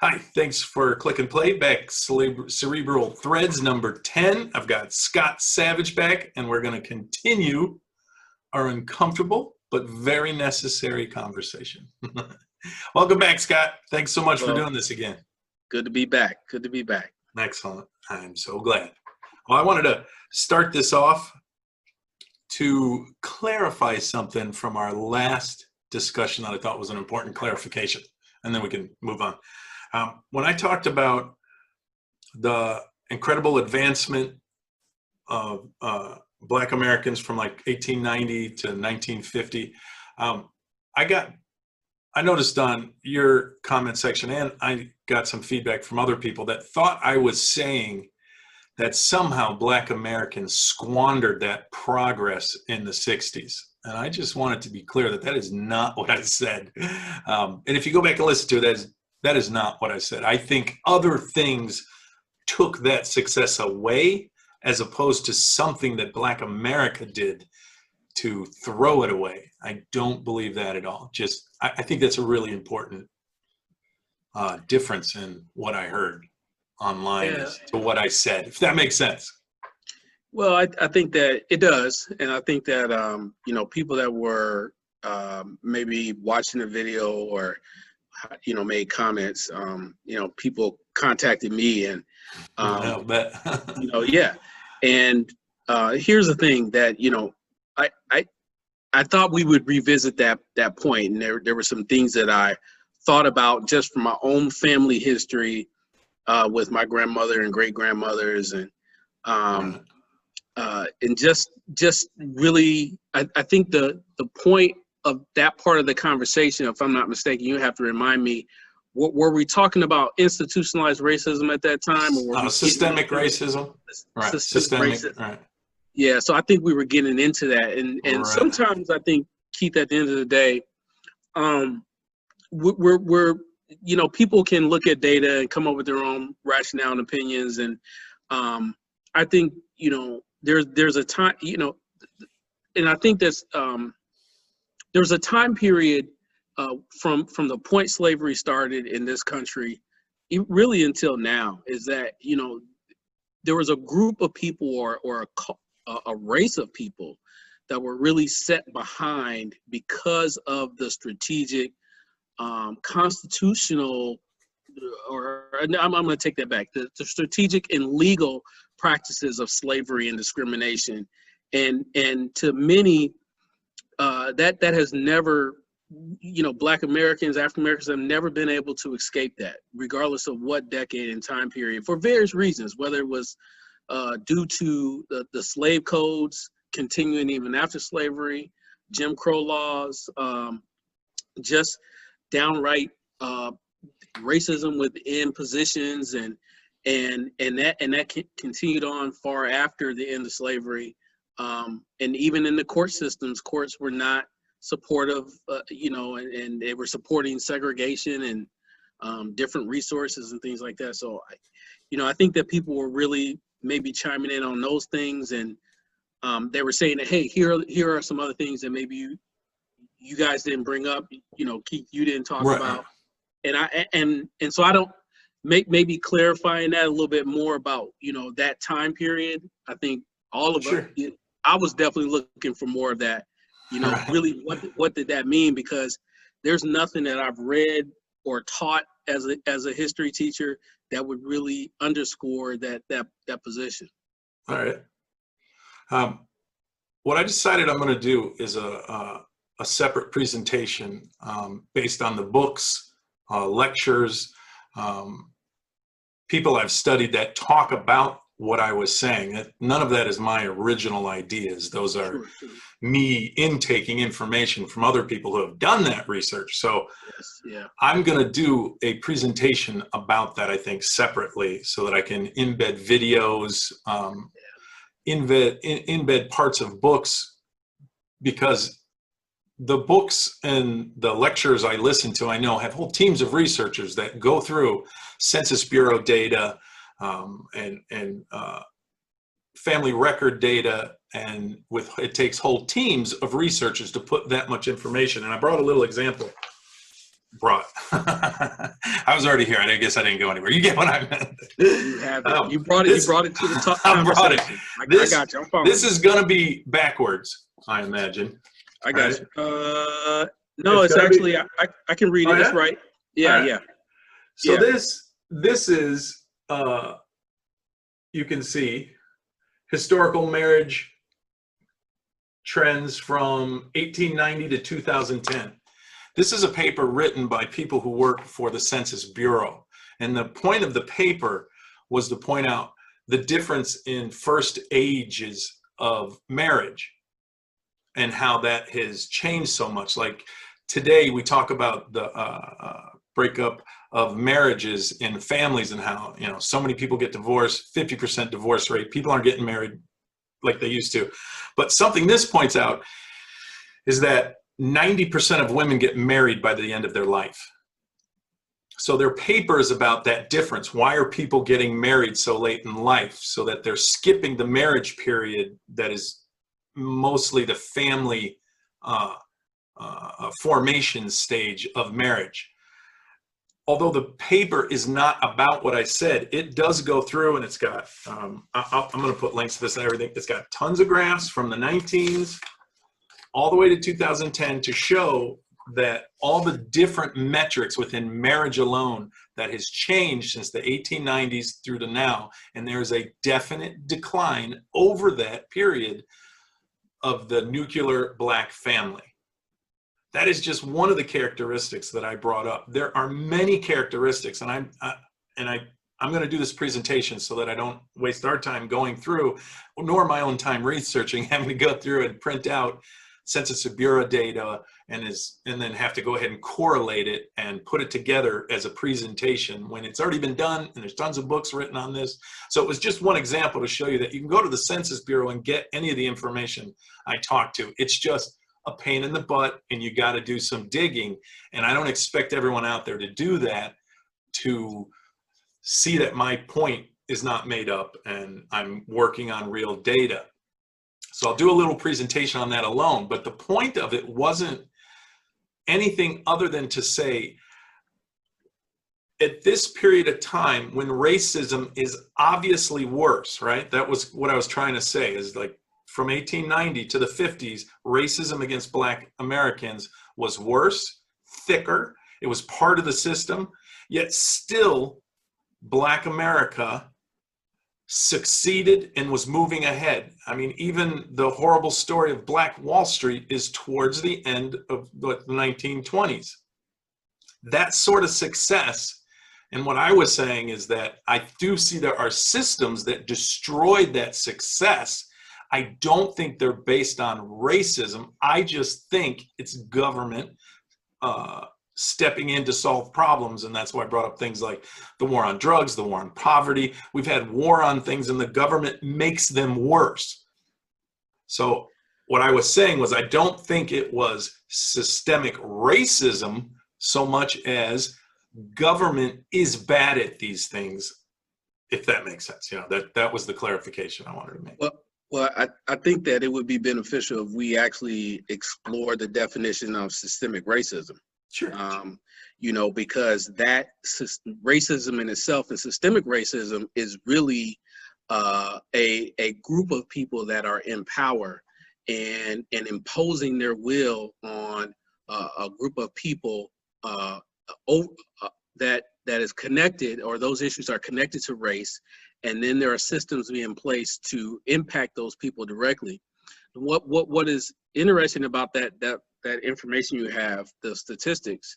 Hi, thanks for click and play back Cerebral Threads number 10. I've got Scott Savage back, and we're going to continue our uncomfortable but very necessary conversation. Welcome back, Scott. Thanks so much for doing this again. Good to be back. Good to be back. Excellent. I'm so glad. Well, I wanted to start this off to clarify something from our last discussion that I thought was an important clarification, and then we can move on. When I talked about the incredible advancement of Black Americans from like 1890 to 1950, I noticed on your comment section, and I got some feedback from other people that thought I was saying that somehow Black Americans squandered that progress in the 60s. And I just wanted to be clear that that is not what I said. And if you go back and listen to it, that is not what I said. I think other things took that success away as opposed to something that Black America did to throw it away. I don't believe that at all. I think that's a really important difference in what I heard online as to what I said, if that makes sense. Well, I think that it does. And I think that, people that were maybe watching the video or, made comments, people contacted me and, I'll bet. yeah. And here's the thing that, I thought we would revisit that point. And there were some things that I thought about just from my own family history with my grandmother and great grandmothers, and just really, I think the point of that part of the conversation, if I'm not mistaken, you have to remind me, were we talking about institutionalized racism at that time? Or systemic racism? Right. Systemic racism. Right. Yeah, so I think we were getting into that. And right. Sometimes I think, Keith, at the end of the day, we're people can look at data and come up with their own rationale and opinions. And I think, there's a time, and I think that's, there's a time period from the point slavery started in this country, really until now, is that, there was a group of people or a race of people that were really set behind because of the strategic, constitutional, or I'm going to take that back, the strategic and legal practices of slavery and discrimination. And to many, that has never, Black Americans, African Americans have never been able to escape that, regardless of what decade and time period, for various reasons, whether it was due to the slave codes continuing even after slavery, Jim Crow laws, just downright racism within positions, and that continued on far after the end of slavery. And even in the court systems, courts were not supportive, and they were supporting segregation and different resources and things like that. So, I think that people were really maybe chiming in on those things, and they were saying that, hey, here are some other things that maybe you guys didn't bring up, Keith, you didn't talk about. And so I don't maybe clarifying that a little bit more about, that time period. I think all of us, I was definitely looking for more of that, really what did that mean? Because there's nothing that I've read or taught as a history teacher that would really underscore that position. All right. What I decided I'm going to do is a separate presentation based on the books, lectures, people I've studied that talk about what I was saying. None of that is my original ideas. Those are me intaking information from other people who have done that research. So I'm going to do a presentation about that, I think, separately, so that I can embed videos, embed parts of books, because the books and the lectures I listen to, I know, have whole teams of researchers that go through Census Bureau data, and family record data, and it takes whole teams of researchers to put that much information. And I brought a little example. I was already here. I guess I didn't go anywhere. You get what I meant. You have it. You brought it. You brought it to the top conversation. I got you. I'm following. This is going to be backwards, I imagine. I got you. No, it's actually I can read it. Yeah? It's right. Yeah, right. yeah. So this is you can see historical marriage trends from 1890 to 2010. This is a paper written by people who work for the Census Bureau. And the point of the paper was to point out the difference in first ages of marriage and how that has changed so much. Like today we talk about the breakup of marriages in families and how, you know, so many people get divorced, 50% divorce rate. People aren't getting married like they used to. But something this points out is that 90% of women get married by the end of their life. So their paper is about that difference. Why are people getting married so late in life? So that they're skipping the marriage period that is mostly the family formation stage of marriage. Although the paper is not about what I said, it does go through, and it's got, I'm going to put links to this and everything. It's got tons of graphs from the 19s all the way to 2010 to show that all the different metrics within marriage alone that has changed since the 1890s through to now. And there's a definite decline over that period of the nuclear black family. That is just one of the characteristics that I brought up. There are many characteristics, and I'm going to do this presentation so that I don't waste our time going through, nor my own time researching, having to go through and print out Census Bureau data and then have to go ahead and correlate it and put it together as a presentation when it's already been done and there's tons of books written on this. So it was just one example to show you that you can go to the Census Bureau and get any of the information I talked to. It's just a pain in the butt, and you got to do some digging. And I don't expect everyone out there to do that, to see that my point is not made up and I'm working on real data. So I'll do a little presentation on that alone. But the point of it wasn't anything other than to say, at this period of time when racism is obviously worse, right? That was what I was trying to say, is like, from 1890 to the 50s, racism against black Americans was worse, thicker. It was part of the system, yet still black America succeeded and was moving ahead. I mean, even the horrible story of Black Wall Street is towards the end of the 1920s. That sort of success, and what I was saying is that I do see there are systems that destroyed that success. I don't think they're based on racism. I just think it's government stepping in to solve problems. And that's why I brought up things like the war on drugs, the war on poverty. We've had war on things and the government makes them worse. So what I was saying was, I don't think it was systemic racism so much as government is bad at these things, if that makes sense. You know, that was the clarification I wanted to make. Well, I think that it would be beneficial if we actually explore the definition of systemic racism. Sure. You know, because that racism in itself and systemic racism is really a group of people that are in power and imposing their will on a group of people that is connected, or those issues are connected to race. And then there are systems in place to impact those people directly. What is interesting about that information you have, the statistics,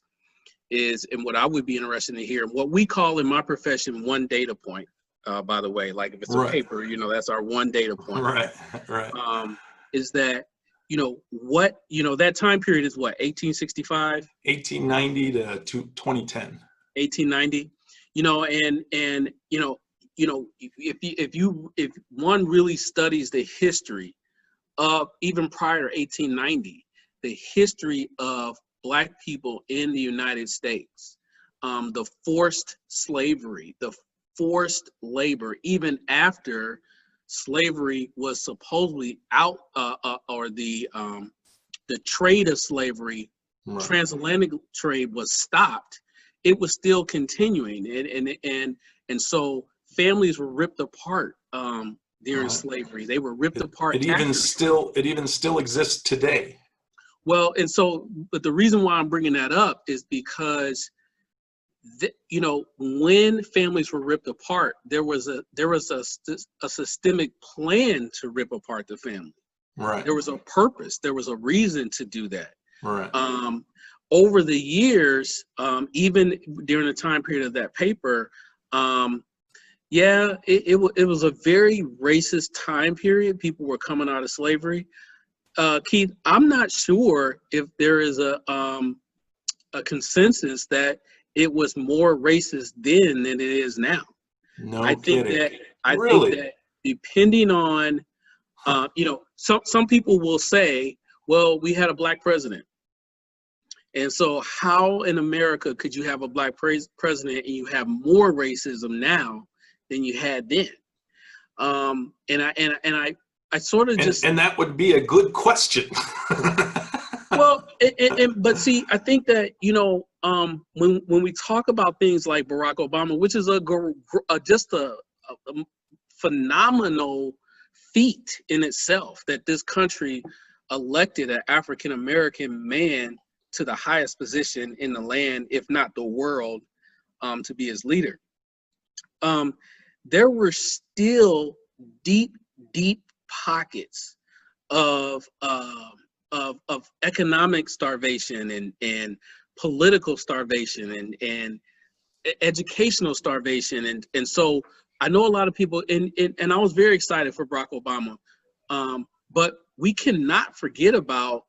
is, and what I would be interested to hear, what we call in my profession one data point, by the way, like if it's a paper, you know, that's our one data point. Right. Is that, you know, what, you know, that time period is what, 1865? 1890 to 2010. 1890, you know, and you know, if one really studies the history of, even prior to 1890, the history of Black people in the United States, the forced slavery, the forced labor, even after slavery was supposedly out, or the trade of slavery, transatlantic trade was stopped. it was still continuing, and so families were ripped apart during Right. slavery. They were ripped It, apart it even tactically. still it even still exists today. Well, and so, but the reason why I'm bringing that up is because, you know, when families were ripped apart, there was a systemic plan to rip apart the family. Right. There was a purpose. There was a reason to do that. Right. Over the years, even during the time period of that paper, yeah, it was a very racist time period. People were coming out of slavery. Keith, I'm not sure if there is a consensus that it was more racist then than it is now. No kidding. I think Really? that depending on, you know, some people will say, well, we had a black president. And so how in America could you have a black president and you have more racism now than you had then? I sort of just, And that would be a good question. well, but see, I think that, you know, when we talk about things like Barack Obama, which is just a phenomenal feat in itself, that this country elected an African American man to the highest position in the land, if not the world, to be his leader. There were still deep pockets of economic starvation and political starvation and educational starvation, and so I know a lot of people, and I was very excited for Barack Obama, but we cannot forget about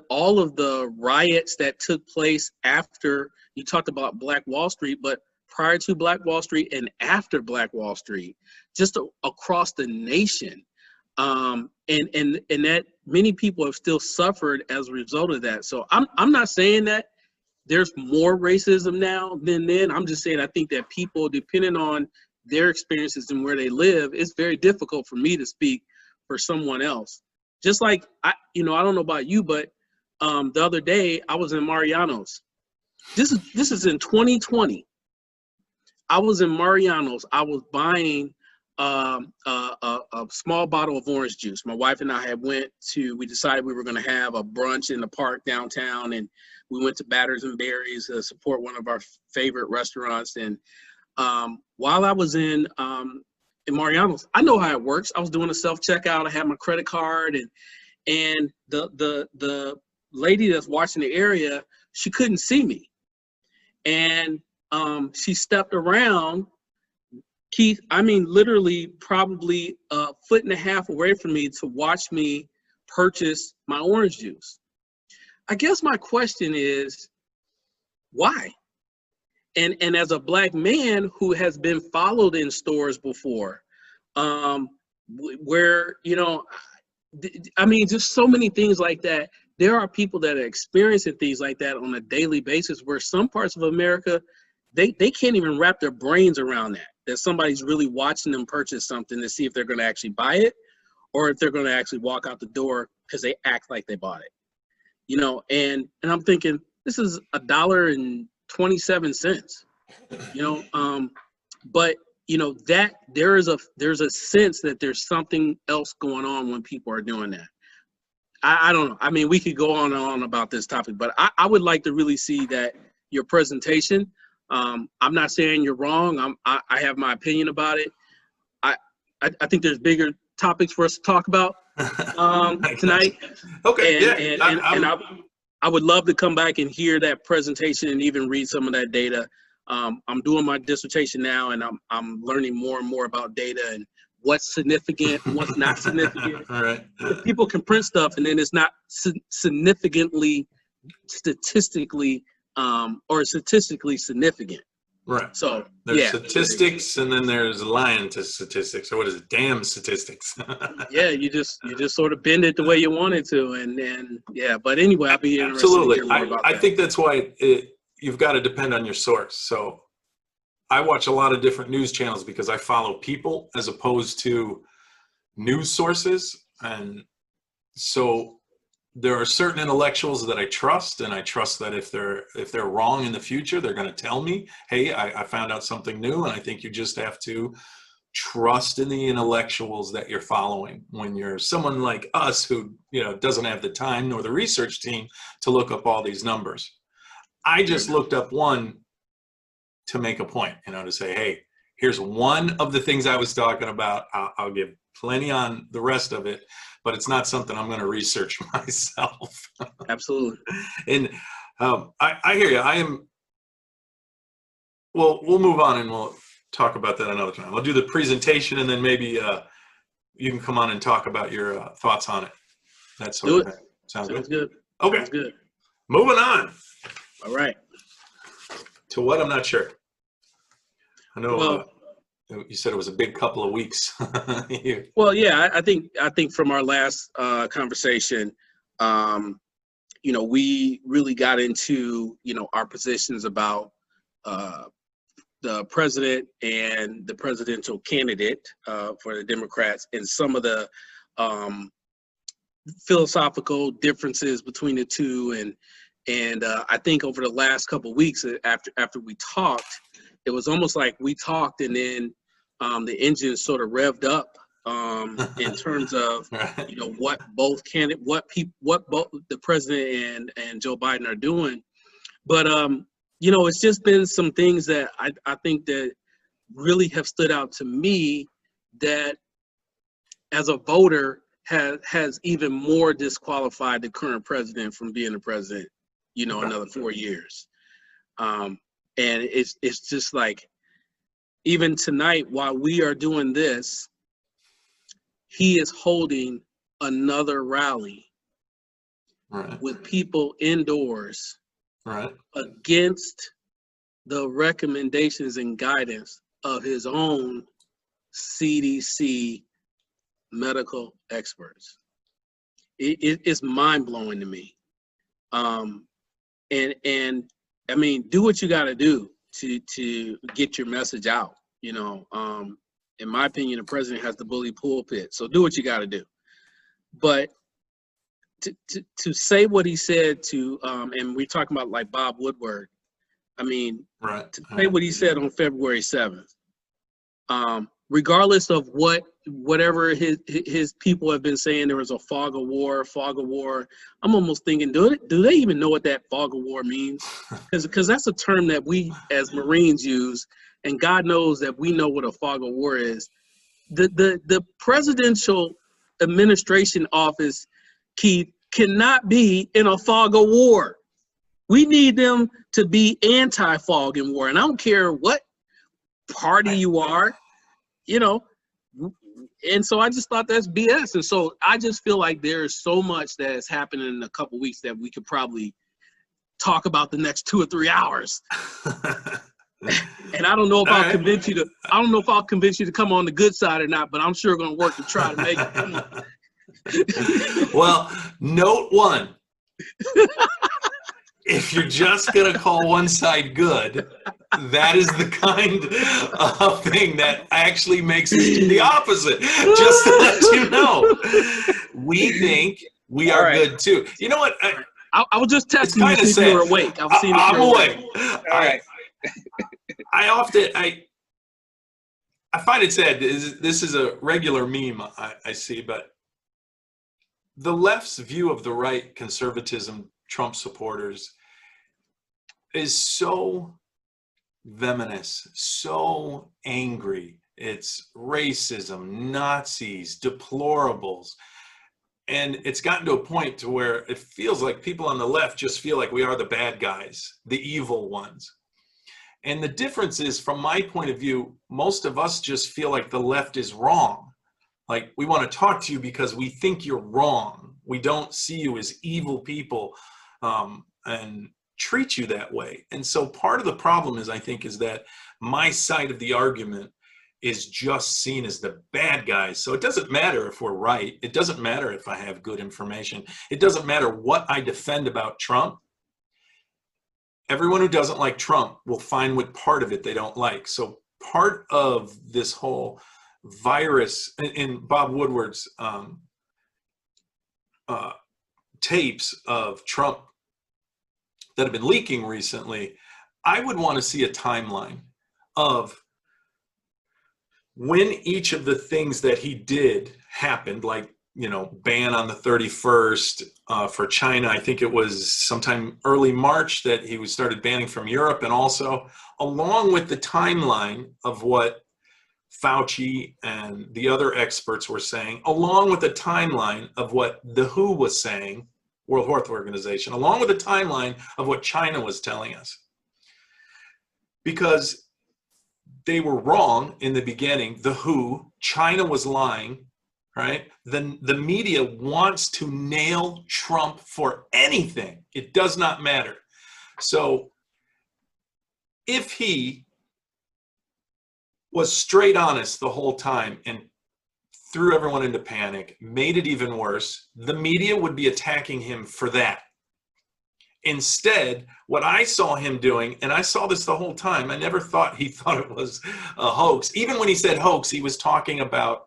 all of the riots that took place after. You talked about Black Wall Street, but prior to Black Wall Street and after Black Wall Street, just across the nation. And that many people have still suffered as a result of that. So I'm not saying that there's more racism now than then. I'm just saying I think that people, depending on their experiences and where they live, it's very difficult for me to speak for someone else. Just like I don't know about you, but the other day I was in Mariano's. This is in 2020. I was in Mariano's. I was buying a small bottle of orange juice. My wife and I we decided we were going to have a brunch in the park downtown, and we went to Batters and Berries to support one of our favorite restaurants. And while I was in Mariano's, I know how it works. I was doing a self-checkout. I had my credit card, and the lady that's watching the area, she couldn't see me. And she stepped around, Keith, I mean, literally probably a foot and a half away from me to watch me purchase my orange juice. I guess my question is, why? And as a Black man who has been followed in stores before, where, I mean, just so many things like that. There are people that are experiencing things like that on a daily basis, where some parts of America, they can't even wrap their brains around that somebody's really watching them purchase something to see if they're going to actually buy it or if they're going to actually walk out the door because they act like they bought it. And I'm thinking, this is $1.27, but that there's a sense that there's something else going on when people are doing that. I don't know. I mean, we could go on and on about this topic, but I would like to really see that your presentation. I'm not saying you're wrong. I have my opinion about it. I think there's bigger topics for us to talk about tonight. Okay. I would love to come back and hear that presentation and even read some of that data. I'm doing my dissertation now, and I'm learning more and more about data and what's significant, what's not significant. All right. If people can print stuff and then it's not significantly, statistically significant. Right. So there's statistics, and then there's lying to statistics, or what is it? Damn statistics. Yeah, you just sort of bend it the way you want it to, and yeah. But anyway, I'll be interested Absolutely. to hear more about I that. think that's why you've got to depend on your source. So I watch a lot of different news channels because I follow people as opposed to news sources, and so there are certain intellectuals that I trust, and I trust that if they're wrong in the future, they're going to tell me, hey, I found out something new. And I think you just have to trust in the intellectuals that you're following when you're someone like us who, doesn't have the time nor the research team to look up all these numbers. I just looked up one to make a point, to say, hey, here's one of the things I was talking about. I'll give plenty on the rest of it, but it's not something I'm going to research myself. Absolutely. And I hear you. Well, we'll move on and we'll talk about that another time. I'll do the presentation, and then maybe you can come on and talk about your thoughts on it. That sort of thing. Sounds good? Okay. Sounds good. Moving on. All right. To what? I'm not sure. I know. Well, you said it was a big couple of weeks. Well, yeah, I think from our last conversation, we really got into our positions about the president and the presidential candidate for the Democrats, and some of the philosophical differences between the two, and I think over the last couple of weeks after we talked, it was almost like we talked and then the engine sort of revved up in terms of right. what both the president and Joe Biden are doing, but it's just been some things that I think that really have stood out to me that as a voter has even more disqualified the current president from being the president, another 4 years. And it's just like, even tonight while we are doing this, he is holding another rally Right. with people indoors, right, against the recommendations and guidance of his own CDC medical experts. It's mind-blowing to me. And I mean, do what you got to do to get your message out. In my opinion, the president has the bully pulpit, so do what you got to do. But to say what he said to, and we're talking about like Bob Woodward, I mean, right. to say what he said on February 7th, regardless of whatever his people have been saying, there was a fog of war. I'm almost thinking, do they even know what that fog of war means? Because that's a term that we as Marines use, and God knows that we know what a fog of war is. The presidential administration office, Keith, cannot be in a fog of war. We need them to be anti-fog and war, and I don't care what party you are, and so I just thought that's BS. And so I just feel like there's so much that has happened in a couple of weeks that we could probably talk about the next 2 or 3 hours. And I don't know if I'll convince you to. I don't know if I'll convince you to come on the good side or not, but I'm sure going to work to try to make it. Well, note one. If you're just going to call one side good, that is the kind of thing that actually makes us do the opposite. Just to let you know, we think we are good too. You know what? I was just testing you to see if you were awake. I'm awake. All right. I find it sad. This is a regular meme I see, but the left's view of the right, conservatism, Trump supporters, is so venomous, so angry. It's racism, Nazis, deplorables. And it's gotten to a point to where it feels like people on the left just feel like we are the bad guys, the evil ones. And the difference is, from my point of view, most of us just feel like the left is wrong. Like, we want to talk to you because we think you're wrong. We don't see you as evil people and treat you that way. And so part of the problem is, I think, is that my side of the argument is just seen as the bad guys. So it doesn't matter if we're right. It doesn't matter if I have good information. It doesn't matter what I defend about Trump. Everyone who doesn't like Trump will find what part of it they don't like. So part of this whole virus in Bob Woodward's tapes of Trump that have been leaking recently, I would want to see a timeline of when each of the things that he did happened, like, ban on the 31st for China. I think it was sometime early March that he started banning from Europe, and also along with the timeline of what Fauci and the other experts were saying, along with the timeline of what the WHO was saying, World Health Organization, along with the timeline of what China was telling us. Because they were wrong in the beginning. The WHO, China was lying, right? The media wants to nail Trump for anything. It does not matter. So if he was straight honest the whole time and threw everyone into panic, made it even worse, the media would be attacking him for that. Instead, what I saw him doing, and I saw this the whole time, I never thought he thought it was a hoax. Even when he said hoax, he was talking about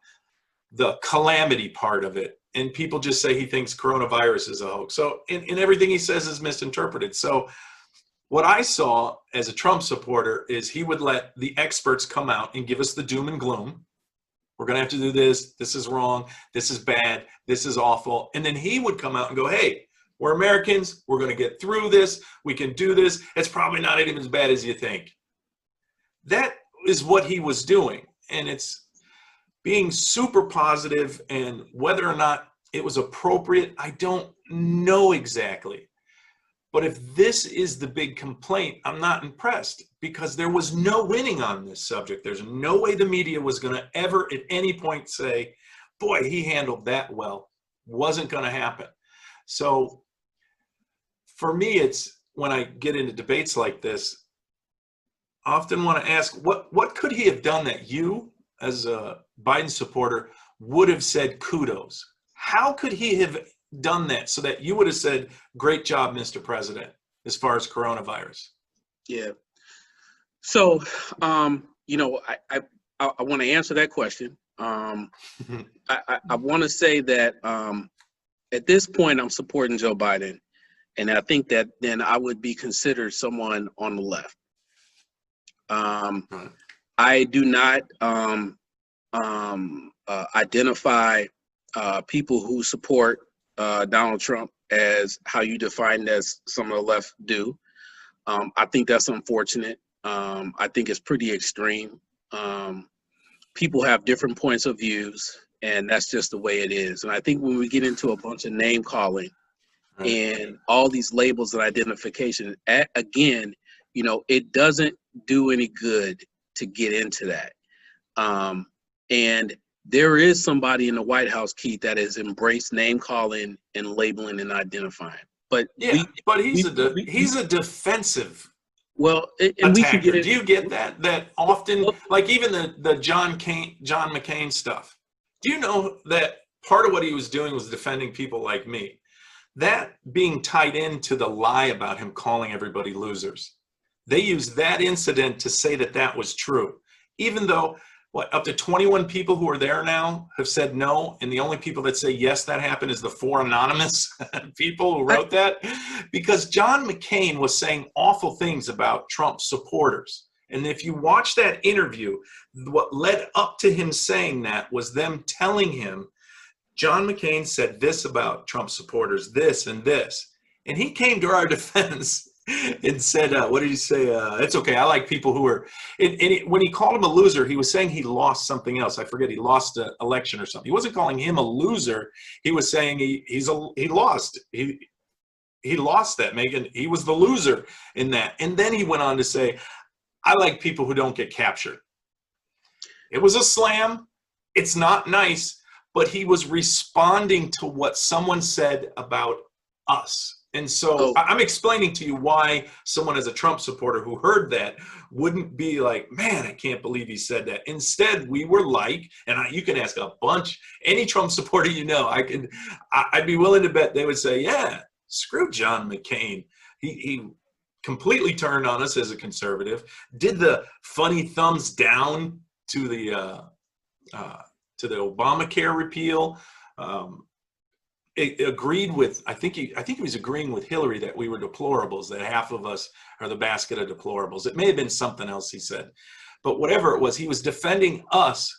the calamity part of it. And people just say he thinks coronavirus is a hoax. So, and everything he says is misinterpreted. So what I saw as a Trump supporter is he would let the experts come out and give us the doom and gloom. We're going to have to do this. This is wrong. This is bad. This is awful. And then he would come out and go, hey, we're Americans. We're going to get through this. We can do this. It's probably not even as bad as you think. That is what he was doing. And it's being super positive, and whether or not it was appropriate, I don't know exactly. But if this is the big complaint, I'm not impressed, because there was no winning on this subject. There's no way the media was going to ever at any point say, boy, he handled that well. Wasn't going to happen. So for me, it's when I get into debates like this, I often want to ask, what could he have done that you, as a Biden supporter, would have said kudos? How could he have done that so that you would have said, great job, Mr. President, as far as coronavirus? Yeah. So, I want to answer that question. I want to say that at this point, I'm supporting Joe Biden. And I think that then I would be considered someone on the left. I do not identify people who support Donald Trump as how you define as some of the left do. I think that's unfortunate. I think it's pretty extreme. People have different points of views, and that's just the way it is. And I think when we get into a bunch of name calling and all these labels and identification, again, it doesn't do any good to get into that. And there is somebody in the White House, Keith, that has embraced name calling and labeling and identifying. But yeah, he's a defensive. Well, and attacker. We can get Do you get that? That often, like even the John McCain stuff. Do you know that part of what he was doing was defending people like me? That being tied into the lie about him calling everybody losers. They used that incident to say that that was true, even though up to 21 people who are there now have said no, and the only people that say yes, that happened, is the 4 anonymous people who wrote that, because John McCain was saying awful things about Trump supporters. And if you watch that interview, what led up to him saying that was them telling him, John McCain said this about Trump supporters, this and this. And he came to our defense and said, what did he say? It's okay. I like people who are, when he called him a loser, he was saying he lost something else. I forget, he lost an election or something. He wasn't calling him a loser. He was saying he lost. He lost that, Megan. He was the loser in that. And then he went on to say, I like people who don't get captured. It was a slam. It's not nice, but he was responding to what someone said about us. And so I'm explaining to you why someone as a Trump supporter who heard that wouldn't be like, man, I can't believe he said that. Instead, we were like, and you can ask a bunch, any Trump supporter I'd be willing to bet they would say, yeah, screw John McCain. He completely turned on us as a conservative, did the funny thumbs down to the Obamacare repeal, agreed with, I think he was agreeing with Hillary that we were deplorables, that half of us are the basket of deplorables. It may have been something else he said, but whatever it was, he was defending us,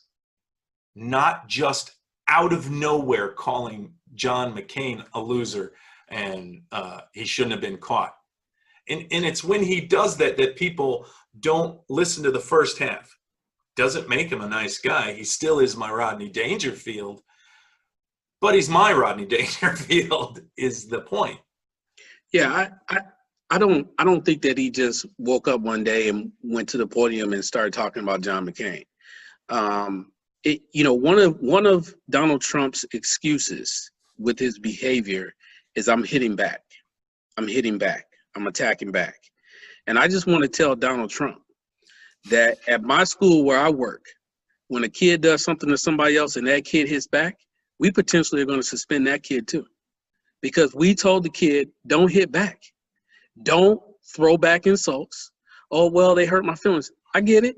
not just out of nowhere calling John McCain a loser and he shouldn't have been caught. And it's when he does that that people don't listen to the first half. Doesn't make him a nice guy. He still is my Rodney Dangerfield, but he's my Rodney Dangerfield is the point. Yeah, I don't think that he just woke up one day and went to the podium and started talking about John McCain. One of Donald Trump's excuses with his behavior is I'm hitting back. I'm hitting back. I'm attacking back. And I just want to tell Donald Trump that at my school where I work, when a kid does something to somebody else and that kid hits back, we potentially are going to suspend that kid too. Because we told the kid, don't hit back. Don't throw back insults. Oh, well, they hurt my feelings. I get it.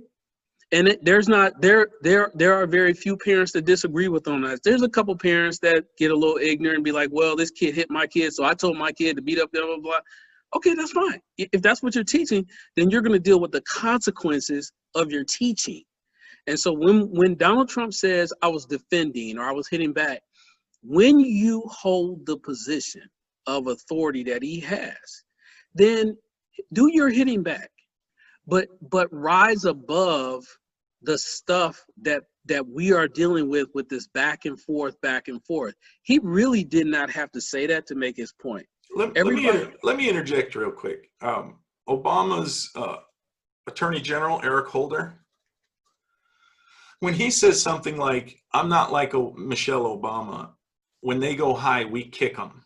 And there are very few parents that disagree with on that. There's a couple parents that get a little ignorant and be like, well, this kid hit my kid, so I told my kid to beat up, blah, blah, blah. Okay, that's fine. If that's what you're teaching, then you're going to deal with the consequences of your teaching. And so when Donald Trump says I was defending or I was hitting back, when you hold the position of authority that he has, then do your hitting back, but rise above the stuff that we are dealing with this back and forth. He really did not have to say that to make his point. Let me interject real quick. Obama's Attorney General, Eric Holder, when he says something like, I'm not like Michelle Obama, when they go high, we kick them.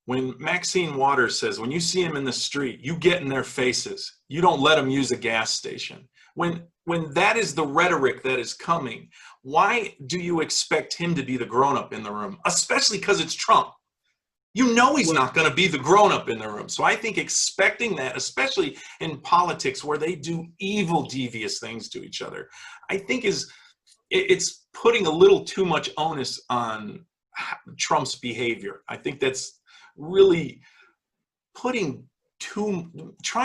When Maxine Waters says, when you see them in the street, you get in their faces. You don't let them use a gas station. When that is the rhetoric that is coming, why do you expect him to be the grown-up in the room? Especially because it's Trump. You know he's not going to be the grown-up in the room. So I think expecting that, especially in politics where they do evil, devious things to each other, I think it's putting a little too much onus on Trump's behavior. I think that's really trying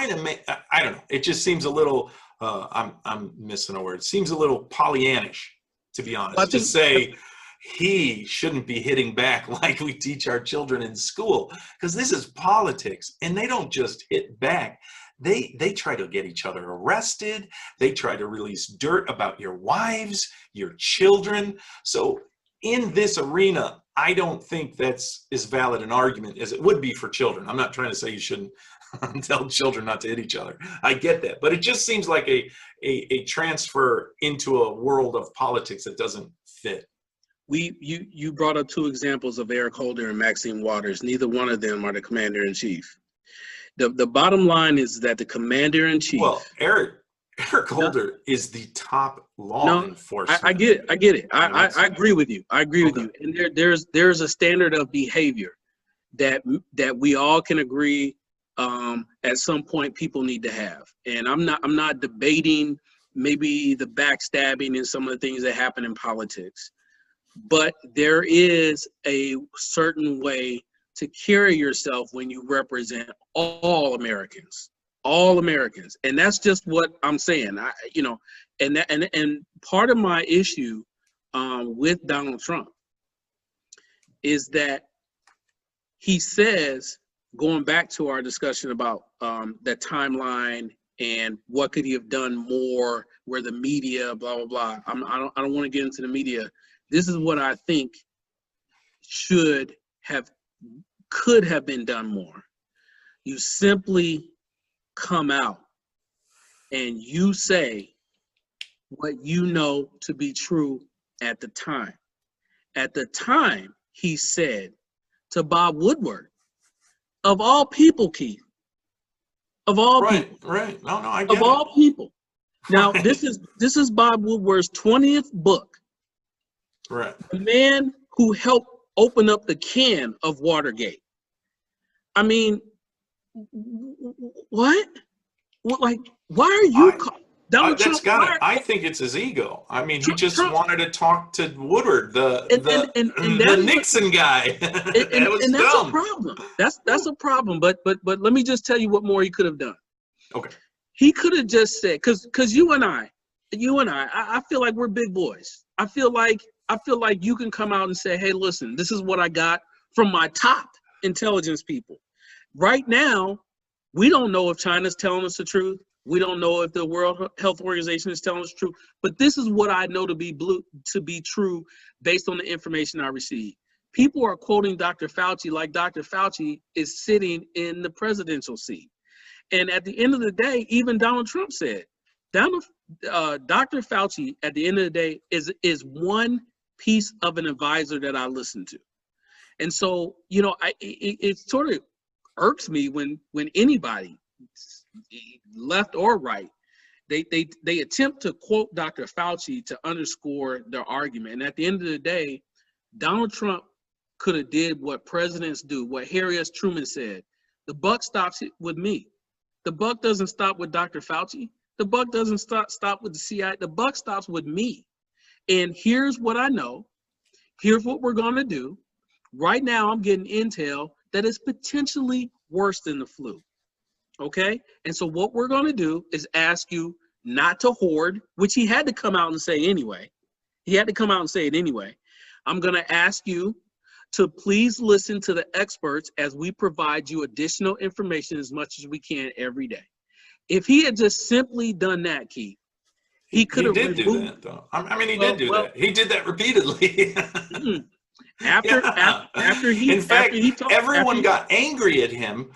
to make, I don't know, it just seems a little, I'm missing a word, it seems a little Pollyannish, to be honest, to say he shouldn't be hitting back like we teach our children in school, because this is politics, and they don't just hit back. They try to get each other arrested. They try to release dirt about your wives, your children. So in this arena, I don't think that's as valid an argument as it would be for children. I'm not trying to say you shouldn't tell children not to hit each other. I get that. But it just seems like a transfer into a world of politics that doesn't fit. You brought up two examples of Eric Holder and Maxine Waters. Neither one of them are the commander-in-chief. The bottom line is that the commander-in-chief. Well, Eric Holder is the top law enforcement. I get it. I agree with you. I agree with you. And there's a standard of behavior that we all can agree at some point people need to have. And I'm not debating maybe the backstabbing and some of the things that happen in politics. But there is a certain way to carry yourself when you represent all Americans, and that's just what I'm saying. And part of my issue with Donald Trump is that he says, going back to our discussion about the timeline and what could he have done more, where the media, blah blah blah. I don't want to get into the media. This is what I think could have been done more. You simply come out and you say what you know to be true at the time. At the time, he said to Bob Woodward, of all people, Keith, of all people. Right. No, I get it. Of all people. Now, this is Bob Woodward's 20th book. Right. The man who helped open up the can of Watergate. I mean, what? Like, why Donald That's Trump got it. fired. I think it's his ego. I mean, he Trump, just Trump wanted to talk to Woodward, and the that is what, Nixon guy. That was and that's a dumb. problem. That's a problem. But let me just tell you what more he could have done. Okay. He could have just said, because you and I feel like we're big boys. I feel like you can come out and say, hey, listen, this is what I got from my top intelligence people. Right now, we don't know if China's telling us the truth. We don't know if the World Health Organization is telling us the truth. But this is what I know to be true based on the information I received. People are quoting Dr. Fauci like Dr. Fauci is sitting in the presidential seat. And at the end of the day, even Donald Trump said, Dr. Fauci, at the end of the day, is one piece of an advisor that I listen to. And so, you know, it sort of irks me when anybody, left or right, they attempt to quote Dr. Fauci to underscore their argument. And at the end of the day, Donald Trump could have did what presidents do, what Harry S. Truman said. The buck stops with me. The buck doesn't stop with Dr. Fauci. The buck doesn't stop with the CIA. The buck stops with me. And here's what I know. Here's what we're going to do. Right now, I'm getting intel that is potentially worse than the flu. Okay? And so what we're going to do is ask you not to hoard, which he had to come out and say anyway. He had to come out and say it anyway. I'm going to ask you to please listen to the experts as we provide you additional information as much as we can every day. If he had just simply done that, Keith, he could have removed. He did do that, though. I mean, he did do that. He did that repeatedly. After he, in fact, everyone got talked, angry at him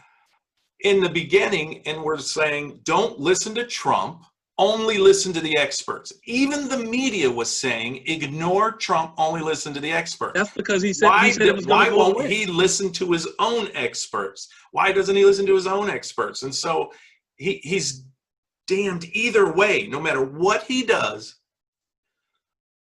in the beginning and were saying, "Don't listen to Trump. Only listen to the experts." Even the media was saying, "Ignore Trump. Only listen to the experts." That's because he said it was going to go why won't away. he listen to his own experts? Why doesn't he listen to his own experts? And so he's damned either way. No matter what he does,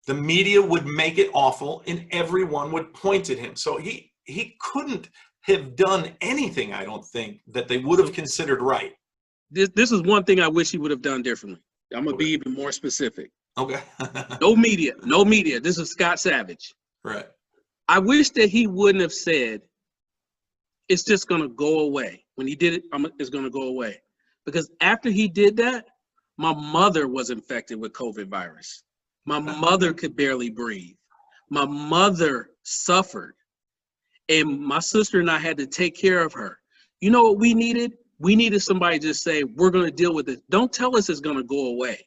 the media would make it awful, and everyone would point at him. So he couldn't have done anything, I don't think, that they would have considered right. This is one thing I wish he would have done differently. I'm going to be even more specific. Okay. No media. This is Scott Savage. Right. I wish that he wouldn't have said, it's just going to go away. When he did it, it's going to go away. Because after he did that, my mother was infected with COVID virus. My mother could barely breathe. My mother suffered. And my sister and I had to take care of her. You know what we needed? We needed somebody to just say, we're going to deal with it. Don't tell us it's going to go away.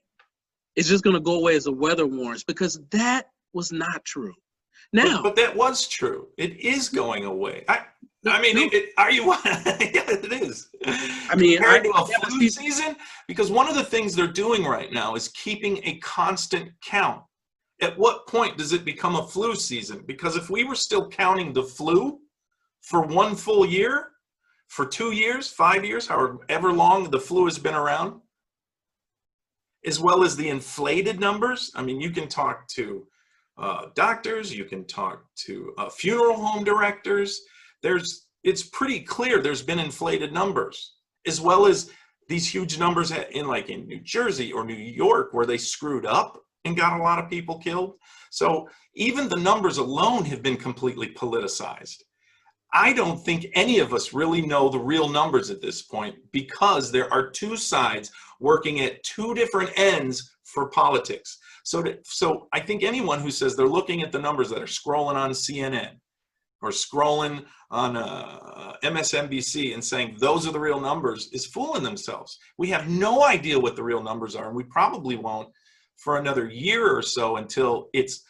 It's just going to go away as the weather warns, because that was not true. Now, but that was true. It is going away. I mean, no. are you? Yeah, it is. I mean, compared to a flu season, because one of the things they're doing right now is keeping a constant count. At what point does it become a flu season? Because if we were still counting the flu for one full year, for 2 years, 5 years, however long the flu has been around, as well as the inflated numbers. I mean, you can talk to doctors, you can talk to funeral home directors. It's pretty clear there's been inflated numbers, as well as these huge numbers in New Jersey or New York, where they screwed up and got a lot of people killed. So even the numbers alone have been completely politicized. I don't think any of us really know the real numbers at this point, because there are two sides working at two different ends for politics. So I think anyone who says they're looking at the numbers that are scrolling on CNN or scrolling on MSNBC and saying those are the real numbers is fooling themselves. We have no idea what the real numbers are, and we probably won't for another year or so until it's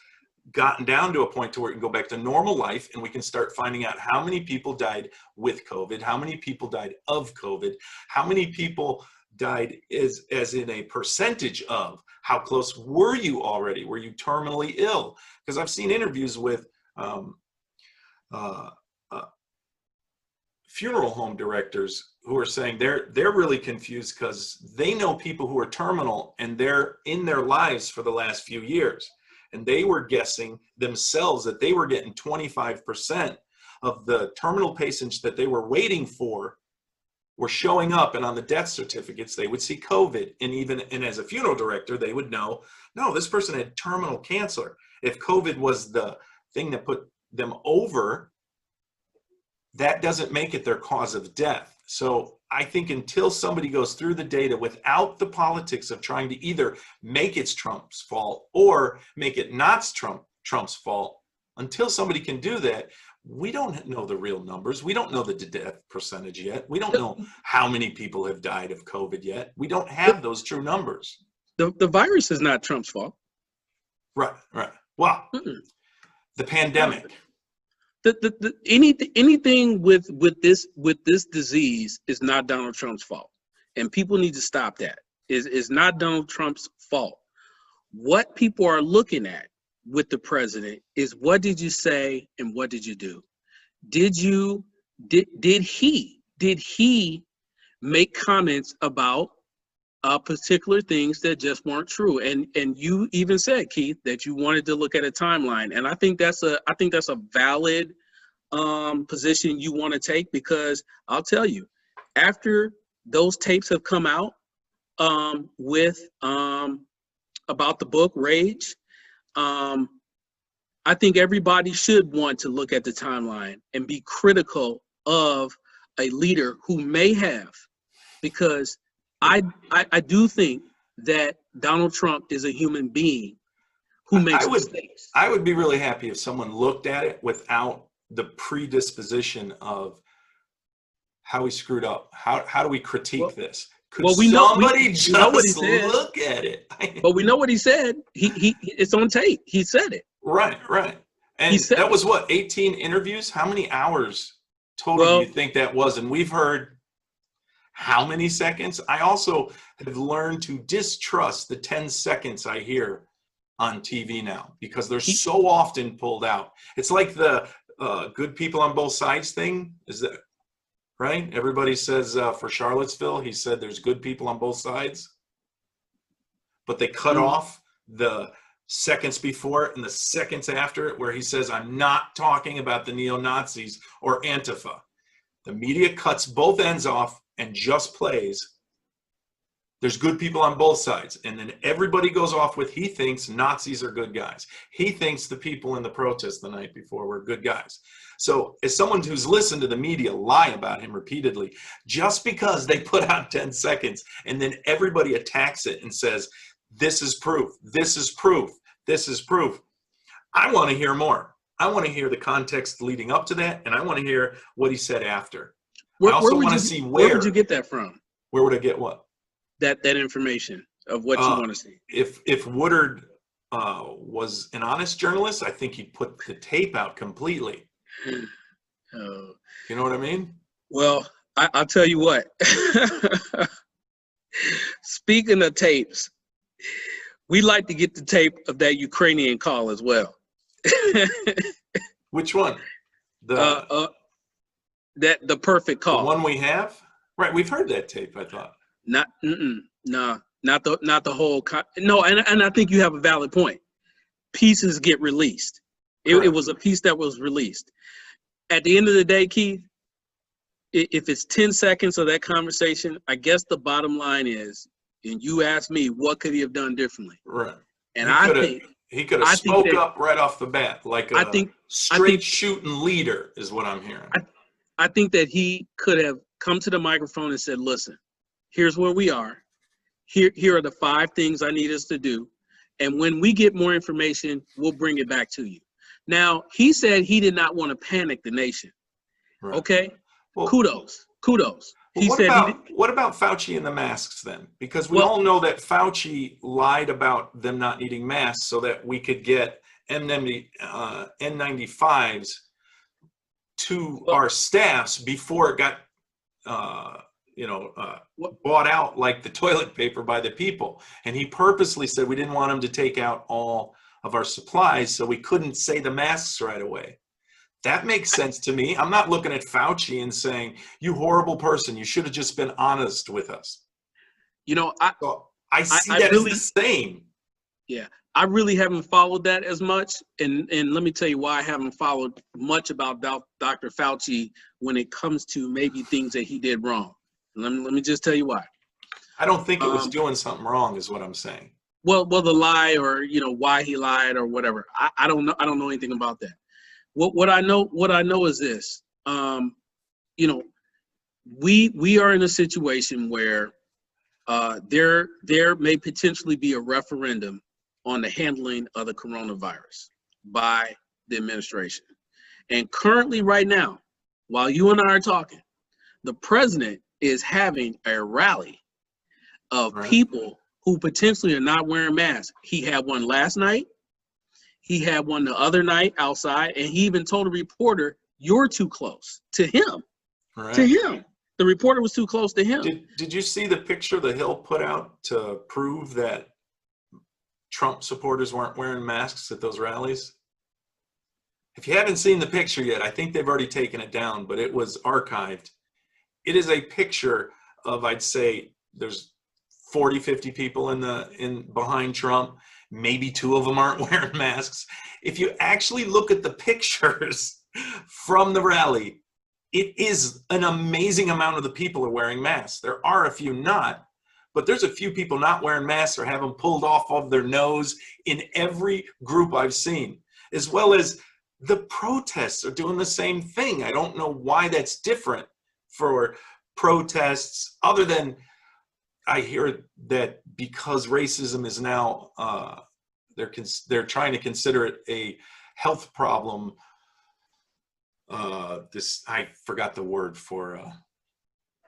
gotten down to a point to where it can go back to normal life, and we can start finding out how many people died with COVID, how many people died of COVID, how many people died as in a percentage of, how close were you already? Were you terminally ill? Because I've seen interviews with funeral home directors who are saying they're really confused because they know people who are terminal and they're in their lives for the last few years. And they were guessing themselves that they were getting 25% of the terminal patients that they were waiting for were showing up, and on the death certificates, they would see COVID. And as a funeral director, they would know, no, this person had terminal cancer. If COVID was the thing that put them over, that doesn't make it their cause of death. So I think until somebody goes through the data without the politics of trying to either make it's Trump's fault or make it not Trump's fault, until somebody can do that, we don't know the real numbers. We don't know the death percentage yet. We don't know how many people have died of COVID yet. We don't have those true numbers. The virus is not Trump's fault. Right. Well, the pandemic. Anything with this disease is not Donald Trump's fault, and people need to stop that. Is not Donald Trump's fault. What people are looking at with the president is, what did you say and what did you do? Did he make comments about particular things that just weren't true? And you even said, Keith, that you wanted to look at a timeline, and I think that's a valid position you want to take, because I'll tell you, after those tapes have come out with about the book Rage, I think everybody should want to look at the timeline and be critical of a leader who may have, because I do think that Donald Trump is a human being who makes mistakes. I would be really happy if someone looked at it without the predisposition of how he screwed up. How do we critique this? Could somebody just look at it? But we know what he said. He it's on tape. He said it. Right. And that was what, 18 interviews? How many hours total do you think that was? And we've heard how many seconds? I also have learned to distrust the 10 seconds I hear on TV now, because they're so often pulled out. It's like the good people on both sides thing. Is that right? Everybody says for Charlottesville, he said there's good people on both sides, but they cut off the seconds before and the seconds after it where he says, I'm not talking about the neo-Nazis or Antifa. The media cuts both ends off and just plays, there's good people on both sides. And then everybody goes off with, he thinks Nazis are good guys. He thinks the people in the protest the night before were good guys. So as someone who's listened to the media lie about him repeatedly, just because they put out 10 seconds and then everybody attacks it and says, this is proof, this is proof, this is proof. I want to hear more. I want to hear the context leading up to that, and I want to hear what he said after. I also want to see where would you get that from? Where would I get what? That information of what you want to see. If Woodard was an honest journalist, I think he'd put the tape out completely. You know what I mean? Well, I'll tell you what. Speaking of tapes, we like to get the tape of that Ukrainian call as well. Which one? The perfect call. The one we have? Right, we've heard that tape, I thought. Not the whole. No, and I think you have a valid point. Pieces get released. It was a piece that was released. At the end of the day, Keith, if it's 10 seconds of that conversation, I guess the bottom line is, and you asked me, what could he have done differently? Right. And I think he could have spoke up right off the bat, like a straight shooting leader is what I'm hearing. I think that he could have come to the microphone and said, listen, here's where we are. Here are the 5 things I need us to do. And when we get more information, we'll bring it back to you. Now, he said he did not want to panic the nation. Right. Okay? Well, kudos. Well, what about Fauci and the masks then? Because we all know that Fauci lied about them not needing masks so that we could get N95s to our staffs before it got bought out like the toilet paper by the people. And he purposely said we didn't want him to take out all of our supplies, so we couldn't say the masks right away. That makes sense to me. I'm not looking at Fauci and saying, you horrible person, you should have just been honest with us. I see that as the same. Yeah, I really haven't followed that as much. And let me tell you why I haven't followed much about Dr. Fauci when it comes to maybe things that he did wrong. Let me just tell you why. I don't think it was doing something wrong, is what I'm saying. Well, the lie, or why he lied or whatever. I don't know. I don't know anything about that. What I know is this. We are in a situation where there may potentially be a referendum on the handling of the coronavirus by the administration. And currently, right now, while you and I are talking, the president is having a rally of people who potentially are not wearing masks. He had one last night. He had one the other night outside, and he even told a reporter, "You're too close to him." Right. To him, the reporter was too close to him. Did you see the picture the Hill put out to prove that Trump supporters weren't wearing masks at those rallies? If you haven't seen the picture yet, I think they've already taken it down, but it was archived. It is a picture of, I'd say, there's 40, 50 people in behind Trump. Maybe 2 of them aren't wearing masks. If you actually look at the pictures from the rally, it is an amazing amount of the people are wearing masks. There are a few not, but there's a few people not wearing masks or have them pulled off of their nose in every group I've seen, as well as the protests are doing the same thing. I don't know why that's different for protests, other than I hear that because racism is now, they're trying to consider it a health problem. I forgot the word for,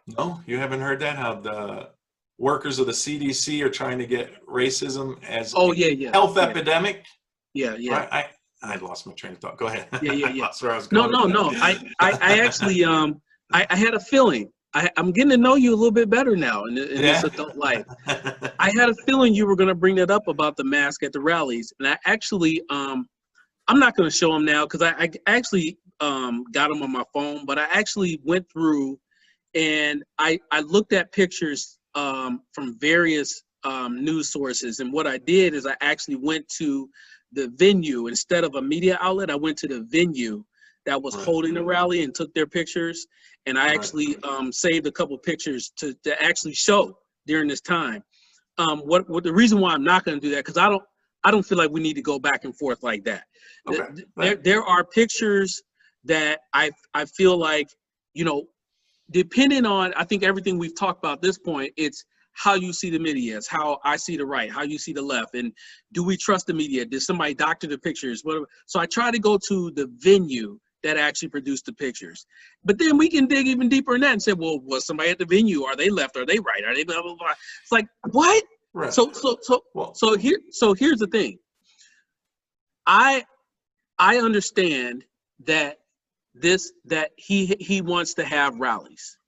no, you haven't heard that? How the workers of the CDC are trying to get racism as health epidemic? Yeah. I lost my train of thought. Go ahead. Yeah. I lost where I was going. No. I actually, I had a feeling. I'm getting to know you a little bit better now in this adult life. I had a feeling you were going to bring that up about the mask at the rallies, and I actually, I'm not going to show them now because I actually got them on my phone, but I actually went through and I looked at pictures from various news sources, and what I did is I actually went to the venue. Instead of a media outlet, I went to the venue that was holding the rally and took their pictures, and I actually saved a couple pictures to actually show during this time. What the reason why I'm not going to do that, because I don't feel like we need to go back and forth like that. Okay. There are pictures that I feel like, depending on, I think everything we've talked about at this point, it's how you see the media, it's how I see the right, how you see the left, and do we trust the media? Did somebody doctor the pictures? Whatever. So I try to go to the venue that actually produced the pictures. But then we can dig even deeper in that and say, well, was somebody at the venue? Are they left? Are they right? Are they blah, blah, blah? It's like, what? Right. So here's the thing. I understand that he wants to have rallies.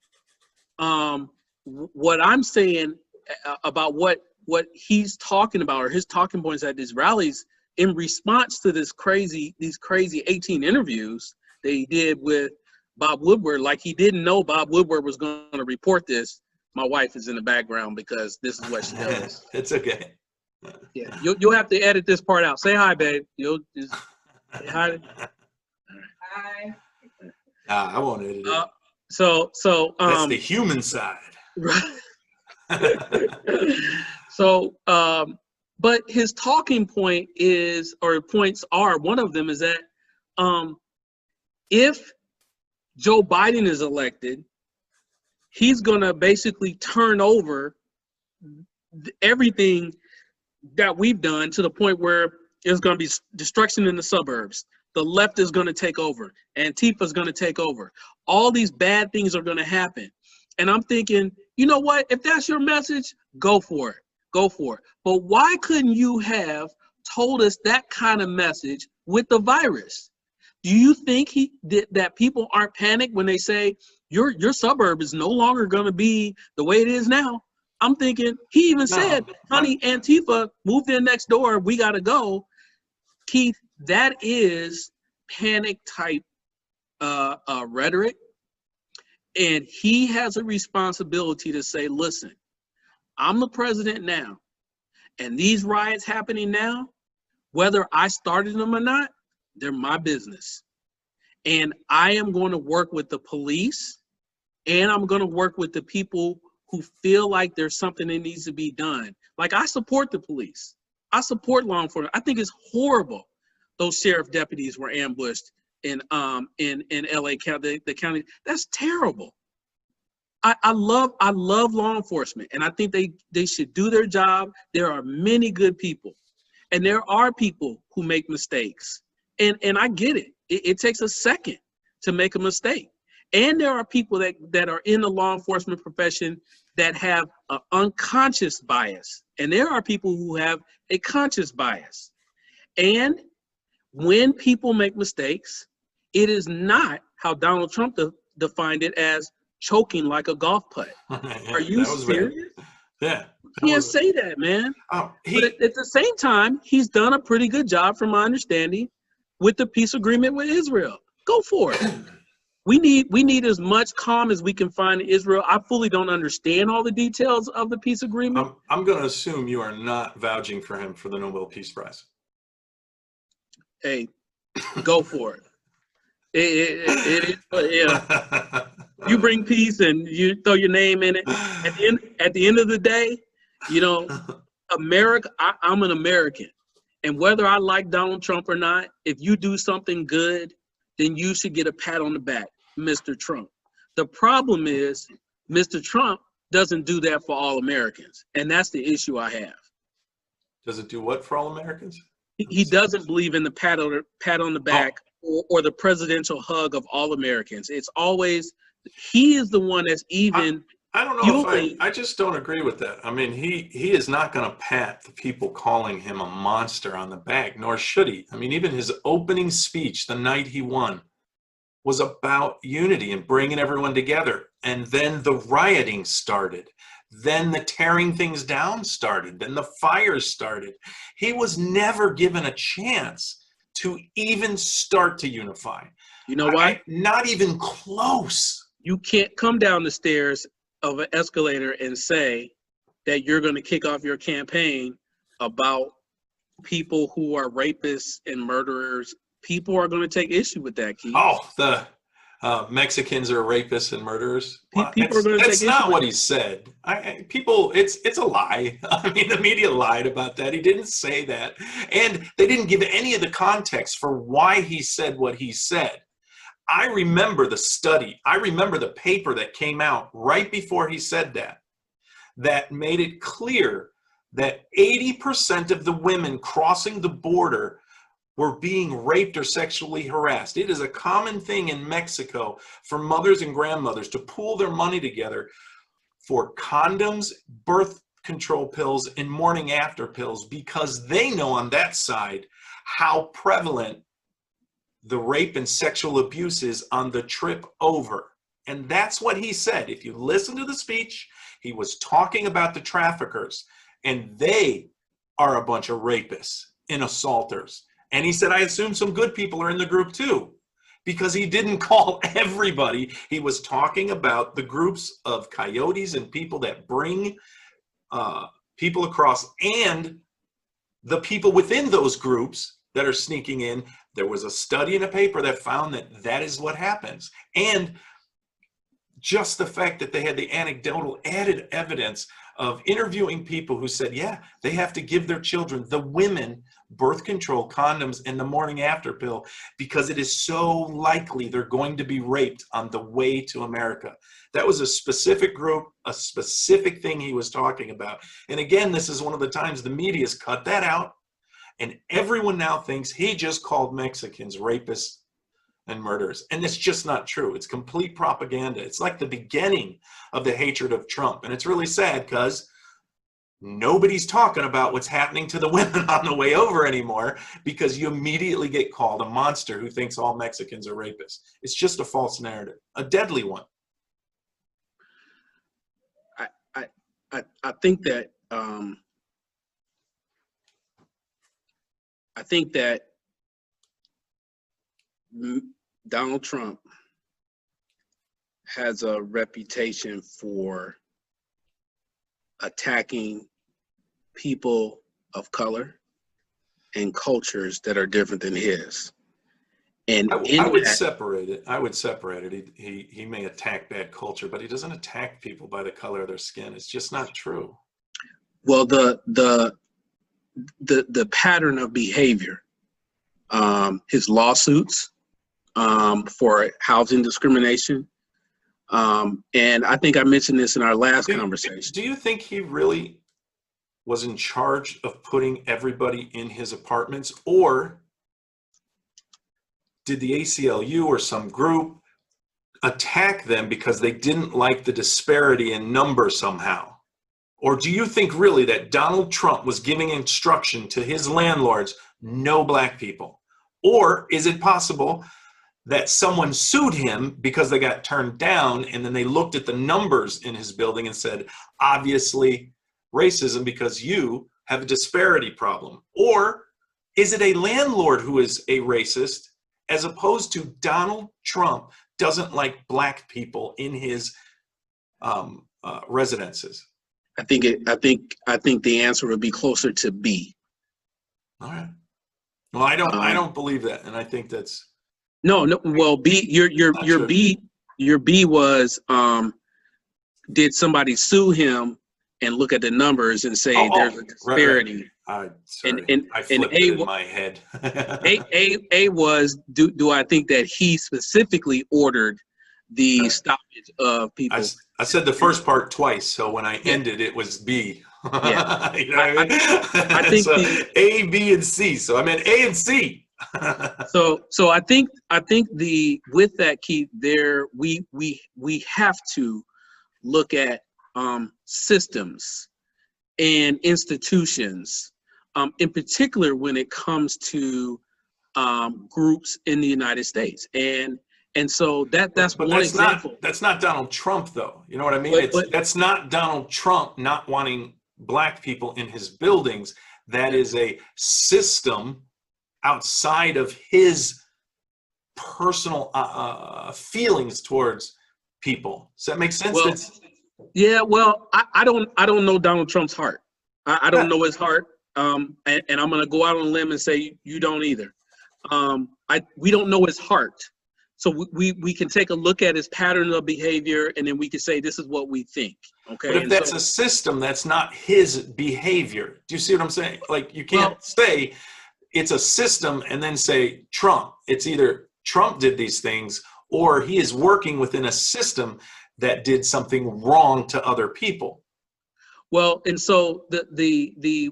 What I'm saying about what he's talking about, or his talking points at these rallies, in response to these crazy 18 interviews that he did with Bob Woodward, like he didn't know Bob Woodward was going to report this. My wife is in the background because this is what she does. It's okay. Yeah, you'll have to edit this part out. Say hi, babe. You'll just say hi. Hi. I won't edit it. So that's the human side. Right. So but his talking point is, or points are, one of them is that if Joe Biden is elected, he's gonna basically turn over everything that we've done to the point where there's gonna be destruction in the suburbs. The left is gonna take over. Antifa is gonna take over. All these bad things are gonna happen. And I'm thinking, you know what? If that's your message, go for it. Go for it. But why couldn't you have told us that kind of message with the virus? Do you think that people aren't panicked when they say your suburb is no longer going to be the way it is now? I'm thinking, he even said, honey, Antifa moved in next door. We got to go. Keith, that is panic type rhetoric. And he has a responsibility to say, listen, I'm the president now, and these riots happening now, whether I started them or not, they're my business. And I am going to work with the police and I'm going to work with the people who feel like there's something that needs to be done. Like, I support the police. I support law enforcement. I think it's horrible those sheriff deputies were ambushed in LA County, the county. That's terrible. I love law enforcement, and I think they should do their job. There are many good people, and there are people who make mistakes, and I get it. It takes a second to make a mistake, and there are people that are in the law enforcement profession that have an unconscious bias, and there are people who have a conscious bias. And when people make mistakes, it is not how Donald Trump defined it, as choking like a golf putt. Yeah, Are you serious? Yeah. You can't say that, man. But at the same time, he's done a pretty good job, from my understanding, with the peace agreement with Israel. Go for it. We need as much calm as we can find in Israel. I fully don't understand all the details of the peace agreement. I'm going to assume you are not vouching for him for the Nobel Peace Prize. Hey, go for it. Yeah. You bring peace and you throw your name in it. At the end of the day, America. I'm an American, and whether I like Donald Trump or not, if you do something good, then you should get a pat on the back, Mr. Trump. The problem is, Mr. Trump doesn't do that for all Americans, and that's the issue I have. Does it do what for all Americans? He doesn't believe in the pat on the back or the presidential hug of all Americans. It's always, he is the one that's even. I don't know if I just don't agree with that. I mean, he is not going to pat the people calling him a monster on the back, nor should he. I mean, even his opening speech the night he won was about unity and bringing everyone together. And then the rioting started. Then the tearing things down started. Then the fires started. He was never given a chance to even start to unify. You know why? Not even close. You can't come down the stairs of an escalator and say that you're going to kick off your campaign about people who are rapists and murderers. People are going to take issue with that, Keith. Oh, the Mexicans are rapists and murderers. People are going to take issue. That's not what he said. It's a lie. I mean, the media lied about that. He didn't say that, and they didn't give any of the context for why he said what he said. I remember the study. I remember the paper that came out right before he said that made it clear that 80% of the women crossing the border were being raped or sexually harassed. It is a common thing in Mexico for mothers and grandmothers to pool their money together for condoms, birth control pills, and morning after pills, because they know on that side how prevalent the rape and sexual abuse is on the trip over. And that's what he said. If you listen to the speech, he was talking about the traffickers, and they are a bunch of rapists and assaulters. And he said, I assume some good people are in the group too, because he didn't call everybody. He was talking about the groups of coyotes and people that bring people across, and the people within those groups that are sneaking in. There was a study in a paper that found that is what happens. And just the fact that they had the anecdotal added evidence of interviewing people who said, yeah, they have to give their children, the women, birth control, condoms, and the morning after pill, because it is so likely they're going to be raped on the way to America. That was a specific group, a specific thing he was talking about. And again, this is one of the times the media's cut that out. And everyone now thinks he just called Mexicans rapists and murderers. And it's just not true. It's complete propaganda. It's like the beginning of the hatred of Trump. And it's really sad because nobody's talking about what's happening to the women on the way over anymore, because you immediately get called a monster who thinks all Mexicans are rapists. It's just a false narrative, a deadly one. I think that Donald Trump has a reputation for attacking people of color and cultures that are different than his. and I would impact. separate it. I would separate it. He may attack bad culture, but he doesn't attack people by the color of their skin. It's just not true. Well, the pattern of behavior, his lawsuits for housing discrimination, and I think I mentioned this in our last conversation. Do you think he really was in charge of putting everybody in his apartments, or did the ACLU or some group attack them because they didn't like the disparity in number somehow? Or do you think really that Donald Trump was giving instruction to his landlords, no black people? Or is it possible that someone sued him because they got turned down, and then they looked at the numbers in his building and said, obviously racism because you have a disparity problem? Or is it a landlord who is a racist as opposed to Donald Trump doesn't like black people in his residences? I think the answer would be closer to B. All right. Well, I don't believe that, and I think that's no. Well, B, your B was did somebody sue him and look at the numbers and say there's a disparity? Right. And I flipped it in my head. A was do I think that he specifically ordered the stoppage of people? I said the first part twice, so when I ended, it was B. Yeah. You know what I mean? I think so A, B, and C. So I meant A and C. So I think with that, Keith, there we have to look at systems and institutions, in particular when it comes to groups in the United States, and so that's one example. That's not Donald Trump, though. You know what I mean? That's not Donald Trump not wanting black people in his buildings. That is a system outside of his personal feelings towards people. Does that make sense? Well, yeah. Well, I don't know Donald Trump's heart. I don't know his heart. And I'm going to go out on a limb and say you don't either. We don't know his heart. So we can take a look at his pattern of behavior, and then we can say this is what we think. Okay. But if that's a system, that's not his behavior. Do you see what I'm saying? Like, you can't say it's a system and then say Trump. It's either Trump did these things or he is working within a system that did something wrong to other people. Well, and so the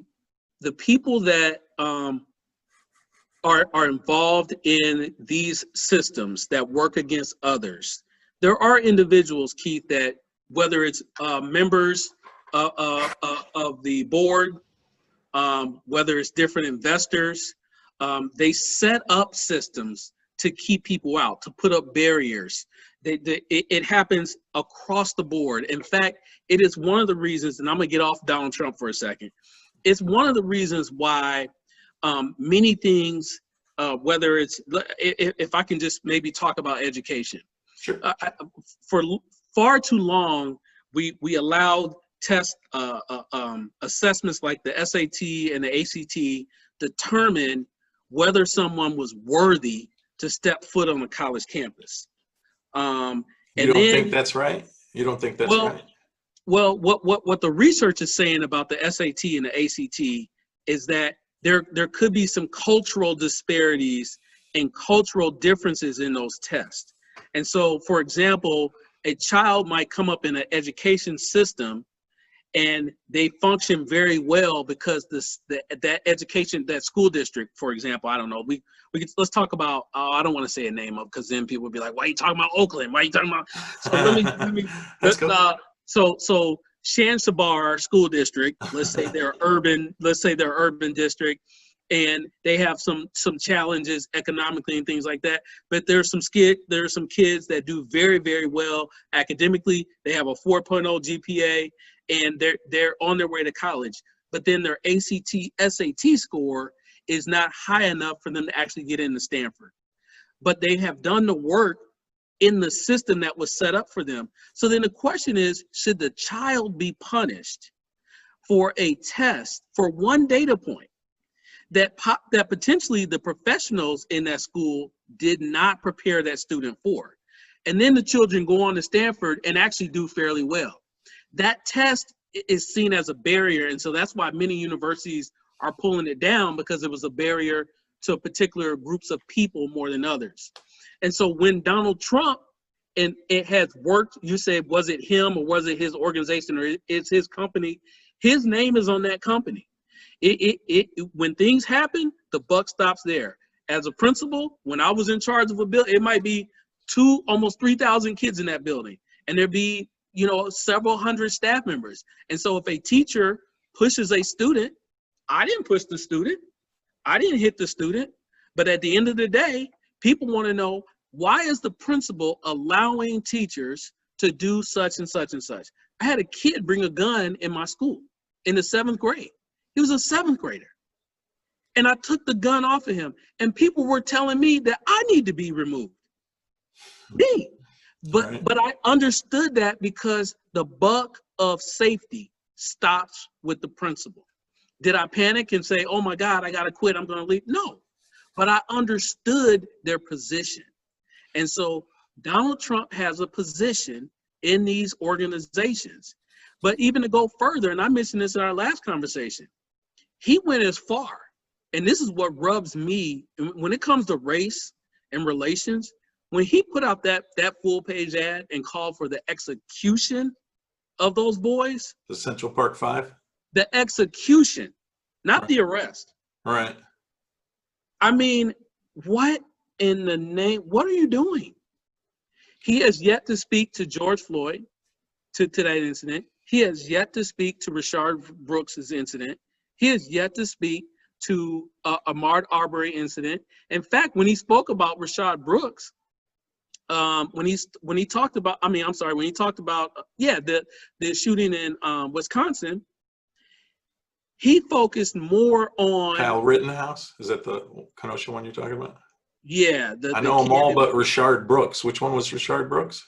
people that are involved in these systems that work against others, there are individuals, Keith, that whether it's members of the board, whether it's different investors, they set up systems to keep people out, to put up barriers. It happens across the board. In fact, it is one of the reasons, and I'm gonna get off Donald Trump for a second. It's one of the reasons why many things, whether it's, if I can just maybe talk about education. Sure. For far too long, we allowed test assessments like the SAT and the ACT determine whether someone was worthy to step foot on a college campus. You don't think that's right? You don't think that's right? Well, what the research is saying about the SAT and the ACT is that there could be some cultural disparities and cultural differences in those tests. And so, for example, a child might come up in an education system and they function very well because that education, that school district, for example, I don't know, let's talk about, I don't want to say a name up because then people will be like, why are you talking about Oakland? Why are you talking about? So so Shansabar School District, let's say they're urban district, and they have some challenges economically and things like that. But there are some kids that do very, very well academically. They have a 4.0 GPA, and they're on their way to college. But then their ACT, SAT score is not high enough for them to actually get into Stanford. But they have done the work in the system that was set up for them. So then the question is, should the child be punished for a test, for one data point that potentially the professionals in that school did not prepare that student for. And then the children go on to Stanford and actually do fairly well. That test is seen as a barrier, and so that's why many universities are pulling it down, because it was a barrier to particular groups of people more than others. And so when Donald Trump, and it has worked, you said, was it him or was it his organization or it's his company? His name is on that company. When things happen, the buck stops there. As a principal, when I was in charge of a building, it might be almost 3,000 kids in that building, and there'd be, several hundred staff members. And so if a teacher pushes a student, I didn't push the student, I didn't hit the student, but at the end of the day, people want to know, why is the principal allowing teachers to do such and such and such? I had a kid bring a gun in my school in the 7th grade. He was a 7th grader. And I took the gun off of him, and people were telling me that I need to be removed. Me. But I understood that because the buck of safety stops with the principal. Did I panic and say, oh my God, I got to quit, I'm going to leave? No, but I understood their position. And so Donald Trump has a position in these organizations. But even to go further, and I mentioned this in our last conversation, he went as far, and this is what rubs me when it comes to race and relations. When he put out that full page ad and called for the execution of those boys. The Central Park Five? The execution, not the arrest. Right. I mean, what in the name, what are you doing? He has yet to speak to George Floyd, to that incident. He has yet to speak to Rashard Brooks' incident. He has yet to speak to Ahmaud Arbery incident. In fact, when he spoke about Rashard Brooks, when he talked about the shooting in Wisconsin, he focused more on Kyle Rittenhouse. Is that the Kenosha one you're talking about? Yeah, I know them all, but Rashard Brooks. Which one was Rashard Brooks?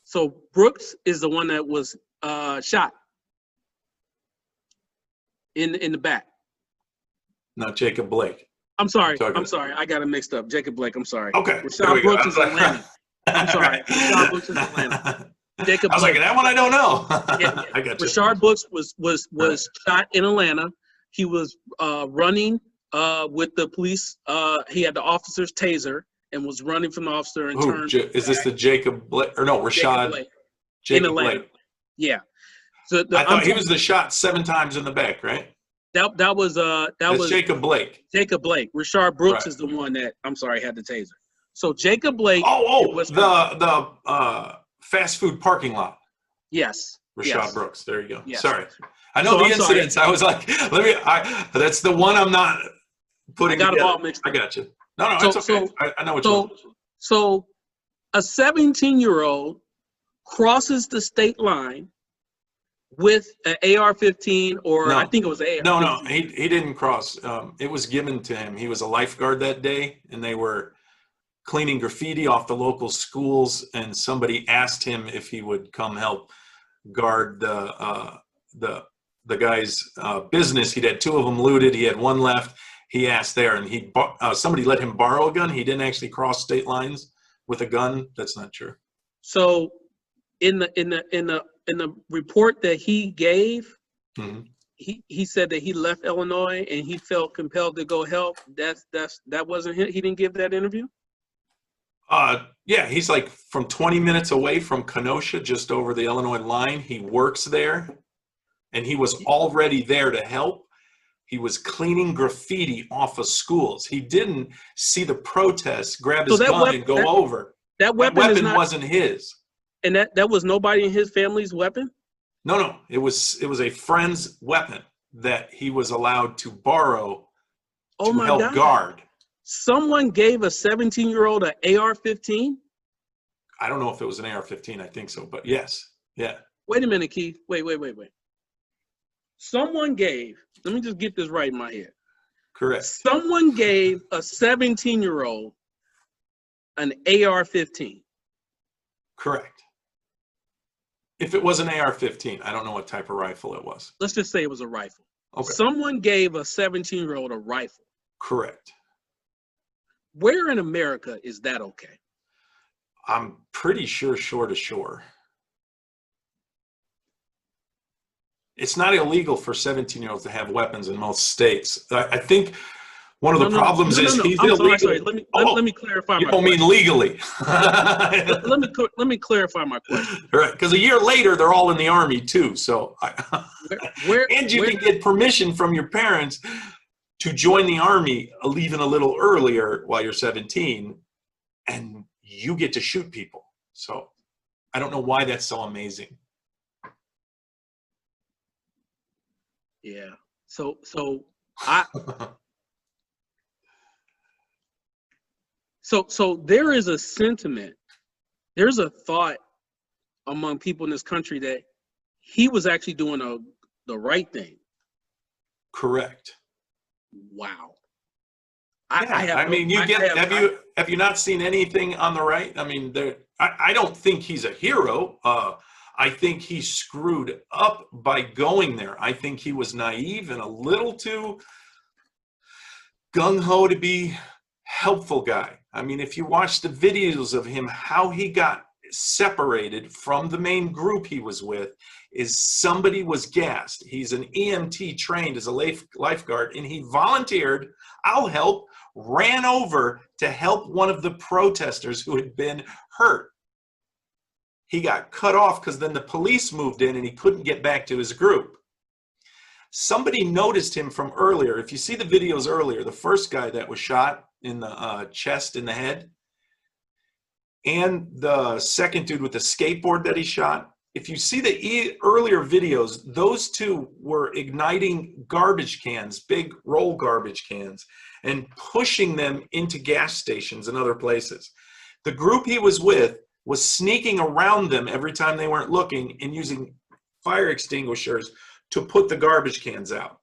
So Brooks is the one that was shot in the back. Not Jacob Blake. I'm sorry. I got it mixed up. Jacob Blake. I'm sorry. Okay. Rashard Brooks is Atlanta. I'm sorry. Rashard Brooks is Atlanta. Jacob I was Blake. like, that one I don't know. Yeah. I got you. Rashard Brooks was shot in Atlanta. He was running with the police. He had the officer's taser and was running from the officer and turned. Is this the Jacob Blake? Or no, Rashad? Jacob Blake. Yeah. So I thought he was the shot 7 times in the back, right? That was Jacob Blake. Jacob Blake. Rashard Brooks is the one that had the taser. So Jacob Blake. The fast food parking lot. Yes. Rashard Brooks. There you go. Yes. Sorry. I know the incidents. Sorry. I was like, that's the one I'm not putting together. All mixed up. I got you. No, it's okay. I know what you're saying. So a 17-year-old crosses the state line with an AR-15, or I think it was an AR-15. No, he didn't cross. It was given to him. He was a lifeguard that day, and they were cleaning graffiti off the local schools, and somebody asked him if he would come help guard the guy's business. He'd had 2 of them looted. He had 1 left. He asked there, and somebody let him borrow a gun. He didn't actually cross state lines with a gun. That's not true. So in the report that he gave, mm-hmm. he said that he left Illinois and he felt compelled to go help. That wasn't him. He didn't give that interview? Yeah, he's like from 20 minutes away from Kenosha, just over the Illinois line. He works there, and he was already there to help. He was cleaning graffiti off of schools. He didn't see the protests, grab his gun, and go over. That weapon wasn't his. And that was nobody in his family's weapon? No. It was a friend's weapon that he was allowed to borrow to help guard. Someone gave a 17-year-old an AR-15? I don't know if it was an AR-15. I think so, but yes. Yeah. Wait a minute, Keith. Wait. Someone gave, let me just get this right in my head. Correct. Someone gave a 17-year-old an AR-15. Correct. If it was an AR-15, I don't know what type of rifle it was. Let's just say it was a rifle. Okay. Someone gave a 17-year-old a rifle. Correct. Where in America is that okay? I'm pretty sure shore to shore. It's not illegal for 17-year-olds to have weapons in most states. I think one of the problems is he's I'm illegal. sorry. Let me clarify You my don't question. mean legally. Let me clarify my question. Right, because a year later they're all in the army too. So, and you can get permission from your parents to join the army, even a little earlier while you're 17, and you get to shoot people. So, I don't know why that's so amazing. Yeah. So there is a sentiment, there's a thought among people in this country that he was actually doing the right thing. Correct. Wow. Have you not seen anything on the right? I mean, I don't think he's a hero. I think he screwed up by going there. I think he was naive and a little too gung-ho to be helpful guy. I mean, if you watch the videos of him, how he got separated from the main group he was with is somebody was gassed. He's an EMT trained as a lifeguard, and he volunteered, I'll help, ran over to help one of the protesters who had been hurt. He got cut off because then the police moved in and he couldn't get back to his group. Somebody noticed him from earlier. If you see the videos earlier, the first guy that was shot in the chest, in the head, and the second dude with the skateboard that he shot, if you see the earlier videos, those two were igniting garbage cans, big roll garbage cans, and pushing them into gas stations and other places. The group he was with was sneaking around them every time they weren't looking and using fire extinguishers to put the garbage cans out.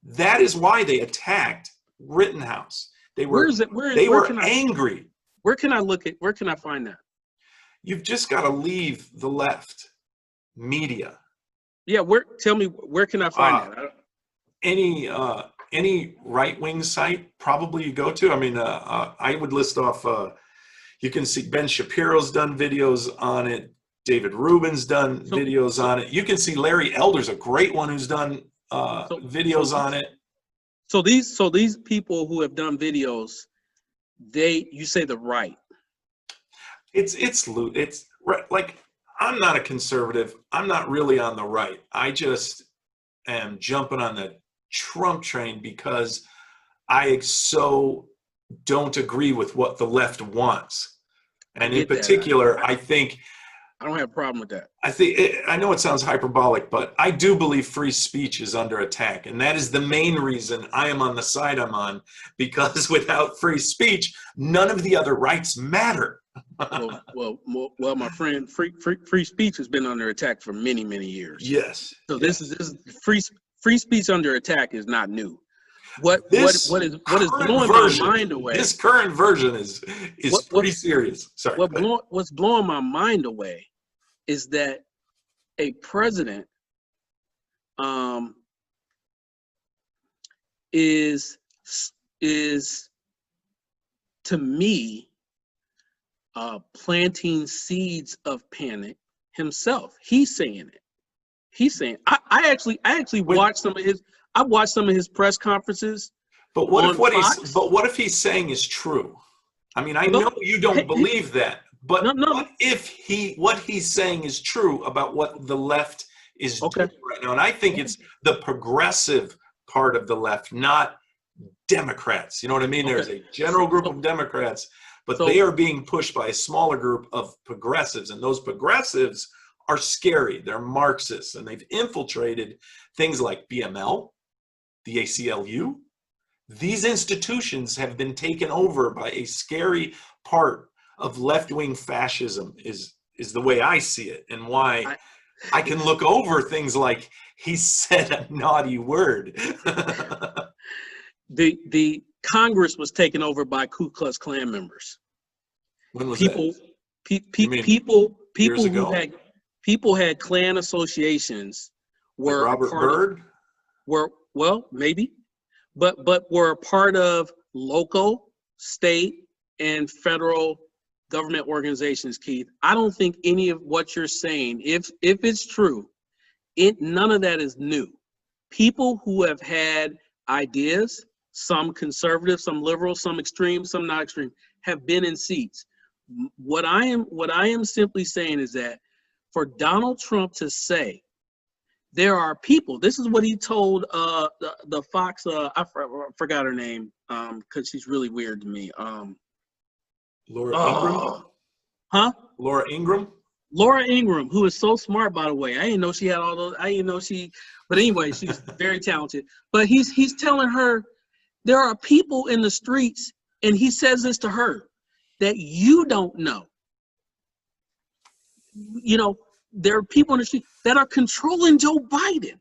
That is why they attacked Rittenhouse. They were angry. Where can I find that? You've just got to leave the left media. Yeah, tell me, where can I find that? Any right-wing site probably you go to. I mean, I would list off, you can see Ben Shapiro's done videos on it. David Rubin's done videos on it. You can see Larry Elder's a great one who's done videos on it. So these people who have done videos, you say the right. It's right. Like, I'm not a conservative. I'm not really on the right. I just am jumping on the Trump train because I so don't agree with what the left wants. And in particular, I think I don't have a problem with that. I know it sounds hyperbolic, but I do believe free speech is under attack. And that is the main reason I am on the side I'm on, because without free speech, none of the other rights matter. well, my friend, free speech has been under attack for many, many years. Yes. So this is free speech under attack is not new. What is blowing my mind away? This current version is pretty serious. Sorry. What's blowing my mind away is that a president is to me planting seeds of panic himself. He's saying it. He's saying I actually watched some of his press conferences. But what if he's saying is true? I mean, I know you don't believe that, but what he's saying is true about what the left is doing right now? And I think it's the progressive part of the left, not Democrats. You know what I mean? There's a general group of Democrats, but they are being pushed by a smaller group of progressives, and those progressives are scary. They're Marxists, and they've infiltrated things like BML, the ACLU. These institutions have been taken over by a scary part of left-wing fascism, is the way I see it, and why I can look over things like he said a naughty word. The Congress was taken over by Ku Klux Klan members. When was that? People had Klan associations were like Robert Byrd? well, maybe, but were a part of local, state, and federal government organizations, Keith. I don't think any of what you're saying, if it's true, none of that is new. People who have had ideas, some conservative, some liberal, some extreme, some not extreme, have been in seats. What I am simply saying is that for Donald Trump to say there are people, this is what he told the Fox, I forgot her name because she's really weird to me. Laura Ingraham? Huh? Laura Ingraham? Laura Ingraham, who is so smart, by the way. I didn't know she had all those. I didn't know she, but anyway, she's very talented. But he's telling her there are people in the streets, and he says this to her, that you don't know. You know, there are people in the street that are controlling Joe Biden.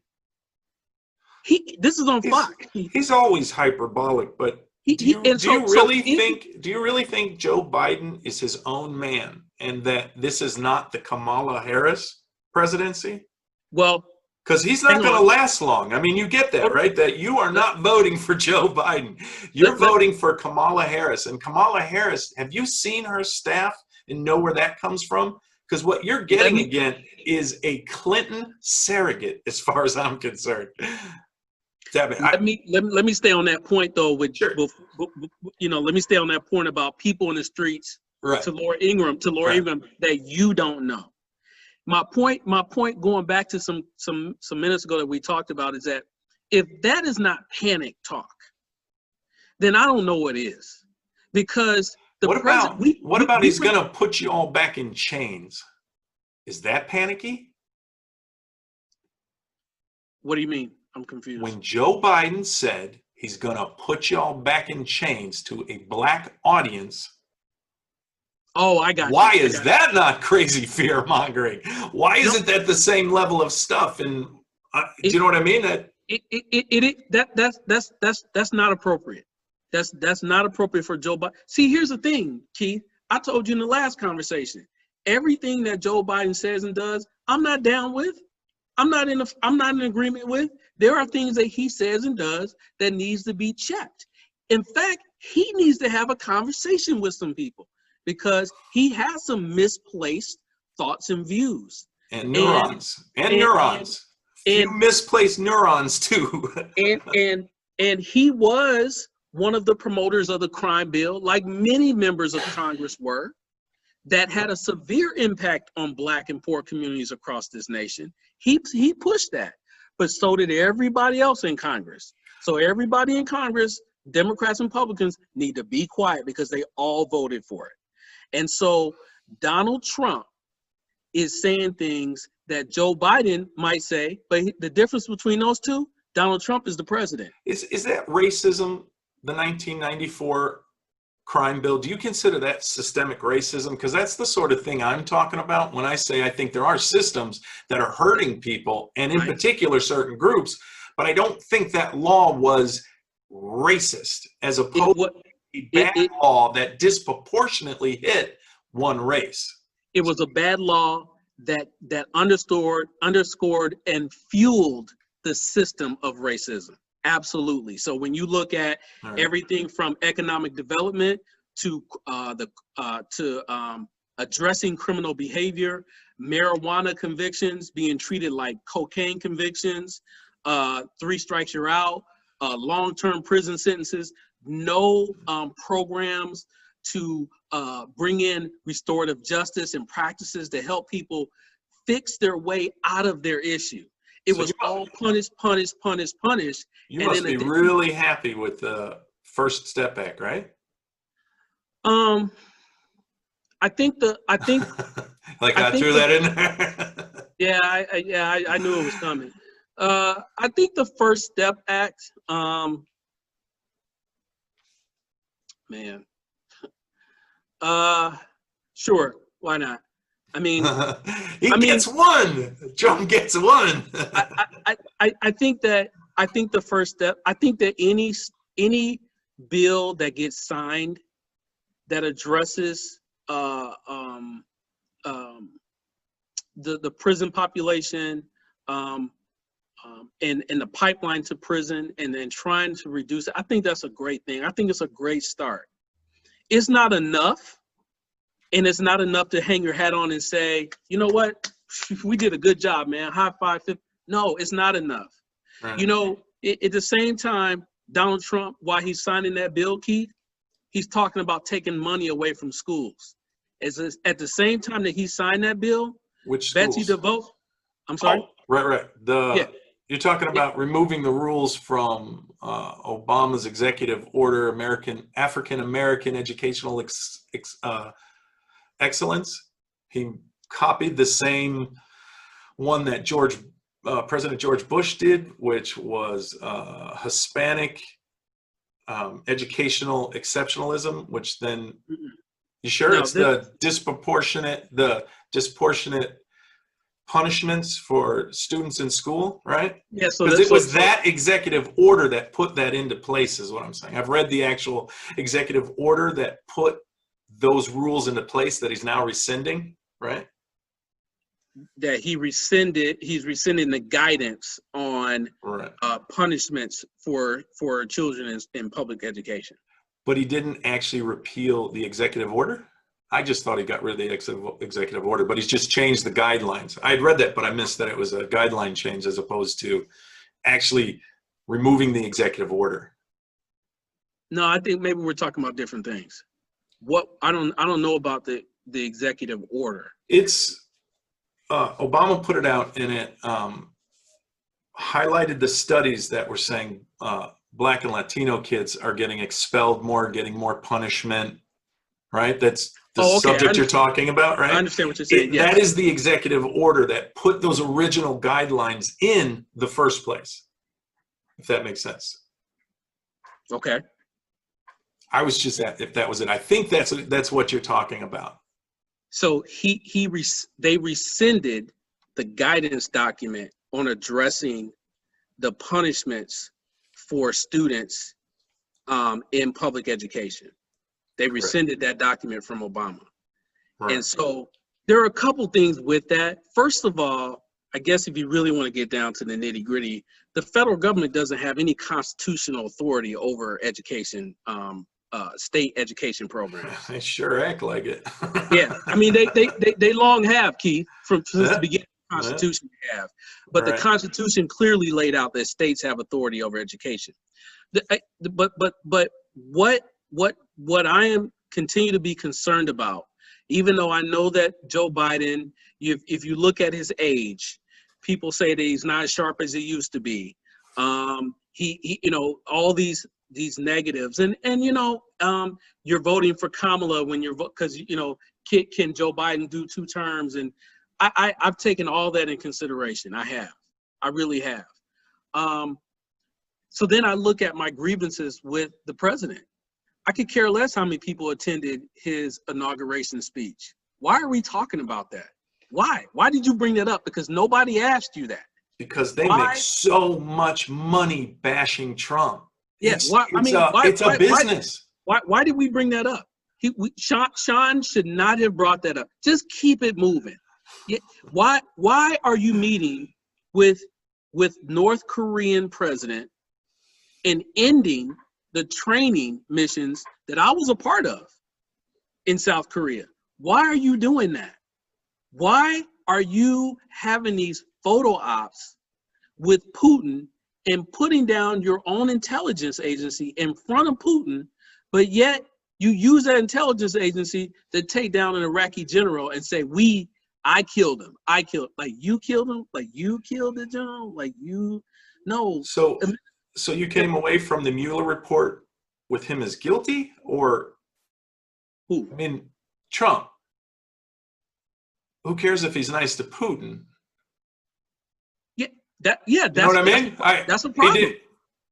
This is on Fox. He's always hyperbolic, but do you really think Joe Biden is his own man and that this is not the Kamala Harris presidency? Well, because he's not going to last long. I mean, you get that, right? That you are not voting for Joe Biden. You're voting for Kamala Harris. And Kamala Harris, have you seen her staff and know where that comes from? Because what you're getting again is a Clinton surrogate, as far as I'm concerned. Let me stay on that point though. Let me stay on that point about people in the streets. Right. To Laura Ingraham, that you don't know. My point, going back to some minutes ago that we talked about, is that if that is not panic talk, then I don't know what is. Because what about he's going to put you all back in chains? Is that panicky? What do you mean? I'm confused. When Joe Biden said he's going to put y'all back in chains to a black audience. Oh, I got Why is that not crazy fear mongering? Why isn't that the same level of stuff? And do you know what I mean? That's not appropriate. That's not appropriate for Joe Biden. See, here's the thing, Keith. I told you in the last conversation, everything that Joe Biden says and does, I'm not down with. I'm not in agreement with. There are things that he says and does that needs to be checked. In fact, he needs to have a conversation with some people because he has some misplaced thoughts and views. And neurons. And misplaced neurons too. and he was one of the promoters of the crime bill, like many members of Congress were, that had a severe impact on Black and poor communities across this nation. He pushed that, but so did everybody else in Congress. So everybody in Congress, Democrats and Republicans, need to be quiet because they all voted for it. And so Donald Trump is saying things that Joe Biden might say, but the difference between those two, Donald Trump is the president. Is that racism, the 1994 crime bill? Do you consider that systemic racism? Because that's the sort of thing I'm talking about when I say I think there are systems that are hurting people, and in particular certain groups, but I don't think that law was racist as opposed to a bad law that disproportionately hit one race. It was a bad law that underscored and fueled the system of racism. Absolutely. So when you look at everything from economic development to addressing criminal behavior, marijuana convictions being treated like cocaine convictions, 3 strikes you're out, long-term prison sentences, no programs to bring in restorative justice and practices to help people fix their way out of their issue. It was all punish. You must be really happy with the First Step Act, right? I think like I threw that in there. Yeah, I knew it was coming. I think the First Step Act, man. Sure, why not? I mean, gets one. John gets one. I think the first step. I think that any bill that gets signed that addresses the prison population, and the pipeline to prison, and then trying to reduce it. I think that's a great thing. I think it's a great start. It's not enough, and it's not enough to hang your hat on and say, you know what, we did a good job, man. High five. No, it's not enough. Right. You know, at the same time, Donald Trump, while he's signing that bill, Keith, he's talking about taking money away from schools. At the same time that he signed that bill, Which Betsy schools? DeVos, I'm sorry? Oh, right. Yeah. You're talking about removing the rules from Obama's executive order, African American educational excellence. He copied the same one that President George Bush did, which was Hispanic educational exceptionalism, which then, you sure No, it's the disproportionate punishments for students in school, right? Yeah, so Because it was that executive order that put that into place, is what I'm saying. I've read the actual executive order that put those rules into place that he's now rescinding, right? that he's rescinding the guidance on Right. punishments for children in public education. But he didn't actually repeal the executive order? I just thought he got rid of the executive order, but he's just changed the guidelines. I had read that, but I missed that it was a guideline change as opposed to actually removing the executive order. No, I think maybe we're talking about different things. I don't know about the executive order. It's Obama put it out, and it highlighted the studies that were saying Black and Latino kids are getting expelled more, getting more punishment, right? That's the subject you're talking about, right? I understand what you're saying. Yes. That is the executive order that put those original guidelines in the first place, if that makes sense. Okay. I was just if that was it. I think that's what you're talking about. So they rescinded the guidance document on addressing the punishments for students in public education. They rescinded that document from Obama. Right. And so there are a couple things with that. First of all, I guess if you really want to get down to the nitty gritty, the federal government doesn't have any constitutional authority over education, state education programs. They sure act like it. Yeah, I mean, they long have, Keith, since the beginning of the Constitution they have. But the Constitution clearly laid out that states have authority over education. But what I am continue to be concerned about, even though I know that Joe Biden, if you look at his age, people say that he's not as sharp as he used to be. He you know, all these negatives, and you're voting for Kamala when you're because can Joe Biden do 2 terms? And I've taken all that in consideration. I really have. So then I look at my grievances with the president. I could care less how many people attended his inauguration speech. Why are we talking about that? Why did you bring that up? Because nobody asked you that. Because they make so much money bashing Trump. Yes, it's a business. Why did we bring that up? Sean should not have brought that up. Just keep it moving. Why are you meeting with North Korean president and ending the training missions that I was a part of in South Korea? Why are you doing that? Why are you having these photo ops with Putin and putting down your own intelligence agency in front of Putin, but yet you use that intelligence agency to take down an Iraqi general and say, I killed him. Like you killed him? Like you killed the general? Like you, no. So you came away from the Mueller report with him as guilty, or who? I mean, Trump. Who cares if he's nice to Putin? That's you know what I mean? That's a problem.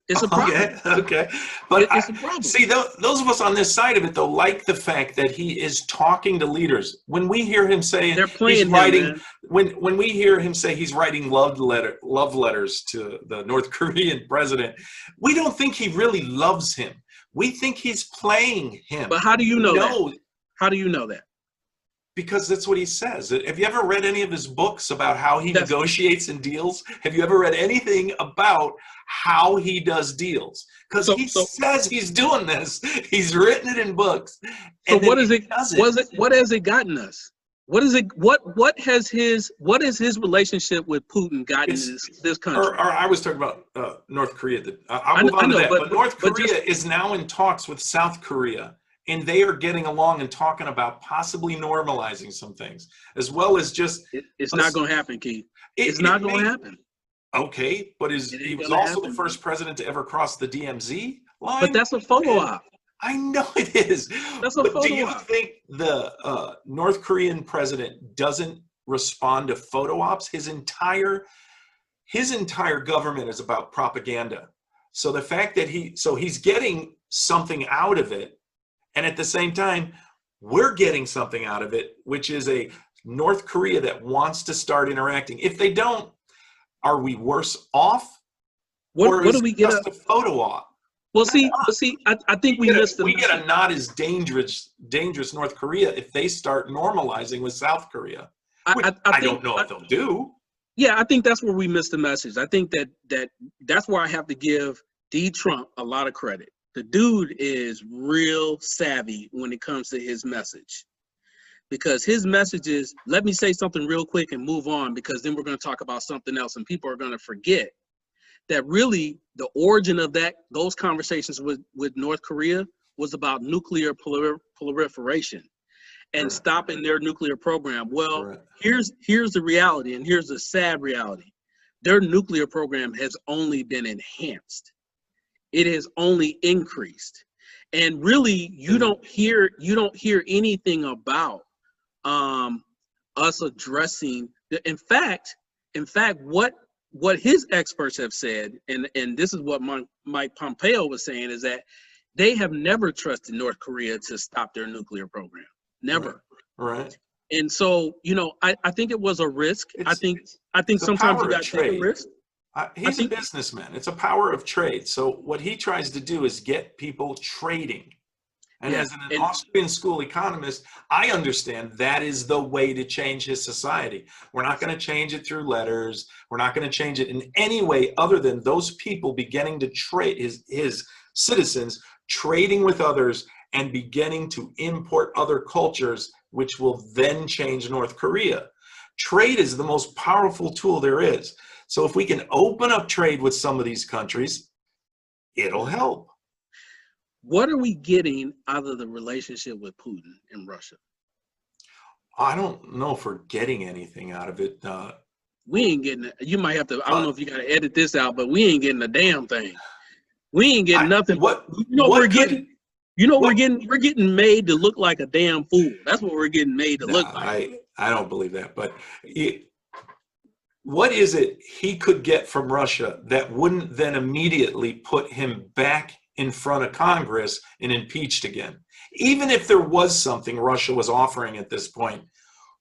It's a problem. Okay. But it's a problem. See, those of us on this side of it, though, like the fact that he is talking to leaders. When we hear him saying he's writing, when we hear him say he's writing love letters to the North Korean president, we don't think he really loves him. We think he's playing him. But how do you know that? How do you know that? Because that's what he says. Have you ever read any of his books about how he That's negotiates and deals? Have you ever read anything about how he does deals? Because so he so says he's doing this. He's written it in books, so and then what is he it? does it. What has it gotten us? What is it? What has his relationship with Putin gotten It's this country? or I was talking about North Korea. I'll move I on to know, that. But North but just Korea is now in talks with South Korea, and they are getting along and talking about possibly normalizing some things, as well as just it's not us. going to happen, Keith. It's It not going may to happen. okay, but It he ain't was going to also the happen. first president to ever cross the DMZ But line. that's a photo And op. I know it is, That's a but do photo you op. think the North Korean president doesn't respond to photo ops? His entire government is about propaganda. So the fact that he's getting something out of it, and at the same time, we're getting something out of it, which is a North Korea that wants to start interacting. If they don't, are we worse off, or What is do it we get up? just a photo op? Well, see, I think we missed the We get a message. not as dangerous North Korea if they start normalizing with South Korea, which I I think don't know if they'll do. yeah, I think that's where we missed the message. I think that's where I have to give D. Trump a lot of credit. The dude is real savvy when it comes to his message, because his message is, let me say something real quick and move on, because then we're going to talk about something else and people are going to forget that really the origin of those conversations with North Korea was about nuclear proliferation and Right. stopping their nuclear program. Well, Right. here's the reality, and here's the sad reality. Their nuclear program has only been enhanced. It has only increased. And really, you don't hear anything about us addressing in fact, what his experts have said, and this is what Mike Pompeo was saying, is that they have never trusted North Korea to stop their nuclear program. Never. Right. And so, I think it was a risk. I think It's a sometimes you power of got to take a trade. risk. He's a businessman. It's a power of trade. So what he tries to do is get people trading. And Yeah, as an and Austrian school economist, I understand that is the way to change his society. We're not going to change it through letters. We're not going to change it in any way other than those people beginning to trade, his citizens trading with others and beginning to import other cultures, which will then change North Korea. Trade is the most powerful tool there is. So if we can open up trade with some of these countries, it'll help. what are we getting out of the relationship with Putin and Russia? I don't know if we're getting anything out of it. We ain't getting it. You might have to, I don't know if you got to edit this out, but we ain't getting a damn thing. We ain't getting nothing. We're getting we're getting made to look like a damn fool. That's what we're getting made to look like. I don't believe that. But what is it he could get from Russia that wouldn't then immediately put him back in front of Congress and impeached again? Even if there was something Russia was offering at this point,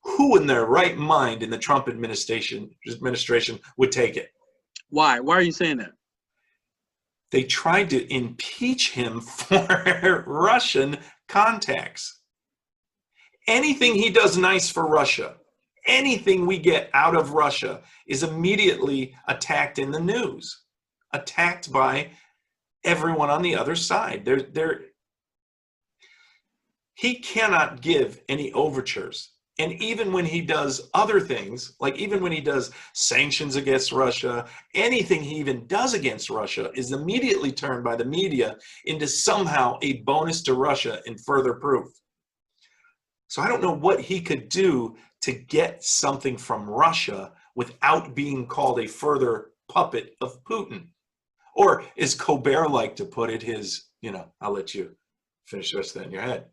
who in their right mind in the Trump administration would take it? Why? Why are you saying that? They tried to impeach him for Russian contacts. Anything he does nice for Russia, anything we get out of Russia is immediately attacked in the news, attacked by everyone on the other side. He cannot give any overtures. And even when he does other things, like even when he does sanctions against Russia, anything he even does against Russia is immediately turned by the media into somehow a bonus to Russia and further proof. So I don't know what he could do to get something from Russia without being called a further puppet of Putin. Or as Colbert liked to put it, I'll let you finish the rest of that in your head.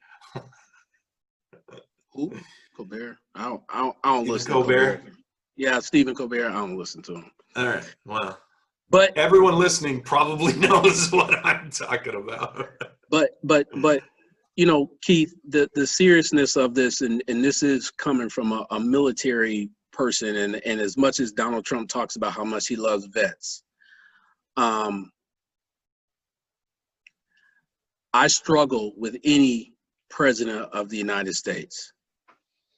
Who? Colbert? I don't listen to Colbert. Colbert. Yeah, Stephen Colbert. I don't listen to him. All right. Well, but everyone listening probably knows what I'm talking about. But Keith, the seriousness of this, and this is coming from a military person, and as much as Donald Trump talks about how much he loves vets, I struggle with any president of the United States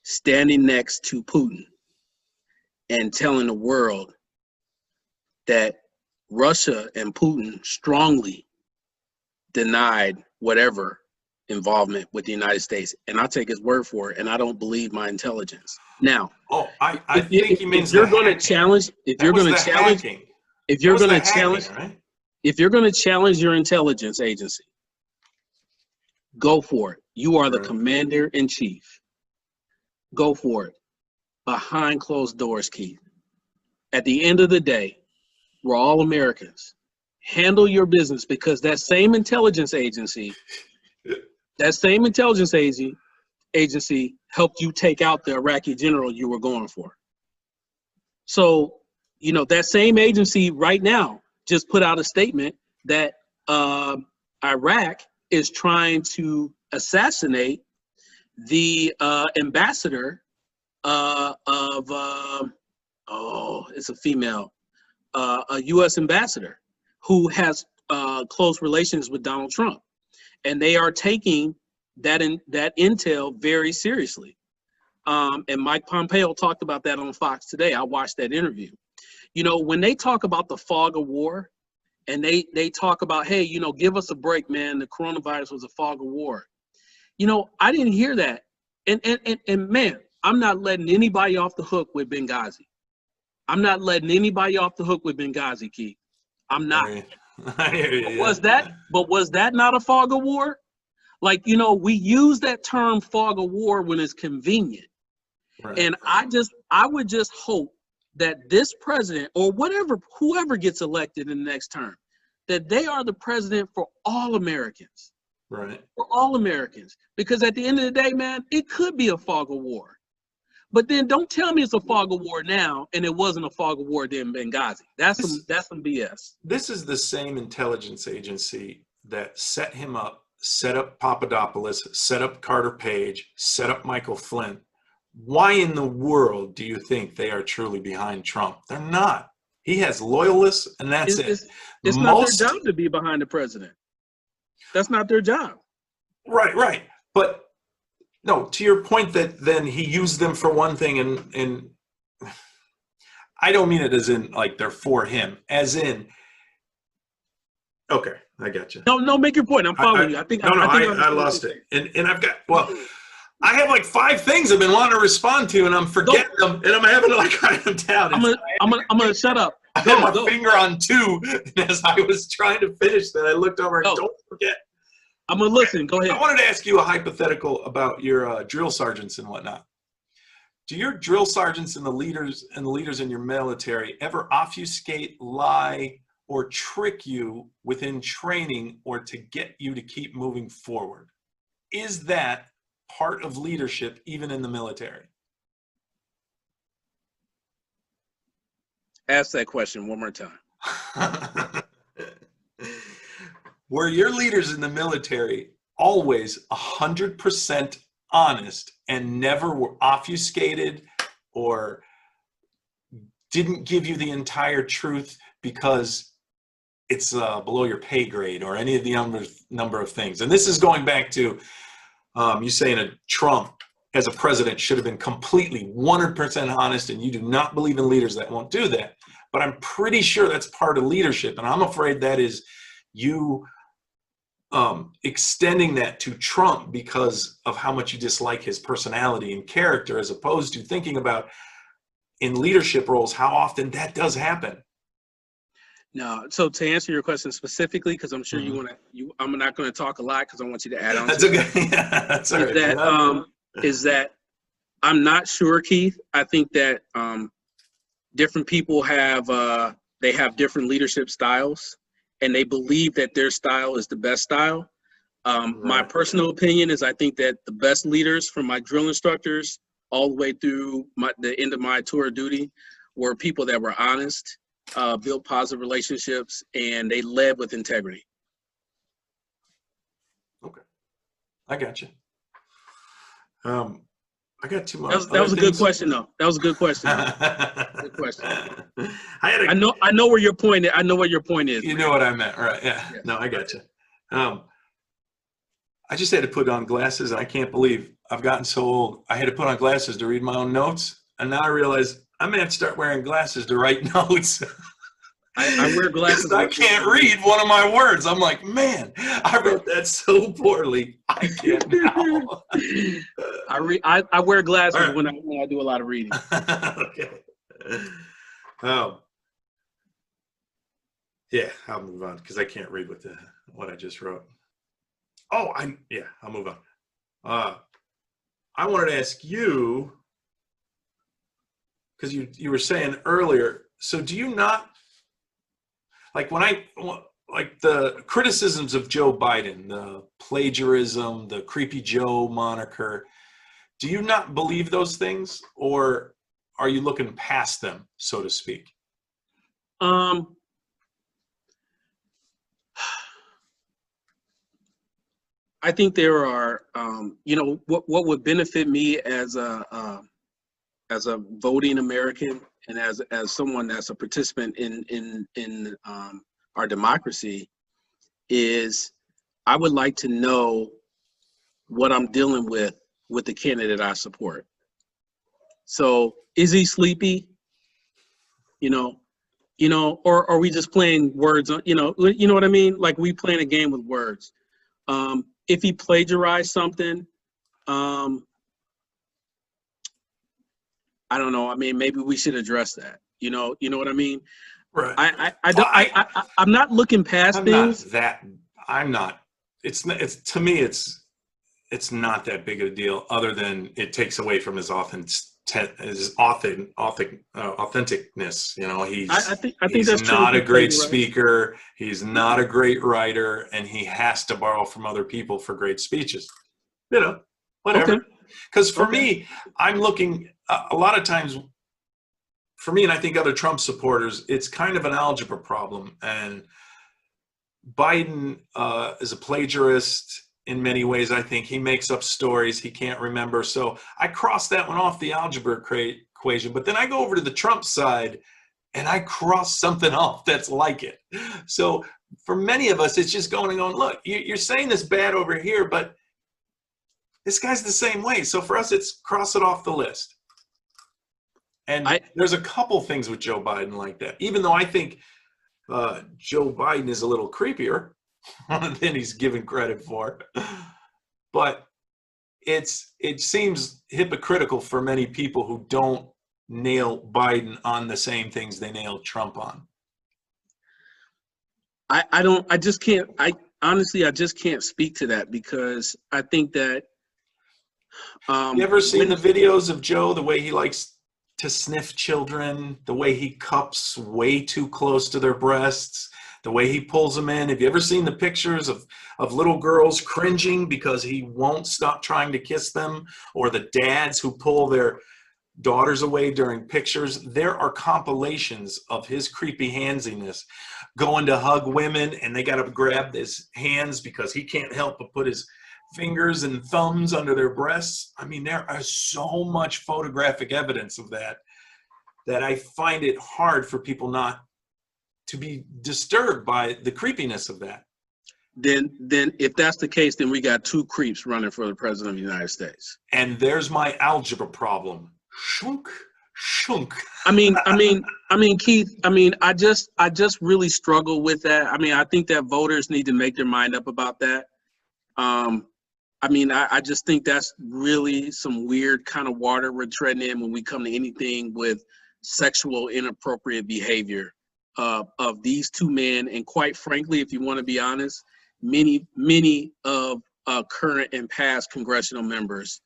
standing next to Putin and telling the world that Russia and Putin strongly denied whatever involvement with the United States. And I'll take his word for it, and I don't believe my intelligence. Now, I think he means if you're going to challenge, if you're going to challenge, if you're going to challenge, if you're going to challenge your intelligence agency, go for it. You are the commander in chief. Go for it. Behind closed doors, Keith. At the end of the day, we're all Americans. Handle your business, because that same intelligence agency helped you take out the Iraqi general you were going for. So, you know, that same agency right now just put out a statement that Iraq is trying to assassinate the ambassador it's a female, a U.S. ambassador who has close relations with Donald Trump. And they are taking that intel very seriously. And Mike Pompeo talked about that on Fox today. I watched that interview. You know, when they talk about the fog of war, and they talk about, hey, you know, give us a break, man. The coronavirus was a fog of war. You know, I didn't hear that. And man, I'm not letting anybody off the hook with Benghazi. I'm not letting anybody off the hook with Benghazi, Keith. I'm not. I hear you, Was that not a fog of war? Like, you know, we use that term fog of war when it's convenient. Right. And I would just hope that this president, or whoever gets elected in the next term, that they are the president for all Americans. Right. For all Americans. Because at the end of the day, man, it could be a fog of war. But then don't tell me it's a fog of war now and it wasn't a fog of war then in Benghazi. That's some BS. This is the same intelligence agency that set him up, set up Papadopoulos, set up Carter Page, set up Michael Flynn. Why in the world do you think they are truly behind Trump? They're not. He has loyalists, and that's it. It's not their job to be behind the president. That's not their job. Right. But no, to your point that then he used them for one thing, and I don't mean it as in like they're for him, as in, okay, I got you. No, make your point. I'm following you. I lost it. And I've got, I have like 5 things I've been wanting to respond to, and I'm forgetting them, and I'm having to like write them down. I'm gonna shut up. I had my finger on 2, and as I was trying to finish that, I looked over and don't forget. I'm gonna listen. Go ahead. I wanted to ask you a hypothetical about your drill sergeants and whatnot. Do your drill sergeants and the leaders in your military ever obfuscate, lie, or trick you within training or to get you to keep moving forward? Is that part of leadership even in the military? Ask that question one more time. Were your leaders in the military always 100% honest and never were obfuscated or didn't give you the entire truth because it's below your pay grade or any of the number of things? And this is going back to you saying that Trump as a president should have been completely 100% honest, and you do not believe in leaders that won't do that. But I'm pretty sure that's part of leadership, and I'm afraid that is you extending that to Trump because of how much you dislike his personality and character, as opposed to thinking about in leadership roles how often that does happen. No, so to answer your question specifically, because I'm sure I'm not going to talk a lot because I want you to add on. That's to okay. Yeah, that's all right. Is that I'm not sure, Keith. I think that different people have different leadership styles, and they believe that their style is the best style. My personal opinion is I think that the best leaders, from my drill instructors all the way through the end of my tour of duty, were people that were honest, built positive relationships, and they led with integrity. Okay, I got you. I got too much. That was a good question, though. That was a good question. Good question. I know where your point is. I know what your point is. You know what I meant, right? Yeah. No, I got you. I just had to put on glasses, and I can't believe I've gotten so old. I had to put on glasses to read my own notes, and now I realize I may have to start wearing glasses to write notes. I wear Because glasses. I can't read one of my words. I'm like, man, I wrote that so poorly. I can't now. I wear glasses All right. when I do a lot of reading. Okay. Yeah, I'll move on because I can't read what I just wrote. Oh, I'll move on. I wanted to ask you, because you were saying earlier, so do you not, like like the criticisms of Joe Biden, the plagiarism, the Creepy Joe moniker, do you not believe those things, or are you looking past them, so to speak? I think there are, what would benefit me as a voting American and as someone that's a participant in our democracy is I would like to know what I'm dealing with the candidate I support. So is he sleepy? Or are we just playing words on, you know what I mean? Like we playing a game with words. If he plagiarized something, I don't know. I mean, maybe we should address that. You know what I mean? Right. I'm not looking past things. I'm not. It's to me, it's not that big of a deal. Other than it takes away from his authenticness. You know, I think he's that's true. not a great speaker. He's not a great writer, and he has to borrow from other people for great speeches. You know, whatever. Because for me, I'm looking a lot of times. For me, and I think other Trump supporters, it's kind of an algebra problem. And Biden is a plagiarist in many ways. I think he makes up stories he can't remember. So I cross that one off the algebra equation. But then I go over to the Trump side and I cross something off that's like it. So for many of us, it's just going, look, you're saying this bad over here, but this guy's the same way. So for us, it's cross it off the list. And there's a couple things with Joe Biden like that, even though I think Joe Biden is a little creepier than he's given credit for. But it seems hypocritical for many people who don't nail Biden on the same things they nailed Trump on. I just can't speak to that because I think that. You ever seen the videos of Joe, the way he likes to sniff children, the way he cups way too close to their breasts, the way he pulls them in? Have you ever seen the pictures of little girls cringing because he won't stop trying to kiss them, or the dads who pull their daughters away during pictures? There are compilations of his creepy handsiness, going to hug women and they got to grab his hands because he can't help but put his fingers and thumbs under their breasts. I mean, there is so much photographic evidence of that I find it hard for people not to be disturbed by the creepiness of that. Then if that's the case, then we got two creeps running for the president of the United States. And there's my algebra problem. Shunk, shunk. I mean, Keith, I just really struggle with that. I mean, I think that voters need to make their mind up about that. I just think that's really some weird kind of water we're treading in when we come to anything with sexual inappropriate behavior of these two men. And quite frankly, if you want to be honest, many of current and past congressional members.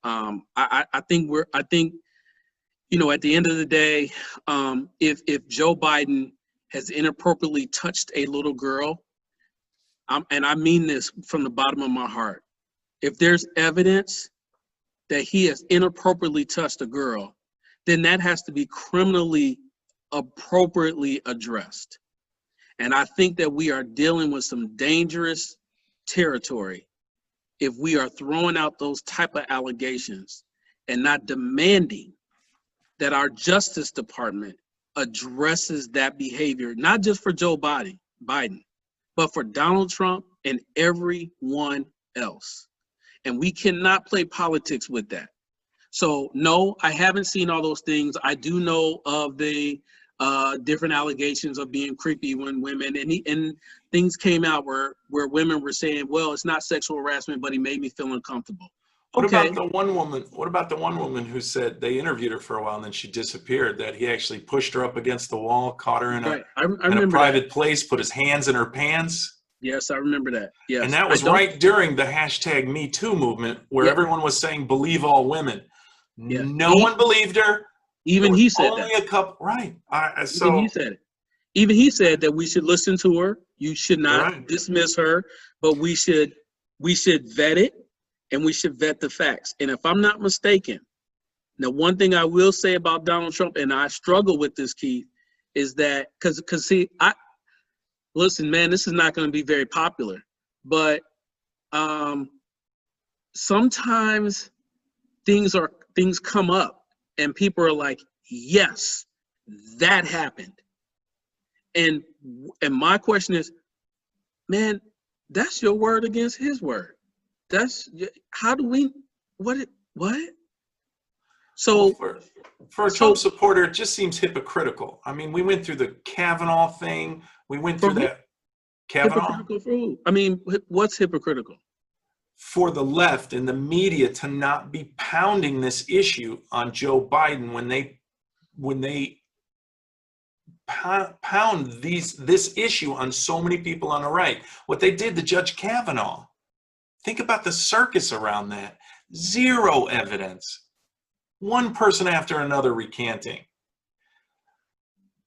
I think at the end of the day, if Joe Biden has inappropriately touched a little girl, and I mean this from the bottom of my heart, if there's evidence that he has inappropriately touched a girl, then that has to be criminally appropriately addressed. And I think that we are dealing with some dangerous territory if we are throwing out those type of allegations and not demanding that our Justice Department addresses that behavior, not just for Joe Biden, but for Donald Trump and everyone else. And we cannot play politics with that. So no, I haven't seen all those things. I do know of the different allegations of being creepy when women and things came out where women were saying, well, it's not sexual harassment, but he made me feel uncomfortable. What Okay. about the one woman? What about the one woman who said they interviewed her for a while and then she disappeared? That he actually pushed her up against the wall, caught her in Right. I in a remember private that. place, put his hands in her pants, Yes, I remember that. and Yes. that I was don't. right during the hashtag Me Too movement, where Yeah. everyone was saying "believe all women." Yeah. No one believed her. There Even was he said that. only a couple. Right. Even he said it. Even he said that we should listen to her. You should not Right. dismiss her, but we should vet it, and we should vet the facts. And if I'm not mistaken, now one thing I will say about Donald Trump, and I struggle with this, Keith, is that because see, listen, man, this is not going to be very popular, but sometimes things come up, and people are like, yes, that happened. And my question is, man, that's your word against his word. That's how do we what? So Well, for a Trump supporter, it just seems hypocritical. I mean, we went through the Kavanaugh thing. We went through that. Kavanaugh? Hypocritical for who? I mean, what's hypocritical? For the left and the media to not be pounding this issue on Joe Biden when they pound this issue on so many people on the right. What they did to Judge Kavanaugh. Think about the circus around that. Zero evidence. One person after another recanting.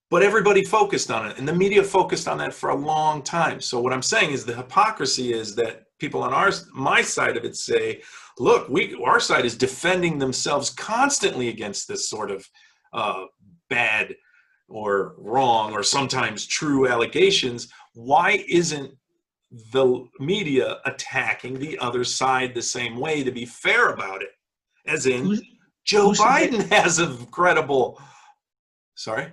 But everybody focused on it, and the media focused on that for a long time. So what I'm saying is the hypocrisy is that people on my side of it say, look, our side is defending themselves constantly against this sort of bad or wrong or sometimes true allegations. Why isn't the media attacking the other side the same way, to be fair about it? As in, Joe Biden has a credible... Sorry?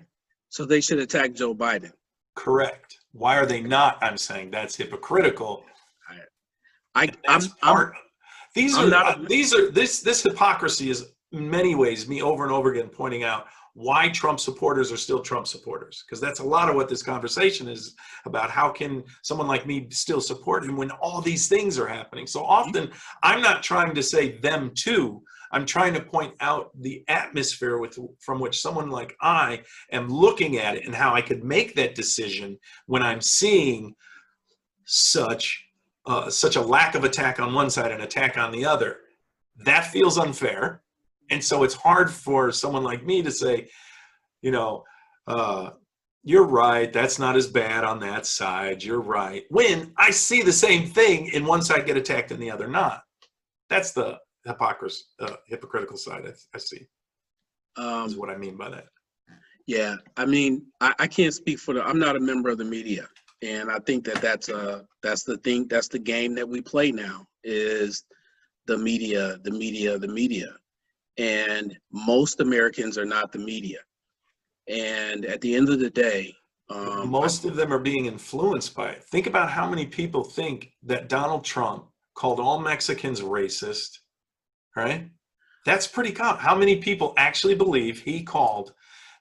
So they should attack Joe Biden. Correct. Why are they not? I'm saying that's hypocritical. This hypocrisy is in many ways me over and over again pointing out why Trump supporters are still Trump supporters, because that's a lot of what this conversation is about. How can someone like me still support him when all these things are happening? So often I'm not trying to say them too. I'm trying to point out the atmosphere from which someone like I am looking at it and how I could make that decision when I'm seeing such a lack of attack on one side and attack on the other. That feels unfair. And so it's hard for someone like me to say, you're right, that's not as bad on that side, you're right, when I see the same thing in one side get attacked and the other not. That's the hypocritical side I see, is what I mean by that. Yeah, I mean, I can't speak for I'm not a member of the media. And I think that's the thing, that's the game that we play now, is the media. And most Americans are not the media. And at the end of the day, most of them are being influenced by it. Think about how many people think that Donald Trump called all Mexicans racist, right? That's pretty common. How many people actually believe he called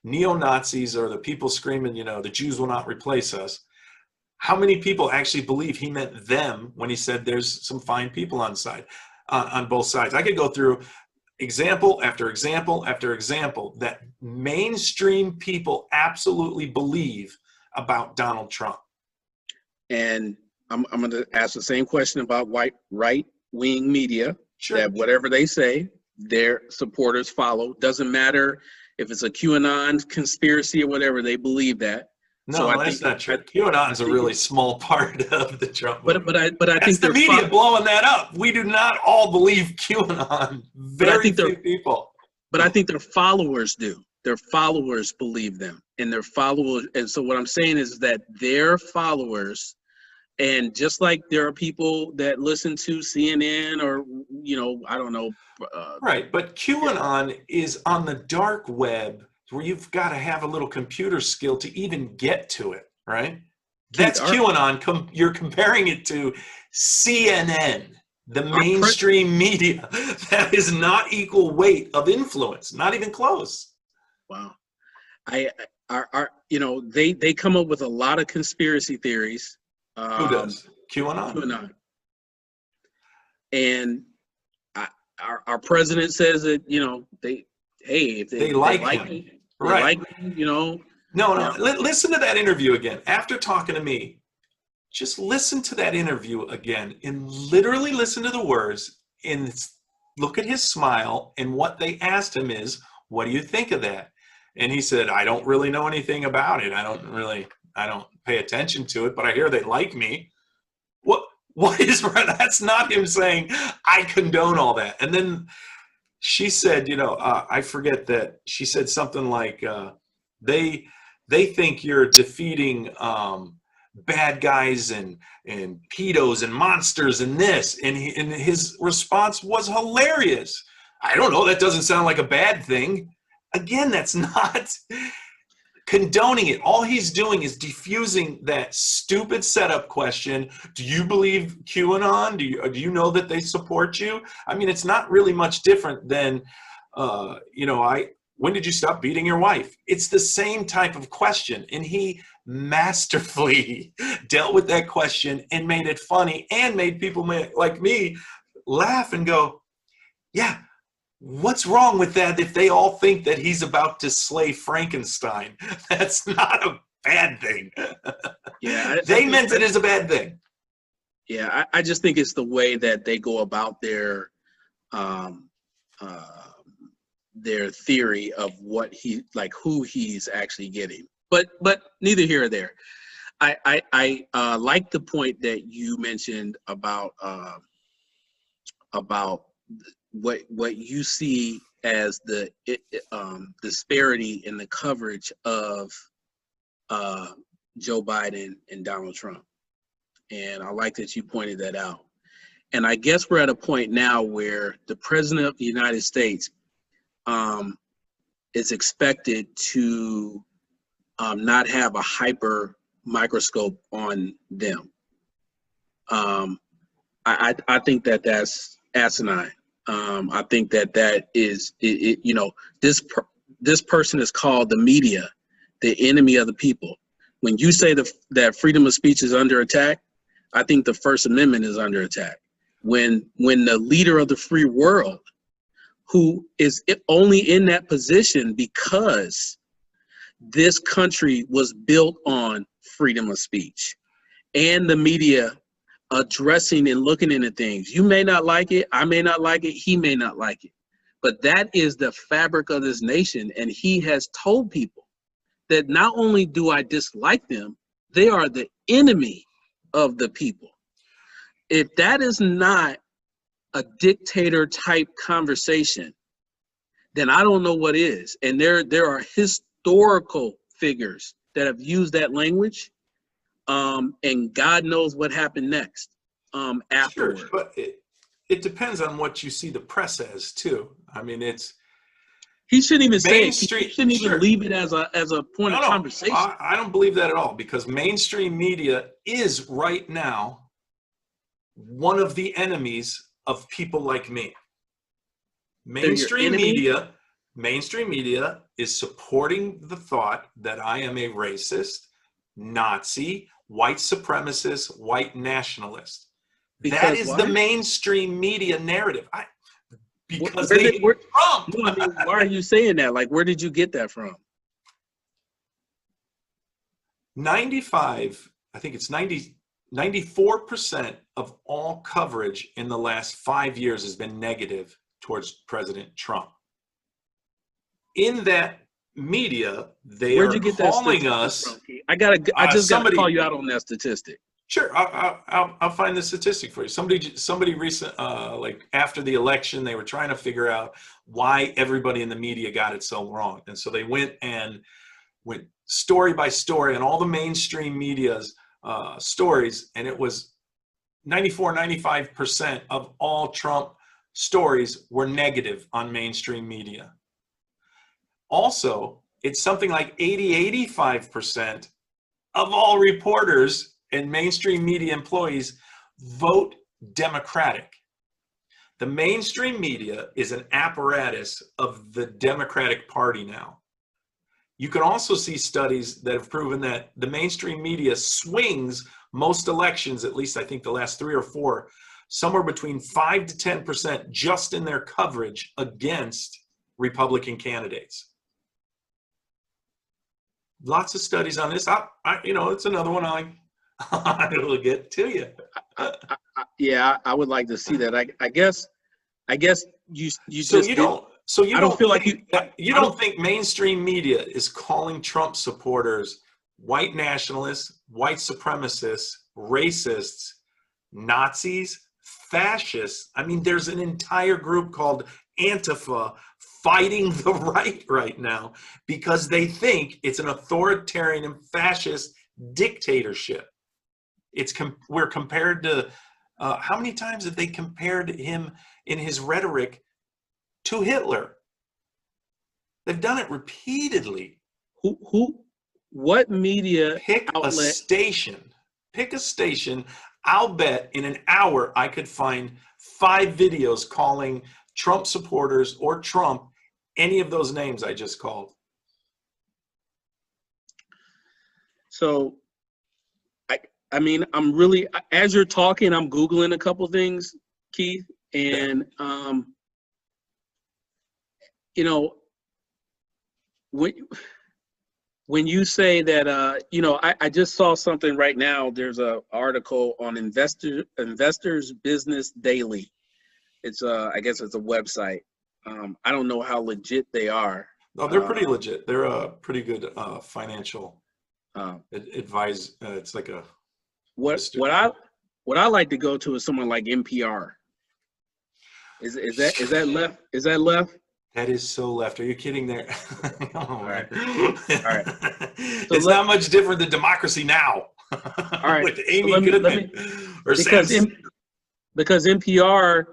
neo-Nazis, or the people screaming, the Jews will not replace us? How many people actually believe he meant them when he said there's some fine people on both sides? I could go through example after example after example that mainstream people absolutely believe about Donald Trump. And I'm going to ask the same question about right-wing media. Sure. That whatever they say, their supporters follow. Doesn't matter if it's a QAnon conspiracy or whatever, they believe that. No, so that's not true. QAnon's a really small part of the Trump movement. But I think the media blowing that up. We do not all believe QAnon. Very few people. But I think their followers do. Their followers believe them, and their followers. And so what I'm saying is that their followers, and just like there are people that listen to CNN or I don't know. Right, but QAnon is on the dark web, where you've got to have a little computer skill to even get to it, right? That's QAnon. You're comparing it to CNN. The Our pre- mainstream media, that is not equal weight of influence, not even close. wow. I you know, they come up with a lot of conspiracy theories. Who does? QAnon. QAnon. And our president says that, you know, if They like him. me, Right. they like me, you know. No. Yeah. Listen to that interview again. After talking to me, just listen to that interview again and literally listen to the words and look at his smile. And what they asked him is, what do you think of that? And he said, I don't really know anything about it. I don't pay attention to it, but I hear they like me. What is, that's not him saying, I condone all that. And then she said, I forget that she said something like, they think you're defeating bad guys and pedos and monsters and this. And his response was hilarious. I don't know. That doesn't sound like a bad thing. Again, that's not condoning it. All he's doing is diffusing that stupid setup question. Do you believe QAnon? Do you know that they support you? I mean, it's not really much different than, when did you stop beating your wife? It's the same type of question. And he masterfully dealt with that question and made it funny and made people like me laugh and go, yeah, what's wrong with that if they all think that he's about to slay Frankenstein? That's not a bad thing. Yeah, they meant it as a bad thing. Yeah, I just think it's the way that they go about their theory of what who he's actually getting. But neither here or there. I like the point that you mentioned about what you see as the disparity in the coverage of Joe Biden and Donald Trump. And I like that you pointed that out. And I guess we're at a point now where the president of the United States is expected to not have a hyper microscope on them. I think that's asinine. I think that is, this person is called the media, the enemy of the people. When you say that freedom of speech is under attack, I think the First Amendment is under attack. When the leader of the free world, who is only in that position because this country was built on freedom of speech and the media addressing and looking into things. You may not like it, I may not like it, he may not like it, but that is the fabric of this nation. And he has told people that not only do I dislike them, they are the enemy of the people. If that is not a dictator type conversation, then I don't know what is. And there are historical figures that have used that language, and God knows what happened next afterward. Sure, but it depends on what you see the press as too. I mean, he shouldn't even say it. He shouldn't even leave it as a point of conversation. I don't believe that at all, because mainstream media is right now one of the enemies of people like me. Mainstream media is supporting the thought that I am a racist, Nazi, white supremacist, white nationalist. That is the mainstream media narrative. Because Trump. No, I mean, why are you saying that? Like, where did you get that from? 94% of all coverage in the last 5 years has been negative towards President Trump. In that media, they are calling us. I just got to call you out on that statistic. Sure, I'll find the statistic for you. Somebody recent, like after the election, they were trying to figure out why everybody in the media got it so wrong, and so they went story by story on all the mainstream media's stories, and it was 95% of all Trump stories were negative on mainstream media. Also, it's something like 85% of all reporters and mainstream media employees vote Democratic. The mainstream media is an apparatus of the Democratic Party now. You can also see studies that have proven that the mainstream media swings most elections, at least I think the last 3 or 4, somewhere between 5 to 10% just in their coverage against Republican candidates. Lots of studies on this. It's another one I'll get to you. Yeah, I would like to see that. I guess you So just you don't. So you I don't feel think, like you don't think mainstream media is calling Trump supporters white nationalists, white supremacists, racists, Nazis, fascists? I mean, there's an entire group called Antifa fighting the right now because they think it's an authoritarian and fascist dictatorship. We're compared to how many times have they compared him in his rhetoric to Hitler? They've done it repeatedly. What media Pick a outlet? station. Pick a station. I'll bet in an hour I could find 5 videos calling Trump supporters or Trump any of those names I just called. So, I mean, I'm really, as you're talking, I'm Googling a couple things, Keith, and you know, when you say that, I just saw something right now. There's a article on Investors Business Daily. It's I guess it's a website. I don't know how legit they are. No, they're pretty legit. They're a pretty good financial advice. It's like a what I like to go to is someone like NPR. Is that left? Is that left? That is so left. Are you kidding there? All right. So it's not much different than Democracy Now! All right. With Amy Goodman. Because NPR,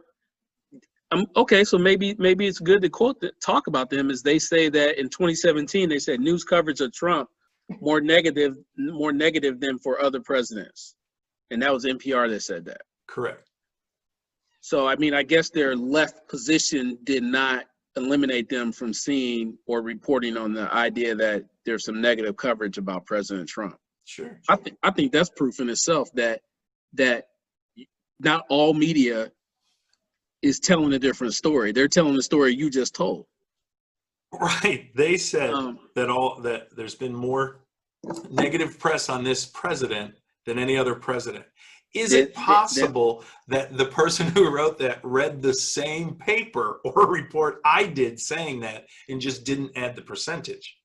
okay, so maybe it's good to talk about them. As they say that in 2017, they said news coverage of Trump more negative than for other presidents, and that was NPR that said that. Correct. So I mean, I guess their left position did not eliminate them from seeing or reporting on the idea that there's some negative coverage about President Trump. Sure. I think that's proof in itself that not all media is telling a different story. They're telling the story you just told. Right. They said that there's been more negative press on this president than any other president. Is it possible that the person who wrote that read the same paper or report I did saying that and just didn't add the percentage?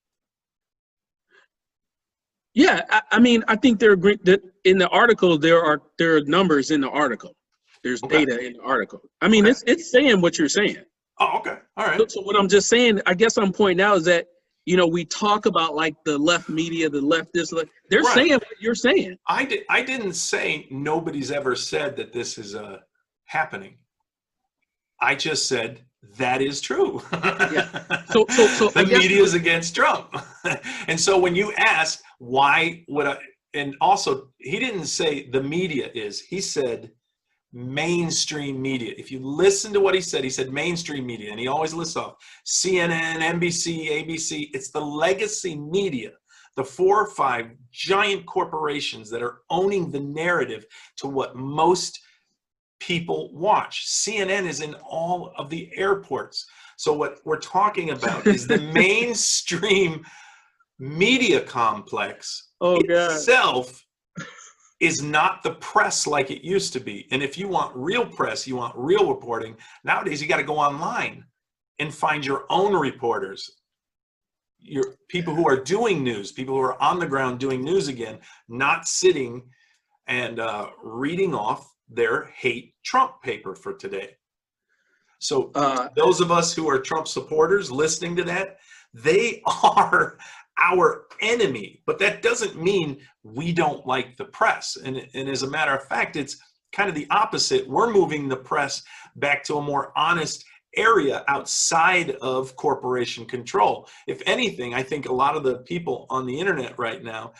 Yeah, I mean, I think they're that in the article there are numbers in the article. There's data in the article. I mean, it's saying what you're saying. Oh, okay. All right. So what I'm just saying, I guess I'm pointing out is that, we talk about like the left media, the left this, they're saying what you're saying. I didn't say nobody's ever said that this is happening. I just said that is true. Yeah. So the media is against Trump. And so when you ask why would I, and also he didn't say the media is, he said mainstream media. If you listen to what he said mainstream media, and he always lists off CNN, NBC, ABC. It's the legacy media, the 4 or 5 giant corporations that are owning the narrative to what most people watch. CNN is in all of the airports. So what we're talking about is the mainstream media complex itself is not the press like it used to be. And if you want real press, you want real reporting, nowadays you got to go online and find your own reporters, your people who are doing news, people who are on the ground doing news again, not sitting and reading off their hate Trump paper for today. So those of us who are Trump supporters listening to that, they are our enemy, but that doesn't mean we don't like the press. And as a matter of fact, it's kind of the opposite. We're moving the press back to a more honest area outside of corporation control. If anything, I think a lot of the people on the internet right now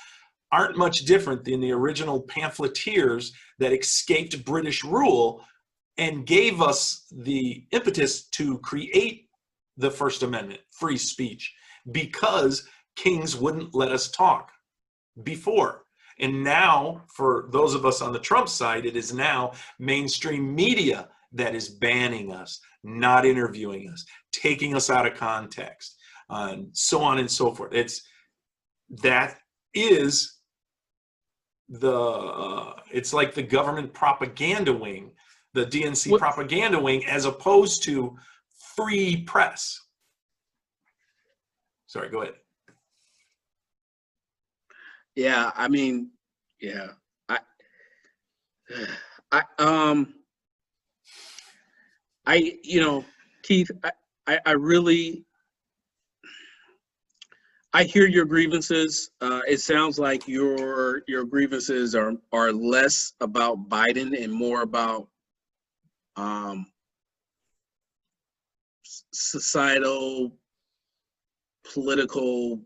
aren't much different than the original pamphleteers that escaped British rule and gave us the impetus to create the First Amendment, free speech, because kings wouldn't let us talk before. And now, for those of us on the Trump side, it is now mainstream media that is banning us, not interviewing us, taking us out of context, so on and so forth. That is it's like the government propaganda wing, the DNC propaganda wing, as opposed to free press. Sorry, go ahead. Yeah, I mean, yeah, Keith, I really, I hear your grievances. It sounds like your grievances are less about Biden and more about societal, political.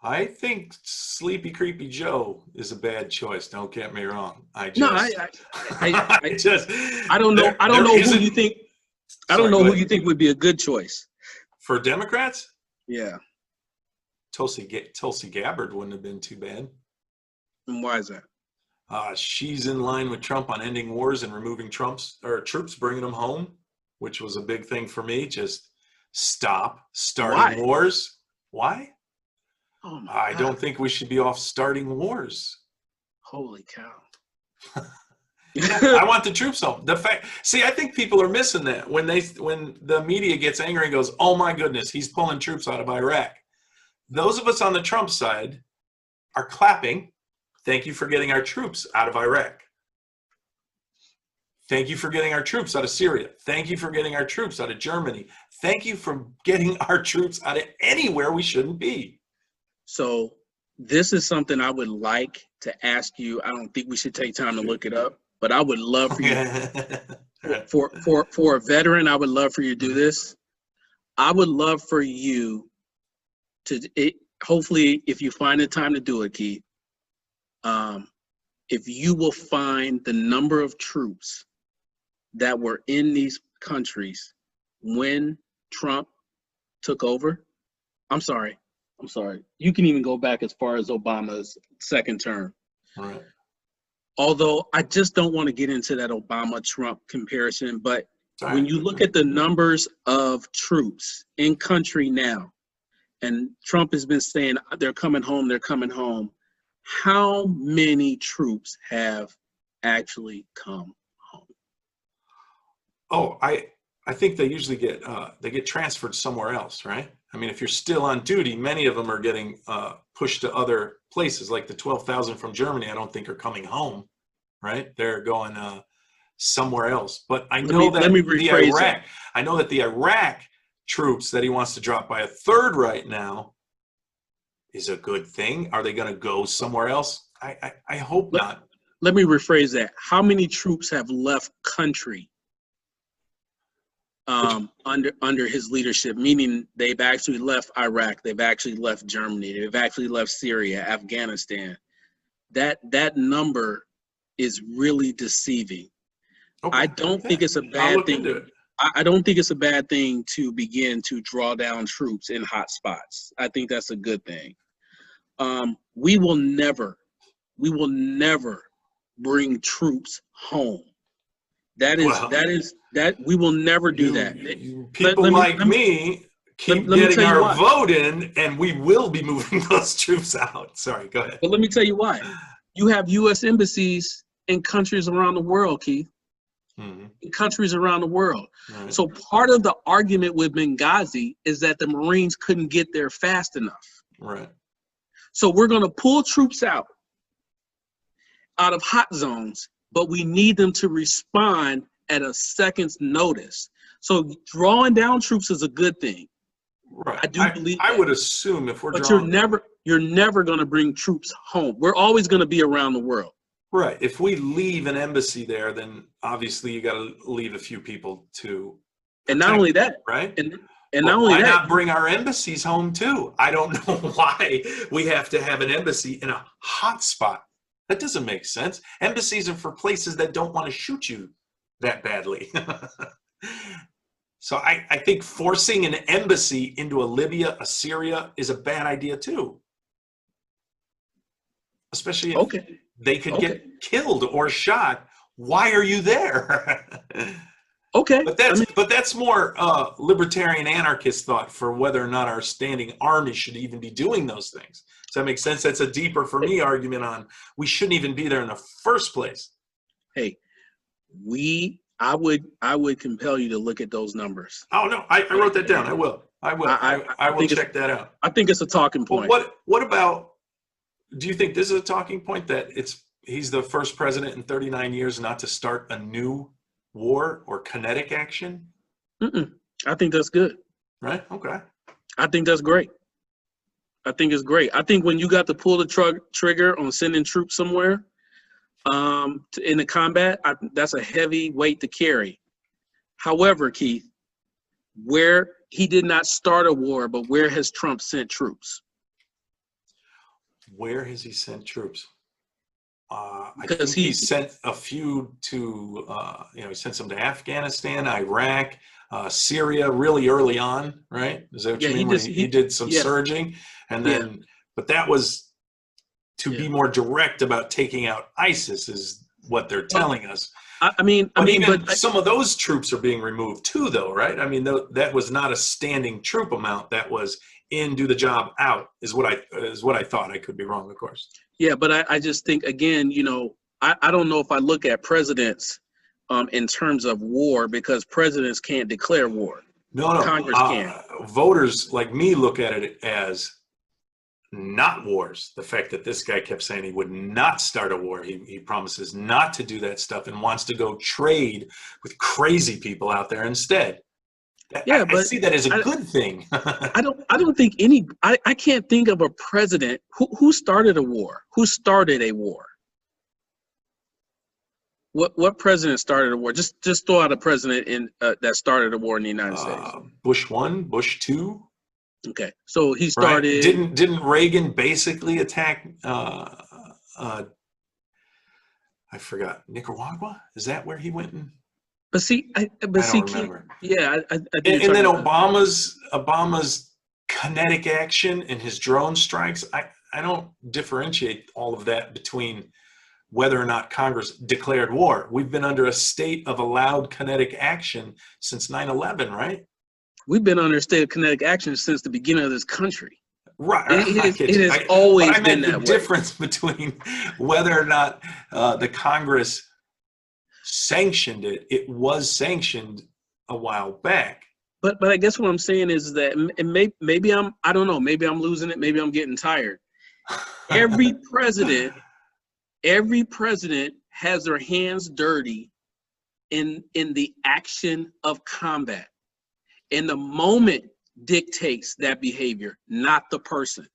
I think Sleepy Creepy Joe is a bad choice. Don't get me wrong. I No, I don't know. I don't know who you think. I don't know who you think would be a good choice for Democrats. Yeah, Tulsi Gabbard wouldn't have been too bad. And why is that? She's in line with Trump on ending wars and removing troops, bringing them home, which was a big thing for me. Just stop starting wars. Why? Oh my I God. don't think we should be off starting wars. Holy cow. Yeah, I want the troops home. I think people are missing that when the media gets angry and goes, "Oh my goodness, he's pulling troops out of Iraq." Those of us on the Trump side are clapping. Thank you for getting our troops out of Iraq. Thank you for getting our troops out of Syria. Thank you for getting our troops out of Germany. Thank you for getting our troops out of anywhere we shouldn't be. So this is something I would like to ask you. I don't think we should take time to look it up, but I would love for you, for a veteran, I would love for you to do this. I would love for you to, hopefully, if you find the time to do it, Keith, if you will find the number of troops that were in these countries when Trump took over. I'm sorry. You can even go back as far as Obama's second term. Right. Although I just don't want to get into that Obama-Trump comparison, but when you look at the numbers of troops in country now, and Trump has been saying they're coming home, how many troops have actually come home? Oh, I think they usually get transferred somewhere else, right? I mean, if you're still on duty, many of them are getting pushed to other places, like the 12,000 from Germany. I don't think are coming home, right? They're going somewhere else. But I know that the Iraq troops that he wants to drop by a third right now is a good thing. Are they going to go somewhere else? I hope not. Let me rephrase that. How many troops have left country under his leadership, meaning they've actually left Iraq, they've actually left Germany, they've actually left Syria, Afghanistan? That number is really deceiving. Okay. I don't think it's a bad thing. I don't think it's a bad thing to begin to draw down troops in hot spots. I think that's a good thing. We will never bring troops home. That we will never do that. People like me keep getting our vote in, and we will be moving those troops out. Sorry, go ahead. But let me tell you why. You have U.S. embassies in countries around the world, Keith. Mm-hmm. In countries around the world. Right. So part of the argument with Benghazi is that the Marines couldn't get there fast enough. Right. So we're going to pull troops out of hot zones, but we need them to respond at a second's notice. So drawing down troops is a good thing. Right. I do believe that. I would assume if we're you're never going to bring troops home. We're always going to be around the world. Right. If we leave an embassy there, then obviously you got to leave a few people to protect, and not only that, right? And not only that, why not bring our embassies home too? I don't know why we have to have an embassy in a hot spot. That doesn't make sense. Embassies are for places that don't want to shoot you. that badly. So I think forcing an embassy into a Libya, a Syria is a bad idea too. Especially if Okay. they could Okay. get killed or shot. Why are you there? Okay. But that's more libertarian anarchist thought for whether or not our standing army should even be doing those things. Does that make sense? That's a deeper, for me, argument on we shouldn't even be there in the first place. Hey, I would compel you to look at those numbers. Oh no, I wrote that down. I will. I will check that out. I think it's a talking point. Well, what about? Do you think this is a talking point that he's the first president in 39 years not to start a new war or kinetic action? I think that's good. Right. Okay. I think that's great. I think it's great. I think when you got to pull the trigger on sending troops somewhere, in the combat, that's a heavy weight to carry. However, Keith, where he did not start a war, but where has Trump sent troops? Where has he sent troops? I think he sent a few to, he sent some to Afghanistan, Iraq, Syria, really early on, right? Is that what you mean? He did some surging, and then, but that was to be more direct about taking out ISIS, is what they're telling us. But some of those troops are being removed too, though, right? I mean, that was not a standing troop amount. That was in, do the job, out, is what I thought. I could be wrong, of course. Yeah, but I just think, again, I don't know if I look at presidents in terms of war, because presidents can't declare war. No. Congress can. Voters like me look at it as not wars. The fact that this guy kept saying he would not start a war, he promises not to do that stuff and wants to go trade with crazy people out there instead. Yeah, I see that as a good thing. I don't think I can't think of a president who started a war. Who started a war? What president started a war? Just throw out a president that started a war in the United States. Bush 1, Bush 2. Okay, so he started. Right. Didn't Reagan basically attack? I forgot, Nicaragua. Is that where he went? But see, I don't remember. Yeah, and then Obama's kinetic action and his drone strikes. I don't differentiate all of that between whether or not Congress declared war. We've been under a state of allowed kinetic action since 9/11, right? We've been under a state of kinetic action since the beginning of this country. Right. It has always been that way. The difference between whether or not the Congress sanctioned it was sanctioned a while back. But I guess what I'm saying is that, and maybe I don't know, maybe I'm losing it, maybe I'm getting tired. Every president has their hands dirty in the action of combat. And the moment dictates that behavior, not the person.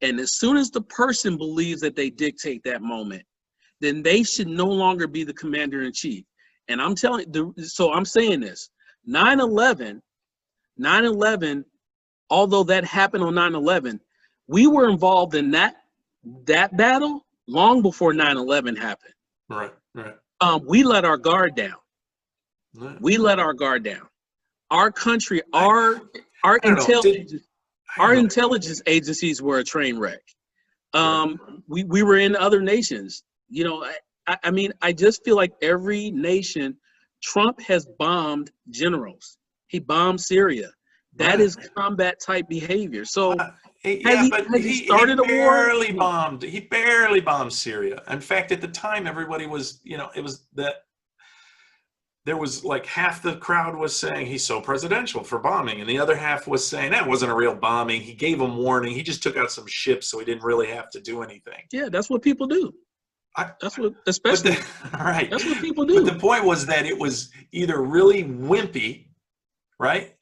And as soon as the person believes that they dictate that moment, then they should no longer be the commander in chief. And I'm saying this, 9/11, although that happened on 9/11, we were involved in that battle long before 9/11 happened. Right. We let our guard down. We let our guard down. Our country, our intelligence agencies were a train wreck. We were in other nations. I just feel like every nation, Trump has bombed generals. He bombed Syria. That is combat type behavior. So has he started a war? He barely bombed Syria. In fact, at the time, everybody was, it was that there was like half the crowd was saying he's so presidential for bombing, and the other half was saying that wasn't a real bombing. He gave them warning. He just took out some ships, so he didn't really have to do anything. Yeah, that's what people do. That's what people do. But the point was that it was either really wimpy, right?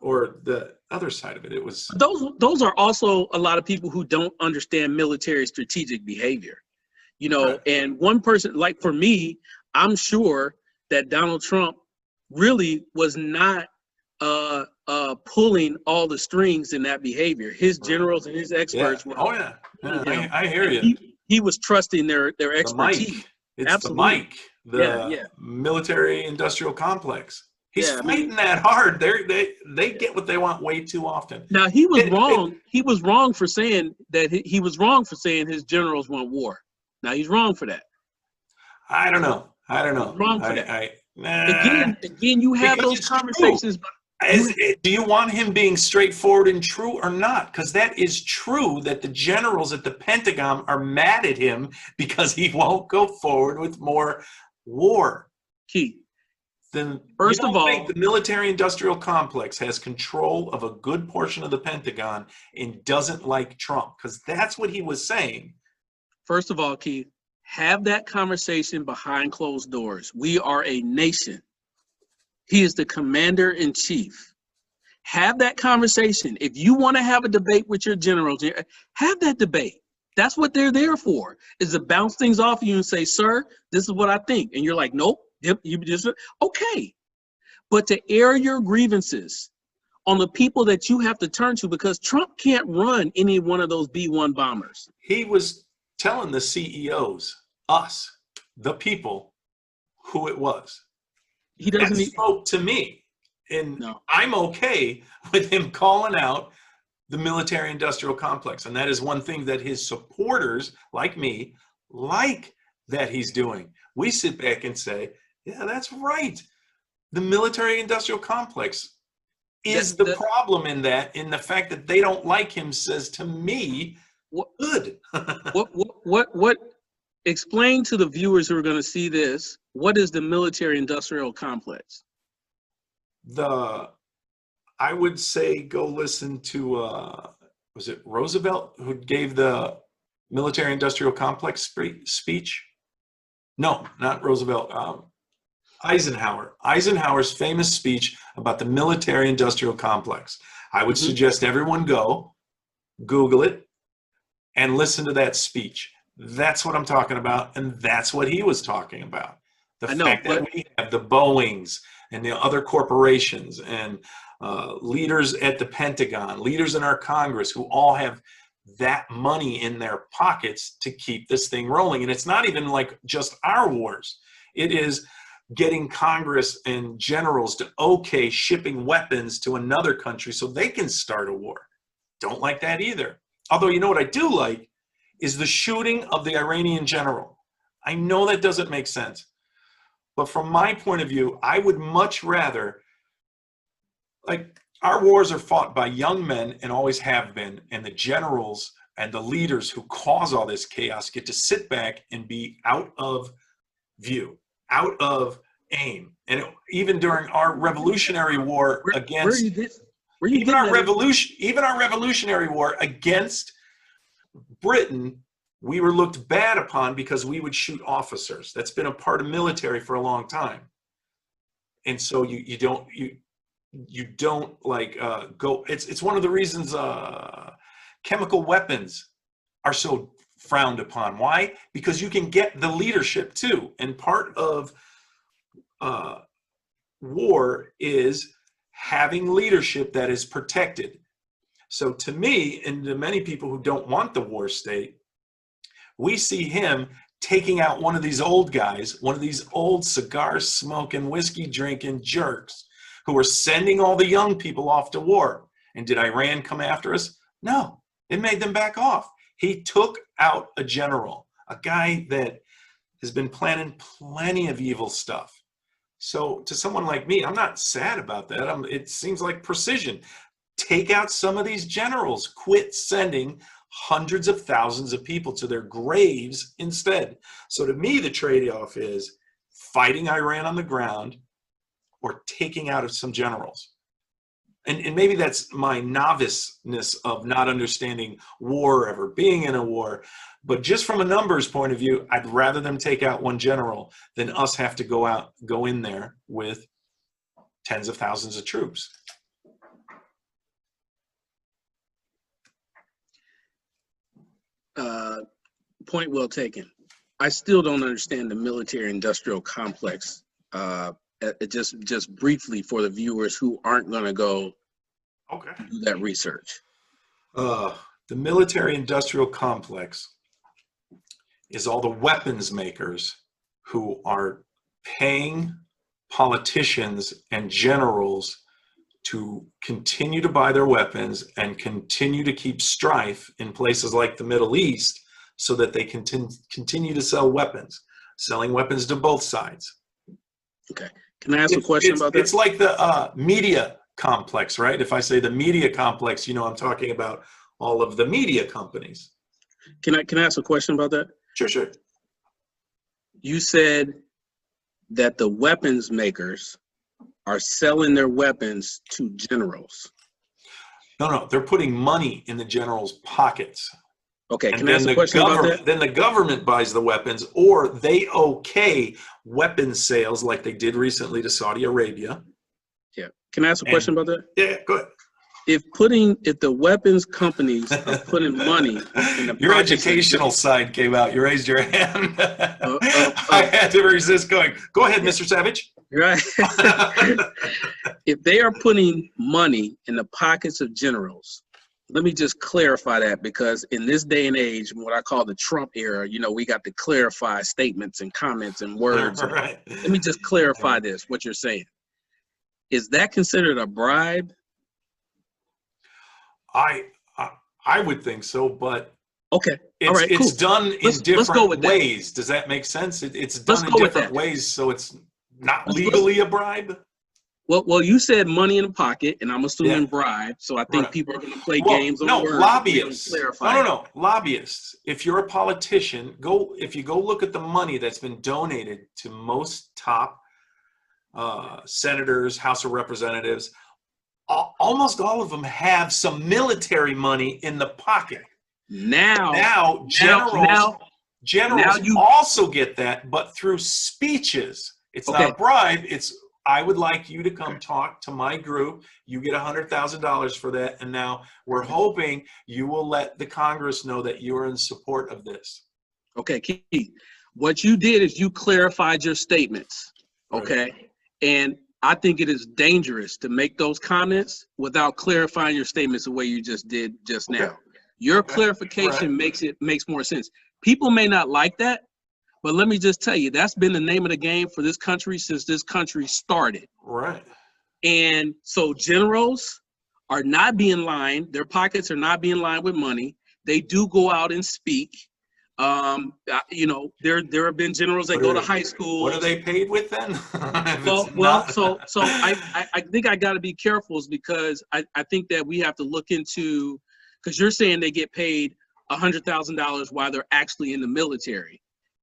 Or the other side of it. It was those are also a lot of people who don't understand military strategic behavior. Right. And one person, like for me, I'm sure that Donald Trump really was not pulling all the strings in that behavior. His generals and his experts were. Oh yeah. I hear you. He was trusting their expertise. It's absolutely. Yeah, the yeah, military-industrial complex. He's yeah. I mean, fighting that hard. They get what they want way too often. now he was It, wrong. He was wrong for saying that he was wrong for saying his generals want war. Now he's wrong for that. I don't know. I don't He's know. wrong for that. Nah, Again, you have because those it's true. conversations. You Do you want him being straightforward and true or not? Because that is true that the generals at the Pentagon are mad at him because he won't go forward with more war. key. Then you First of don't think all, the military-industrial complex has control of a good portion of the Pentagon and doesn't like Trump? Because that's what he was saying. Keith, have that conversation behind closed doors. We are a nation. He is the commander in chief. Have that conversation. If you want to have a debate with your generals, have that debate. That's what they're there for, is to bounce things off you and say, sir, this is what I think. And you're like, nope, yep, you just, okay. But to air your grievances on the people that you have to turn to, because Trump can't run any one of those B-1 bombers. He was telling the CEOs, us, the people, who it was. He That doesn't need, spoke to me. And no. I'm okay with him calling out the military-industrial complex. And that is one thing that his supporters, like me, like that he's doing. We sit back and say, yeah, that's right. The military-industrial complex is the problem in the fact that they don't like him, says to me, good. What explain to the viewers who are going to see this, what is the military-industrial complex? I would say go listen to, was it Roosevelt who gave the military-industrial complex speech? No, not Roosevelt. Eisenhower. Eisenhower's famous speech about the military-industrial complex. I would suggest everyone go, Google it, and listen to that speech. That's what I'm talking about, and that's what he was talking about. The fact that we have the Boeings and the other corporations and leaders at the Pentagon, leaders in our Congress who all have that money in their pockets to keep this thing rolling. And it's not even like just our wars. It is getting Congress and generals to okay shipping weapons to another country so they can start a war. Don't like that either. Although, you know what I do like is the shooting of the Iranian general. I know that doesn't make sense. But from my point of view, I would much rather, like, our wars are fought by young men and always have been, and the generals and the leaders who cause all this chaos get to sit back and be out of view, out of aim. And even during our Revolutionary War against, even our Revolutionary War against Britain, we were looked bad upon because we would shoot officers. That's been a part of military for a long time. And so you don't like go. It's one of the reasons chemical weapons are so frowned upon. Why? Because you can get the leadership too. And part of war is having leadership that is protected. So to me, and to many people who don't want the war state, we see him taking out one of these old guys, one of these old cigar smoking, whiskey drinking jerks who are sending all the young people off to war. And did Iran come after us? No, it made them back off. He took out a general, a guy that has been planning plenty of evil stuff. So to someone like me, I'm not sad about that. It seems like precision. Take out some of these generals. Quit sending hundreds of thousands of people to their graves instead. So to me, the trade-off is fighting Iran on the ground or taking out some generals. And maybe that's my noviceness of not understanding war or ever being in a war. But just from a numbers point of view, I'd rather them take out one general than us have to go in there with tens of thousands of troops. Point well taken. I still don't understand the military-industrial complex. Just briefly for the viewers who aren't going to go do that research. The military-industrial complex is all the weapons makers who are paying politicians and generals to continue to buy their weapons and continue to keep strife in places like the Middle East so that they continue to sell weapons, selling weapons to both sides. Okay. Can I ask a question about that? It's like the media complex, right? If I say the media complex, you know, I'm talking about all of the media companies. Can I ask a question about that? Sure. You said that the weapons makers are selling their weapons to generals. No, they're putting money in the generals' pockets. Okay, And can I ask a question about that? Then the government buys the weapons, or they okay weapons sales like they did recently to Saudi Arabia. Yeah. Can I ask a question about that? Yeah, go ahead. If the weapons companies are putting money in the your pockets educational side came out. You raised your hand. I had to resist going. Go ahead, Mr. Savage. Right. If they are putting money in the pockets of generals, let me just clarify that, because in this day and age, what I call the Trump era, you know, we got to clarify statements and comments and words. Right. Let me just clarify this, what you're saying. Is that considered a bribe? I would think so, but okay, it's, all right, it's cool. done in Let's different go with ways. Does that make sense? It's done in go with different that. ways, so it's not legally a bribe. Well, you said money in the pocket, and I'm assuming Yeah. bribe. So I think Right. people are going to play games on words. Lobbyists. No. Lobbyists. If you're a politician, if you go look at the money that's been donated to most top senators, House of Representatives, almost all of them have some military money in the pocket. Now generals also get that, but through speeches. It's not a bribe. It's, I would like you to come talk to my group. You get $100,000 for that. And now we're hoping you will let the Congress know that you are in support of this. Okay, Keith, what you did is you clarified your statements. Okay. Right. And I think it is dangerous to make those comments without clarifying your statements the way you just did just now. Your clarification makes more sense. People may not like that, but let me just tell you, that's been the name of the game for this country since this country started. Right. And so generals are not being lined. Their pockets are not being lined with money. They do go out and speak. You know, there have been generals that go to high school. What are they paid with then? So I think I got to be careful, is because I think that we have to look into, because you're saying they get paid $100,000 while they're actually in the military.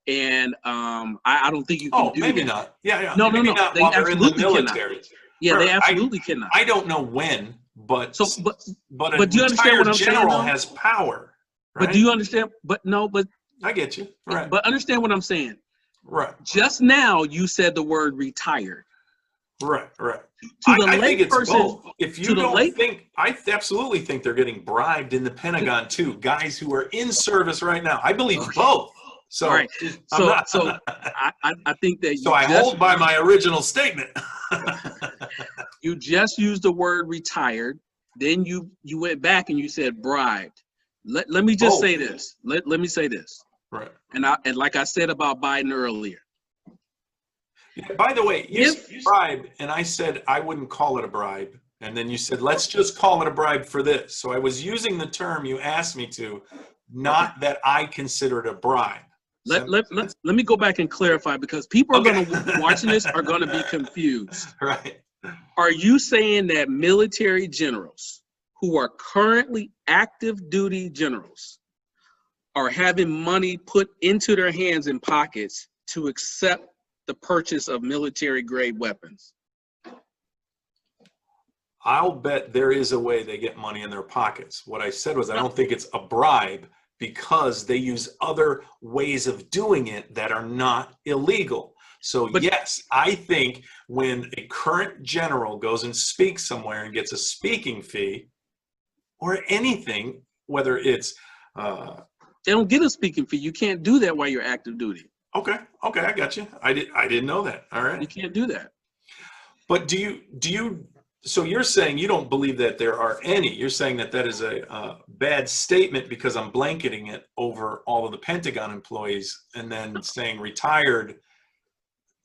And I don't think you can do maybe that. Not. Yeah. No. They absolutely cannot. Yeah, they absolutely cannot. I don't know when, but but do you understand what I'm saying? General has power. Right? But do you understand? But I get you. Right. But understand what I'm saying. Right. Just now you said the word retired. Right. I think it's both. If you don't think, I absolutely think they're getting bribed in the Pentagon too. Guys who are in service right now. I believe both. So, all right. So I think that. So I hold by my original statement. You just used the word retired. Then you went back and you said bribed. Let me just say this. Let me say this. Right. And like I said about Biden earlier. Yeah, by the way, you said bribe, and I said I wouldn't call it a bribe. And then you said, let's just call it a bribe for this. So I was using the term you asked me to, not that I consider it a bribe. Let me go back and clarify, because people are going to watching this are going to be confused. Right. Are you saying that military generals who are currently active duty generals are having money put into their hands and pockets to accept the purchase of military grade weapons? I'll bet there is a way they get money in their pockets. What I said was I don't think it's a bribe, because they use other ways of doing it that are not illegal. So yes, I think when a current general goes and speaks somewhere and gets a speaking fee or anything, whether it's they don't get a speaking fee. You can't do that while you're active duty. Okay, I got you. I didn't know that. All right. You can't do that. But do you so you're saying you don't believe that there are any. You're saying that is a bad statement because I'm blanketing it over all of the Pentagon employees and then saying retired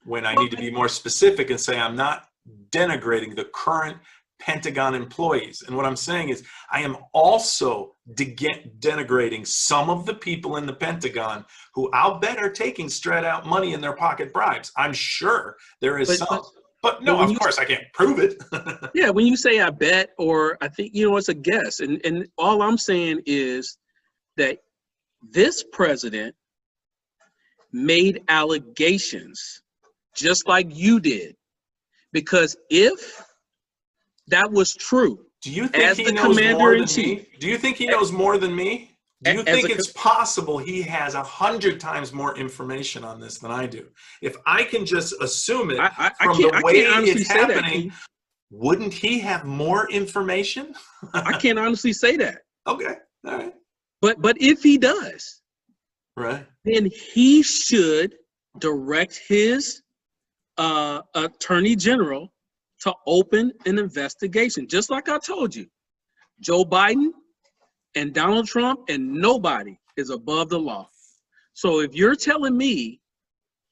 when I need to be more specific and say I'm not denigrating the current Pentagon employees. And what I'm saying is I am also denigrating some of the people in the Pentagon who I'll bet are taking straight out money in their pocket bribes. I'm sure there is some. But no, of course, I can't prove it. Yeah, when you say I bet, or I think, it's a guess. And all I'm saying is that this president made allegations just like you did. Because if that was true, do you think he knows more than me? Do you think he knows more than me? Do you think it's possible he has 100 times more information on this than I do? If I can just assume it from the way it's happening, wouldn't he have more information? I can't honestly say that. Okay, all right. But if he does, right, then he should direct his attorney general to open an investigation. Just like I told you, Joe Biden and Donald Trump and nobody is above the law. So if you're telling me,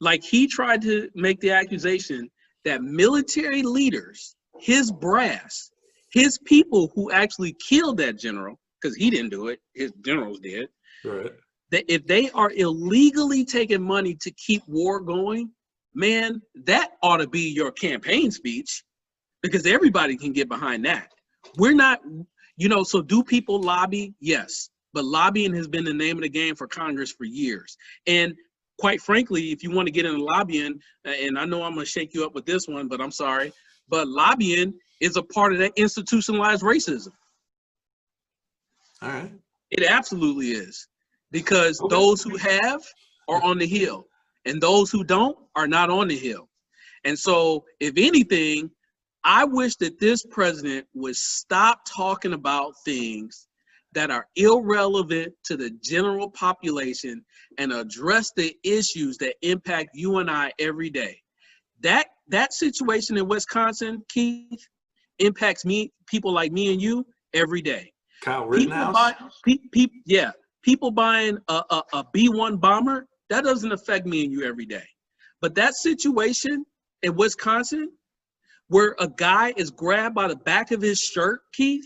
like he tried to make the accusation that military leaders, his brass, his people who actually killed that general, because he didn't do it, his generals did, right, that if they are illegally taking money to keep war going, man, that ought to be your campaign speech, because everybody can get behind that. We're not, so do people lobby? Yes. But lobbying has been the name of the game for Congress for years. And quite frankly, if you want to get into lobbying, and I know I'm going to shake you up with this one, but I'm sorry, but lobbying is a part of that institutionalized racism. All right. It absolutely is. Because those who have are on the hill, and those who don't are not on the hill. And so, if anything, I wish that this president would stop talking about things that are irrelevant to the general population and address the issues that impact you and I every day. That situation in Wisconsin, Keith, impacts people like me and you every day. Kyle Rittenhouse? People buying a B-1 bomber, that doesn't affect me and you every day. But that situation in Wisconsin, where a guy is grabbed by the back of his shirt, Keith,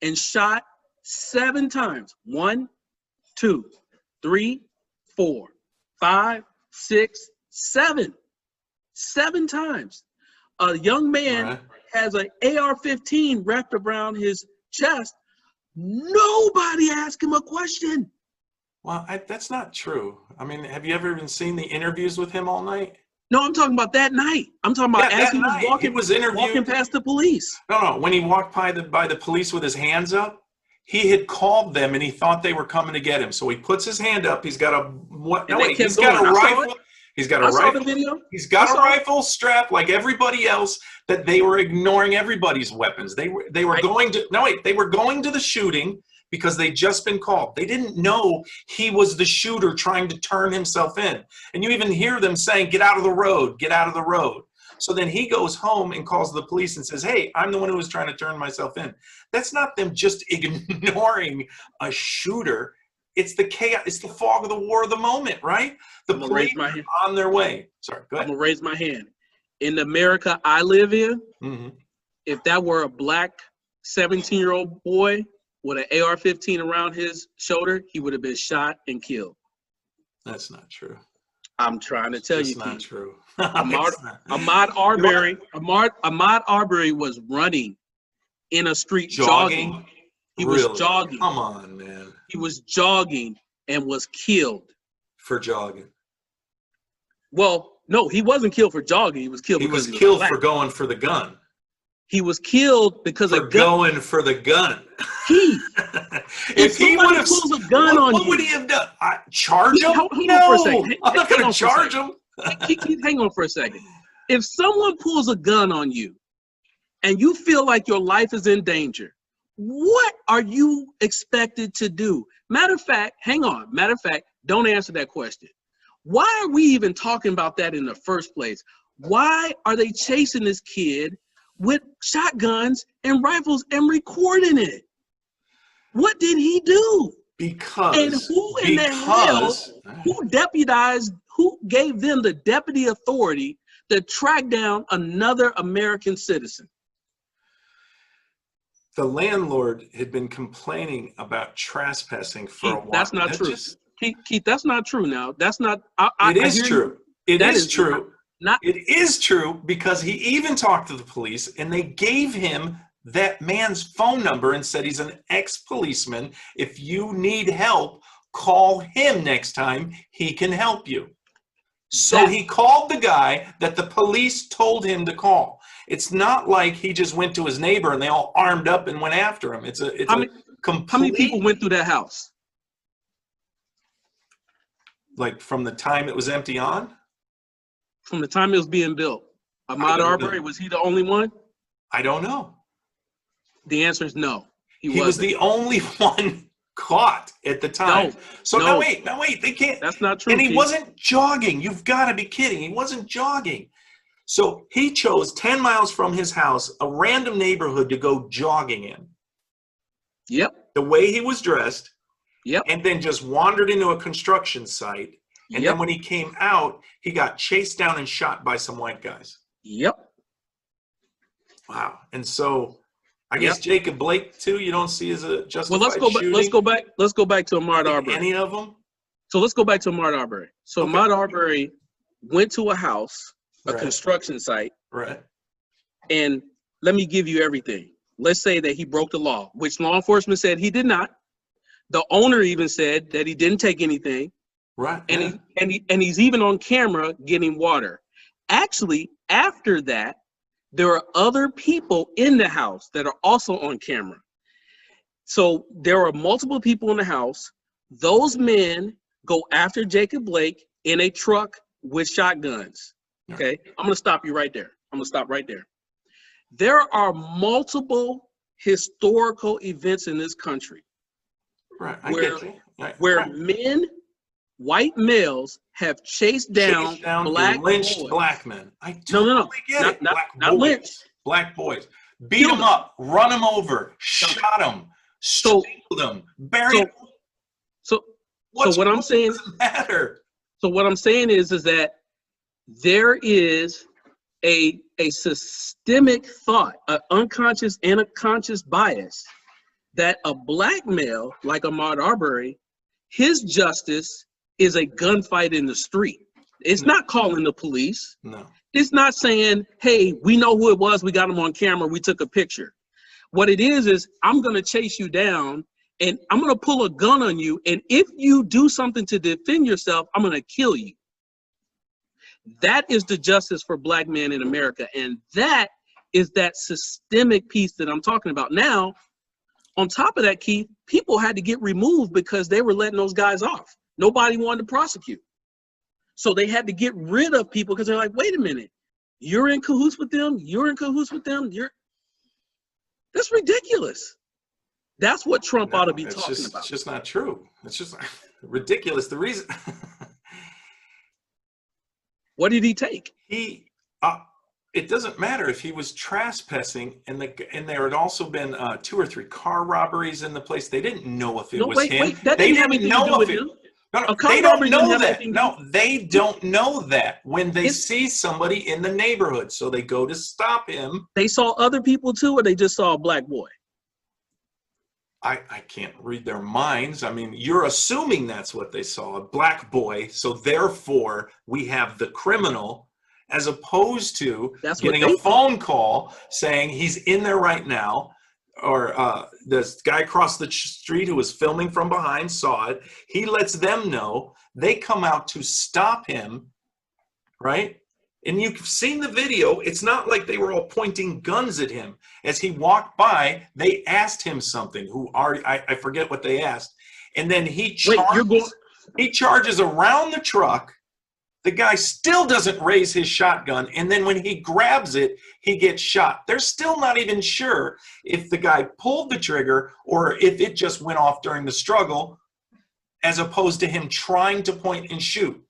and shot 7 times. 1, 2, 3, 4, 5, 6, 7. 7 times. A young man has an AR-15 wrapped around his chest. Nobody asked him a question. Well, that's not true. I mean, have you ever even seen the interviews with him all night? No, I'm talking about that night. I'm talking about as he was walking past the police. No. When he walked by the police with his hands up, he had called them and he thought they were coming to get him. So he puts his hand up. He's got a he's got a rifle. He's got a rifle. He's got a rifle strapped like everybody else. That they were ignoring everybody's weapons. They were going to they were going to the shooting because they'd just been called. They didn't know he was the shooter trying to turn himself in. And you even hear them saying, "Get out of the road, get out of the road." So then he goes home and calls the police and says, "Hey, I'm the one who was trying to turn myself in." That's not them just ignoring a shooter. It's the chaos. It's the fog of the war of the moment, right? The police are on their way. Sorry, go ahead. I'm gonna raise my hand. In the America I live in, if that were a black 17-year-old boy with an AR-15 around his shoulder, he would have been shot and killed. That's not true. I'm trying to tell you, That's not true. Ahmaud Arbery was running in a street jogging. He was jogging. Come on, man. He was jogging and was killed. For jogging. Well, no, he wasn't killed for jogging. He was killed because he was killed black. For going for the gun. He was killed because of going for the gun. If he would have pulled a gun on you, what would he have done? Charge him? I'm not going to charge him. Hang on for a second. If someone pulls a gun on you and you feel like your life is in danger, what are you expected to do? Matter of fact, don't answer that question. Why are we even talking about that in the first place? Why are they chasing this kid with shotguns and rifles and recording it? What did he do? Because and who in the hell who Who gave them the deputy authority to track down another American citizen? The landlord had been complaining about trespassing for Keith, a while. that's not true. Keith, that's not true now. That's not. It is true. It is true. It is true because he even talked to the police and they gave him that man's phone number and said he's an ex-policeman. If you need help, call him next time. He can help you. So he called the guy that the police told him to call. It's not like he just went to his neighbor and they all armed up and went after him. How many people went through that house? Like from the time it was empty on? From the time it was being built. Ahmaud Arbery, was he the only one? I don't know. The answer is no. He was the only one caught at the time. No, wait, they can't. That's not true. And he wasn't jogging. You've got to be kidding. He wasn't jogging. So he chose 10 miles from his house, a random neighborhood to go jogging in. Yep. The way he was dressed. Yep. And then just wandered into a construction site. And then when he came out, he got chased down and shot by some white guys. Yep. Wow. And so I guess Jacob Blake too, you don't see as a justified shooting? Let's go back to Ahmaud Arbery. Any of them? So let's go back to Ahmaud Arbery. So Ahmaud Arbery went to a house, a construction site. Right. And let me give you everything. Let's say that he broke the law, which law enforcement said he did not. The owner even said that he didn't take anything. Right. And he's even on camera getting water. Actually, after that, there are other people in the house that are also on camera. So there are multiple people in the house. Those men go after Jacob Blake in a truck with shotguns. Okay, I'm going to stop you right there. I'm going to stop right there. There are multiple historical events in this country where men, white males, have chased down lynched black men. I totally get it. Not lynched. Black boys. Beat them up, run them over, shot them, strangled them, buried them. So what I'm saying is that there is a systemic thought, an unconscious and a conscious bias that a black male like Ahmaud Arbery, his justice is a gunfight in the street. It's not calling the police. No. It's not saying, hey, we know who it was. We got him on camera. We took a picture. What it is I'm going to chase you down and I'm going to pull a gun on you. And if you do something to defend yourself, I'm going to kill you. That is the justice for black men in America. And that is that systemic piece that I'm talking about. Now, on top of that, Keith, people had to get removed because they were letting those guys off. Nobody wanted to prosecute. So they had to get rid of people because they're like, wait a minute, you're in cahoots with them. You're in cahoots with them. That's ridiculous. That's what Trump ought to be talking about. It's just not true. It's just ridiculous. The reason. What did he take? It doesn't matter if he was trespassing, and there had also been 2 or 3 car robberies in the place. They didn't know if it was him. They didn't know if it. No, they don't know that. No, they don't know that when they see somebody in the neighborhood. So they go to stop him. They saw other people too, or they just saw a black boy? I can't read their minds. I mean, you're assuming that's what they saw, a black boy. So therefore, we have the criminal, as opposed to getting a phone call saying he's in there right now. Or this guy across the street who was filming from behind saw it. He lets them know. They come out to stop him, right? And you've seen the video. It's not like they were all pointing guns at him. As he walked by, they asked him something. I forget what they asked. And then he charges around the truck. The guy still doesn't raise his shotgun, and then when he grabs it, he gets shot. They're still not even sure if the guy pulled the trigger or if it just went off during the struggle, as opposed to him trying to point and shoot.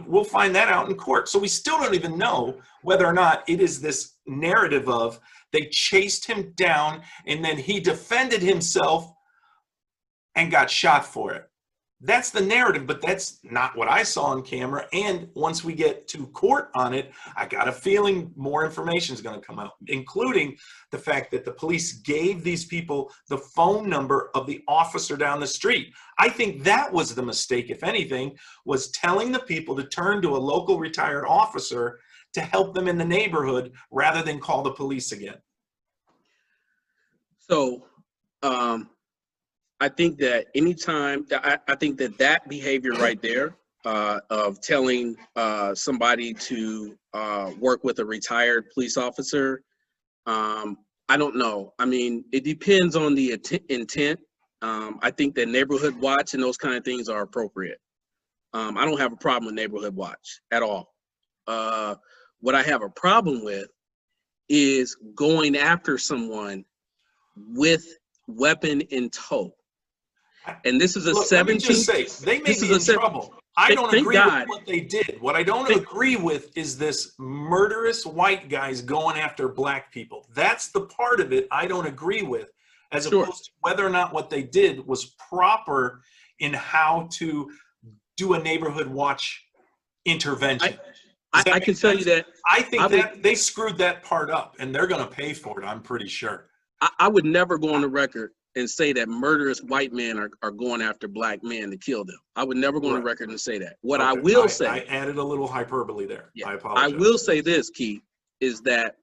We'll find that out in court. So we still don't even know whether or not it is this narrative of they chased him down and then he defended himself and got shot for it. That's the narrative, but that's not what I saw on camera. And once we get to court on it, I got a feeling more information is going to come out, including the fact that the police gave these people the phone number of the officer down the street. I think that was the mistake, if anything, was telling the people to turn to a local retired officer to help them in the neighborhood rather than call the police again. So, I think that anytime, I think that behavior right there of telling somebody to work with a retired police officer, I don't know. I mean, it depends on the intent. I think that neighborhood watch and those kind of things are appropriate. I don't have a problem with neighborhood watch at all. What I have a problem with is going after someone with weapon in tow. And this is a 17. Let me just say, they may be in trouble. I don't agree with what they did. What I don't agree with is this murderous white guys going after black people. That's the part of it I don't agree with, as opposed to whether or not what they did was proper in how to do a neighborhood watch intervention. I can tell you that I think that they screwed that part up, and they're going to pay for it, I'm pretty sure. I would never go on the record and say that murderous white men are going after black men to kill them. I would never go on the record and say that. What I will say, I added a little hyperbole there. Yeah, I apologize. I will say this, Keith, is that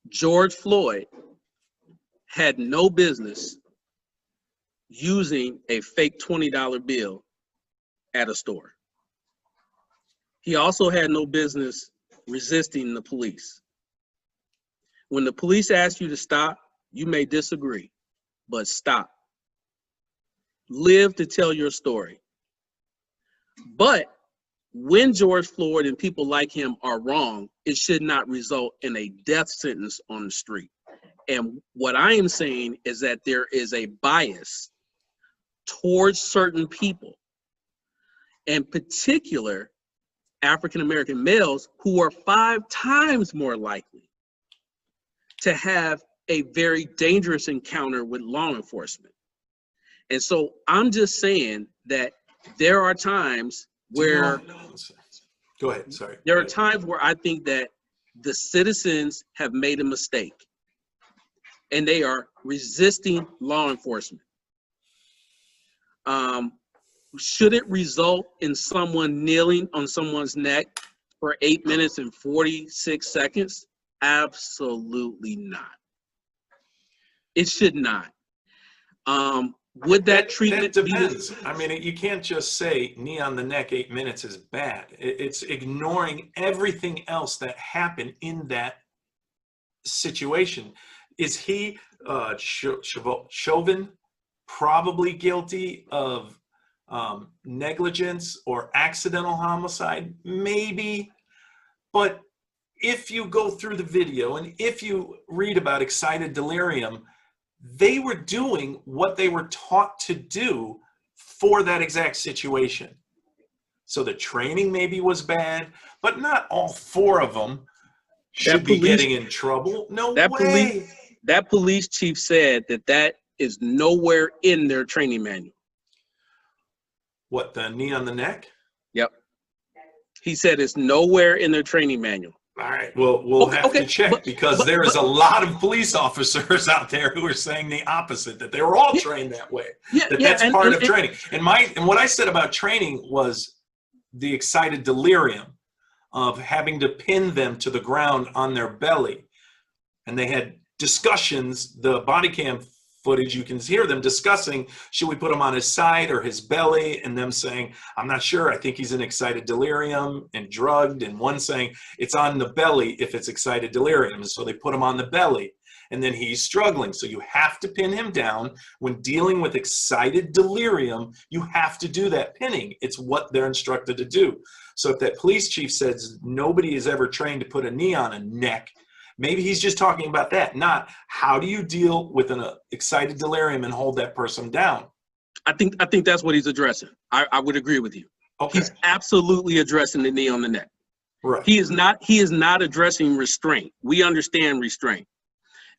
George Floyd had no business using a fake $20 bill at a store. He also had no business resisting the police. When the police ask you to stop, you may disagree, but stop. Live to tell your story. But when George Floyd and people like him are wrong, it should not result in a death sentence on the street. And what I am saying is that there is a bias towards certain people, in particular African-American males, who are 5 times more likely to have a very dangerous encounter with law enforcement. And so I'm just saying that there are times where, go ahead, sorry. There are times where I think that the citizens have made a mistake and they are resisting law enforcement. Should it result in someone kneeling on someone's neck for 8 minutes and 46 seconds? Absolutely not. It should not. Would that treatment be? That depends. I mean, you can't just say knee on the neck 8 minutes is bad. It's ignoring everything else that happened in that situation. Is he, Chauvin, probably guilty of negligence or accidental homicide? Maybe. But if you go through the video and if you read about excited delirium, they were doing what they were taught to do for that exact situation. So the training maybe was bad, but not all 4 of them should be getting in trouble. No way. That police chief said that is nowhere in their training manual. What, the knee on the neck? Yep. He said it's nowhere in their training manual. All right, well, we'll have to check, because there is a lot of police officers out there who are saying the opposite, that they were all trained that way. That's part of training. And what I said about training was the excited delirium of having to pin them to the ground on their belly. And they had discussions, the body cam footage, you can hear them discussing, should we put him on his side or his belly, and them saying, I'm not sure, I think he's in excited delirium and drugged, and one saying it's on the belly if it's excited delirium. So they put him on the belly, and then he's struggling. So you have to pin him down. When dealing with excited delirium, you have to do that pinning. It's what they're instructed to do. So if that police chief says nobody is ever trained to put a knee on a neck, maybe he's just talking about that, not how do you deal with an excited delirium and hold that person down. I think that's what he's addressing. I would agree with you. Okay. He's absolutely addressing the knee on the neck. Right. He is not addressing restraint. We understand restraint.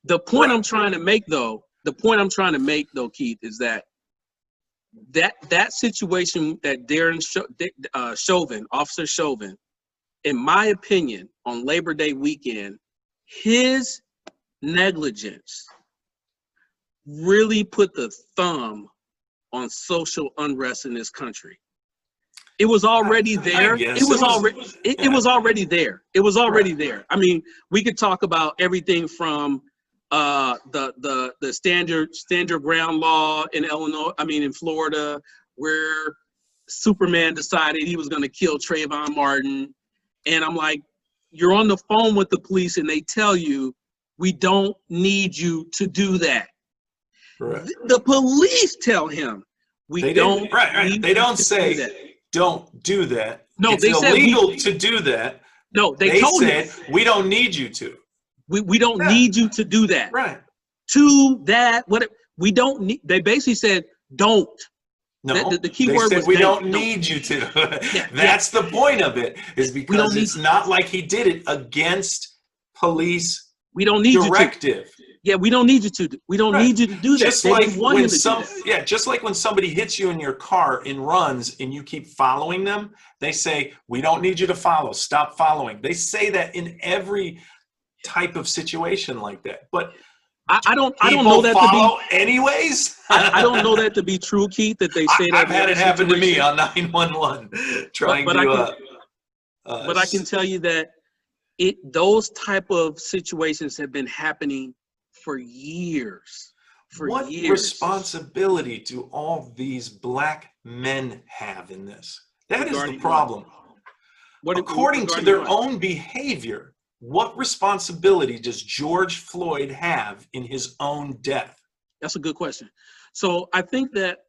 The point I'm trying to make though, Keith, is that that situation that Chauvin, Officer Chauvin, in my opinion, on Labor Day weekend, his negligence really put the thumb on social unrest in this country. It was already there. It was already there. It was already there. I mean, we could talk about everything from the standard ground law in in Florida, where Superman decided he was going to kill Trayvon Martin. And I'm like, you're on the phone with the police and they tell you, we don't need you to do that. Right. The police tell him, They don't say, don't do that. No, it's they said illegal to do that. No, they told said, him, we don't need you to. We don't need you to do that. Right. To that, we don't need, they basically said, don't. No, the key word was we don't need you to. That's the point of it, is because it's not like he did it against police directive. We don't need you to. We don't need you to do that. Just like when somebody hits you in your car in runs and you keep following them, they say, we don't need you to follow. Stop following. They say that in every type of situation like that. But I don't know that follow to be anyways. I don't know that to be true, Keith. That they say that. I've had it happen to me on 911. But I can tell you that those type of situations have been happening for years. What responsibility do all these black men have in this? That is the problem. According to their own behavior, what responsibility does George Floyd have in his own death? That's a good question. So I think that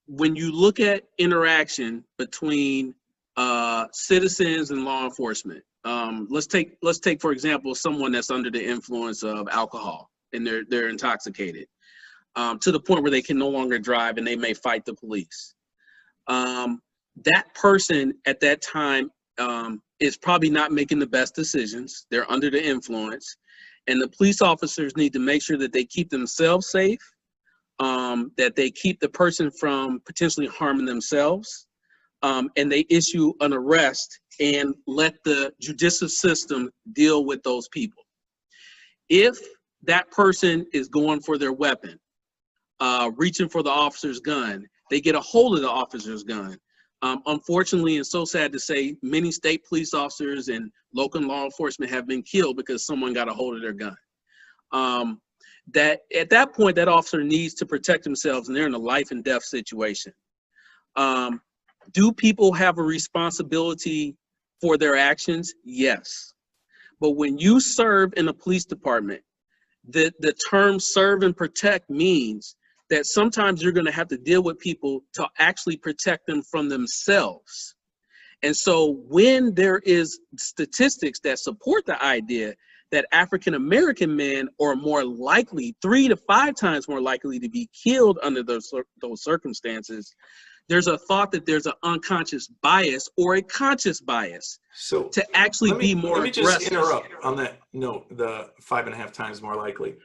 when you look at interaction between citizens and law enforcement, let's take for example someone that's under the influence of alcohol and they're intoxicated to the point where they can no longer drive and they may fight the police. That person at that time is probably not making the best decisions. They're under the influence, and the police officers need to make sure that they keep themselves safe, that they keep the person from potentially harming themselves, and they issue an arrest and let the judicial system deal with those people. If that person is going for their weapon, reaching for the officer's gun, they get a hold of the officer's gun. Unfortunately, and so sad to say, many state police officers and local law enforcement have been killed because someone got a hold of their gun. That at that point, that officer needs to protect themselves, and they're in a life and death situation. Do people have a responsibility for their actions? Yes. But when you serve in a police department, the term serve and protect means that sometimes you're going to have to deal with people to actually protect them from themselves. And so when there is statistics that support the idea that African-American men are more likely, 3 to 5 times more likely to be killed under those circumstances, there's a thought that there's an unconscious bias or a conscious bias to actually be more aggressive. Let me just interrupt on that note, the 5.5 times more likely.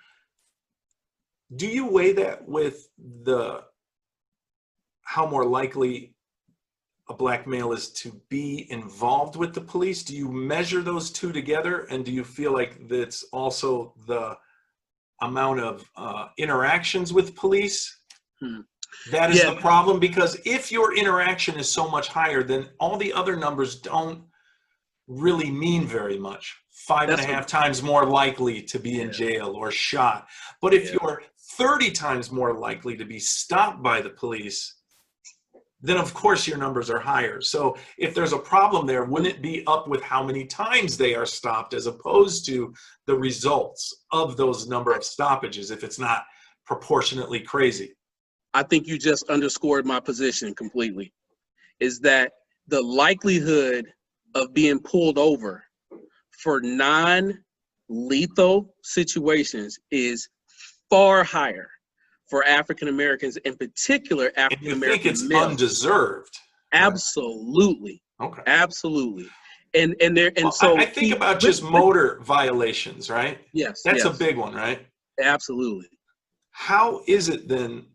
Do you weigh that with how more likely a black male is to be involved with the police? Do you measure those two together? And do you feel like that's also the amount of interactions with police? That is the problem, because if your interaction is so much higher, then all the other numbers don't really mean very much. 5.5 times more likely to be in jail or shot. But if you're 30 times more likely to be stopped by the police, then of course your numbers are higher. So if there's a problem there, wouldn't it be up with how many times they are stopped as opposed to the results of those number of stoppages if it's not proportionately crazy? I think you just underscored my position completely, is that the likelihood of being pulled over for non-lethal situations is far higher for African Americans, in particular African American males. You think it's undeserved? Absolutely. Okay. Absolutely. And so I think about just motor violations, right? Yes. That's a big one, right? Absolutely. How is it then?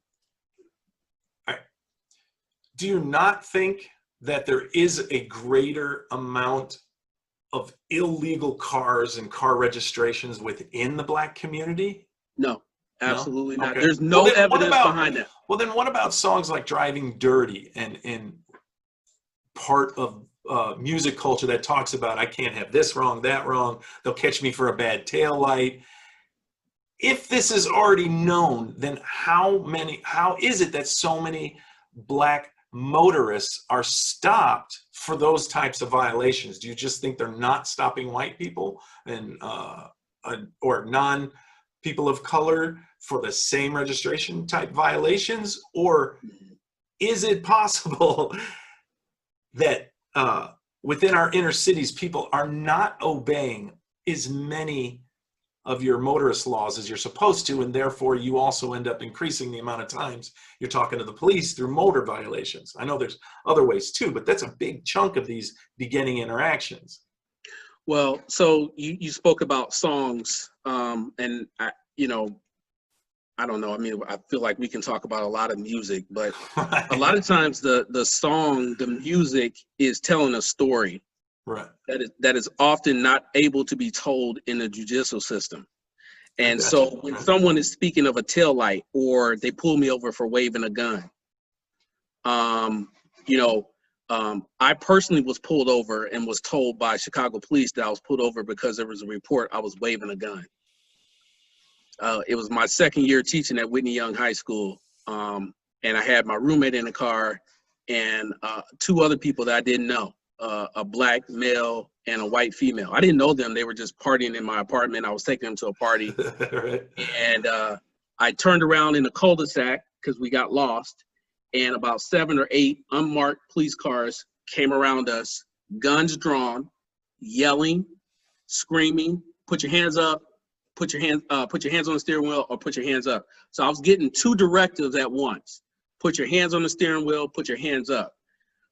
do you not think that there is a greater amount of illegal cars and car registrations within the Black community? No, No? absolutely not. Okay. There's no evidence behind that. Well, then what about songs like Driving Dirty and part of music culture that talks about, I can't have this wrong, that wrong, they'll catch me for a bad tail light. If this is already known, then how is it that so many Black motorists are stopped for those types of violations? Do you just think they're not stopping white people and or non people of color for the same registration type violations? Or is it possible that within our inner cities, people are not obeying as many of your motorist laws as you're supposed to, and therefore you also end up increasing the amount of times you're talking to the police through motor violations? I know there's other ways too, but that's a big chunk of these beginning interactions. Well, so you spoke about songs, and I don't know. I mean, I feel like we can talk about a lot of music, but Right. a lot of times the song, the music is telling a story. Right. That is often not able to be told in the judicial system. And Gotcha. so when Right. someone is speaking of a tail light, or they pull me over for waving a gun, I personally was pulled over and was told by Chicago police that I was pulled over because there was a report I was waving a gun. It was my second year teaching at Whitney Young High School, and I had my roommate in the car and two other people that I didn't know. A Black male and a white female. I didn't know them. They were just partying in my apartment. I was taking them to a party. Right. And I turned around in the cul-de-sac because we got lost. And about 7 or 8 unmarked police cars came around us, guns drawn, yelling, screaming, put your hands up, put your hands on the steering wheel, or put your hands up. So I was getting 2 directives at once. Put your hands on the steering wheel, put your hands up.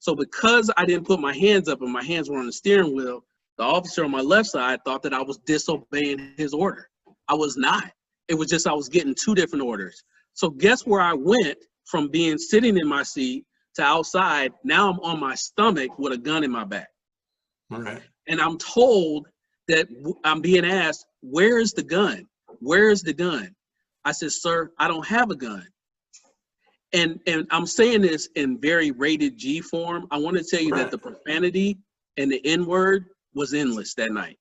So because I didn't put my hands up and my hands were on the steering wheel, the officer on my left side thought that I was disobeying his order. I was not. It was just I was getting 2 different orders. So guess where I went from being sitting in my seat to outside? Now I'm on my stomach with a gun in my back. Right. And I'm told that I'm being asked, where is the gun? Where is the gun? I said, sir, I don't have a gun. And I'm saying this in very rated G form. I want to tell you Right. that the profanity and the N-word was endless that night.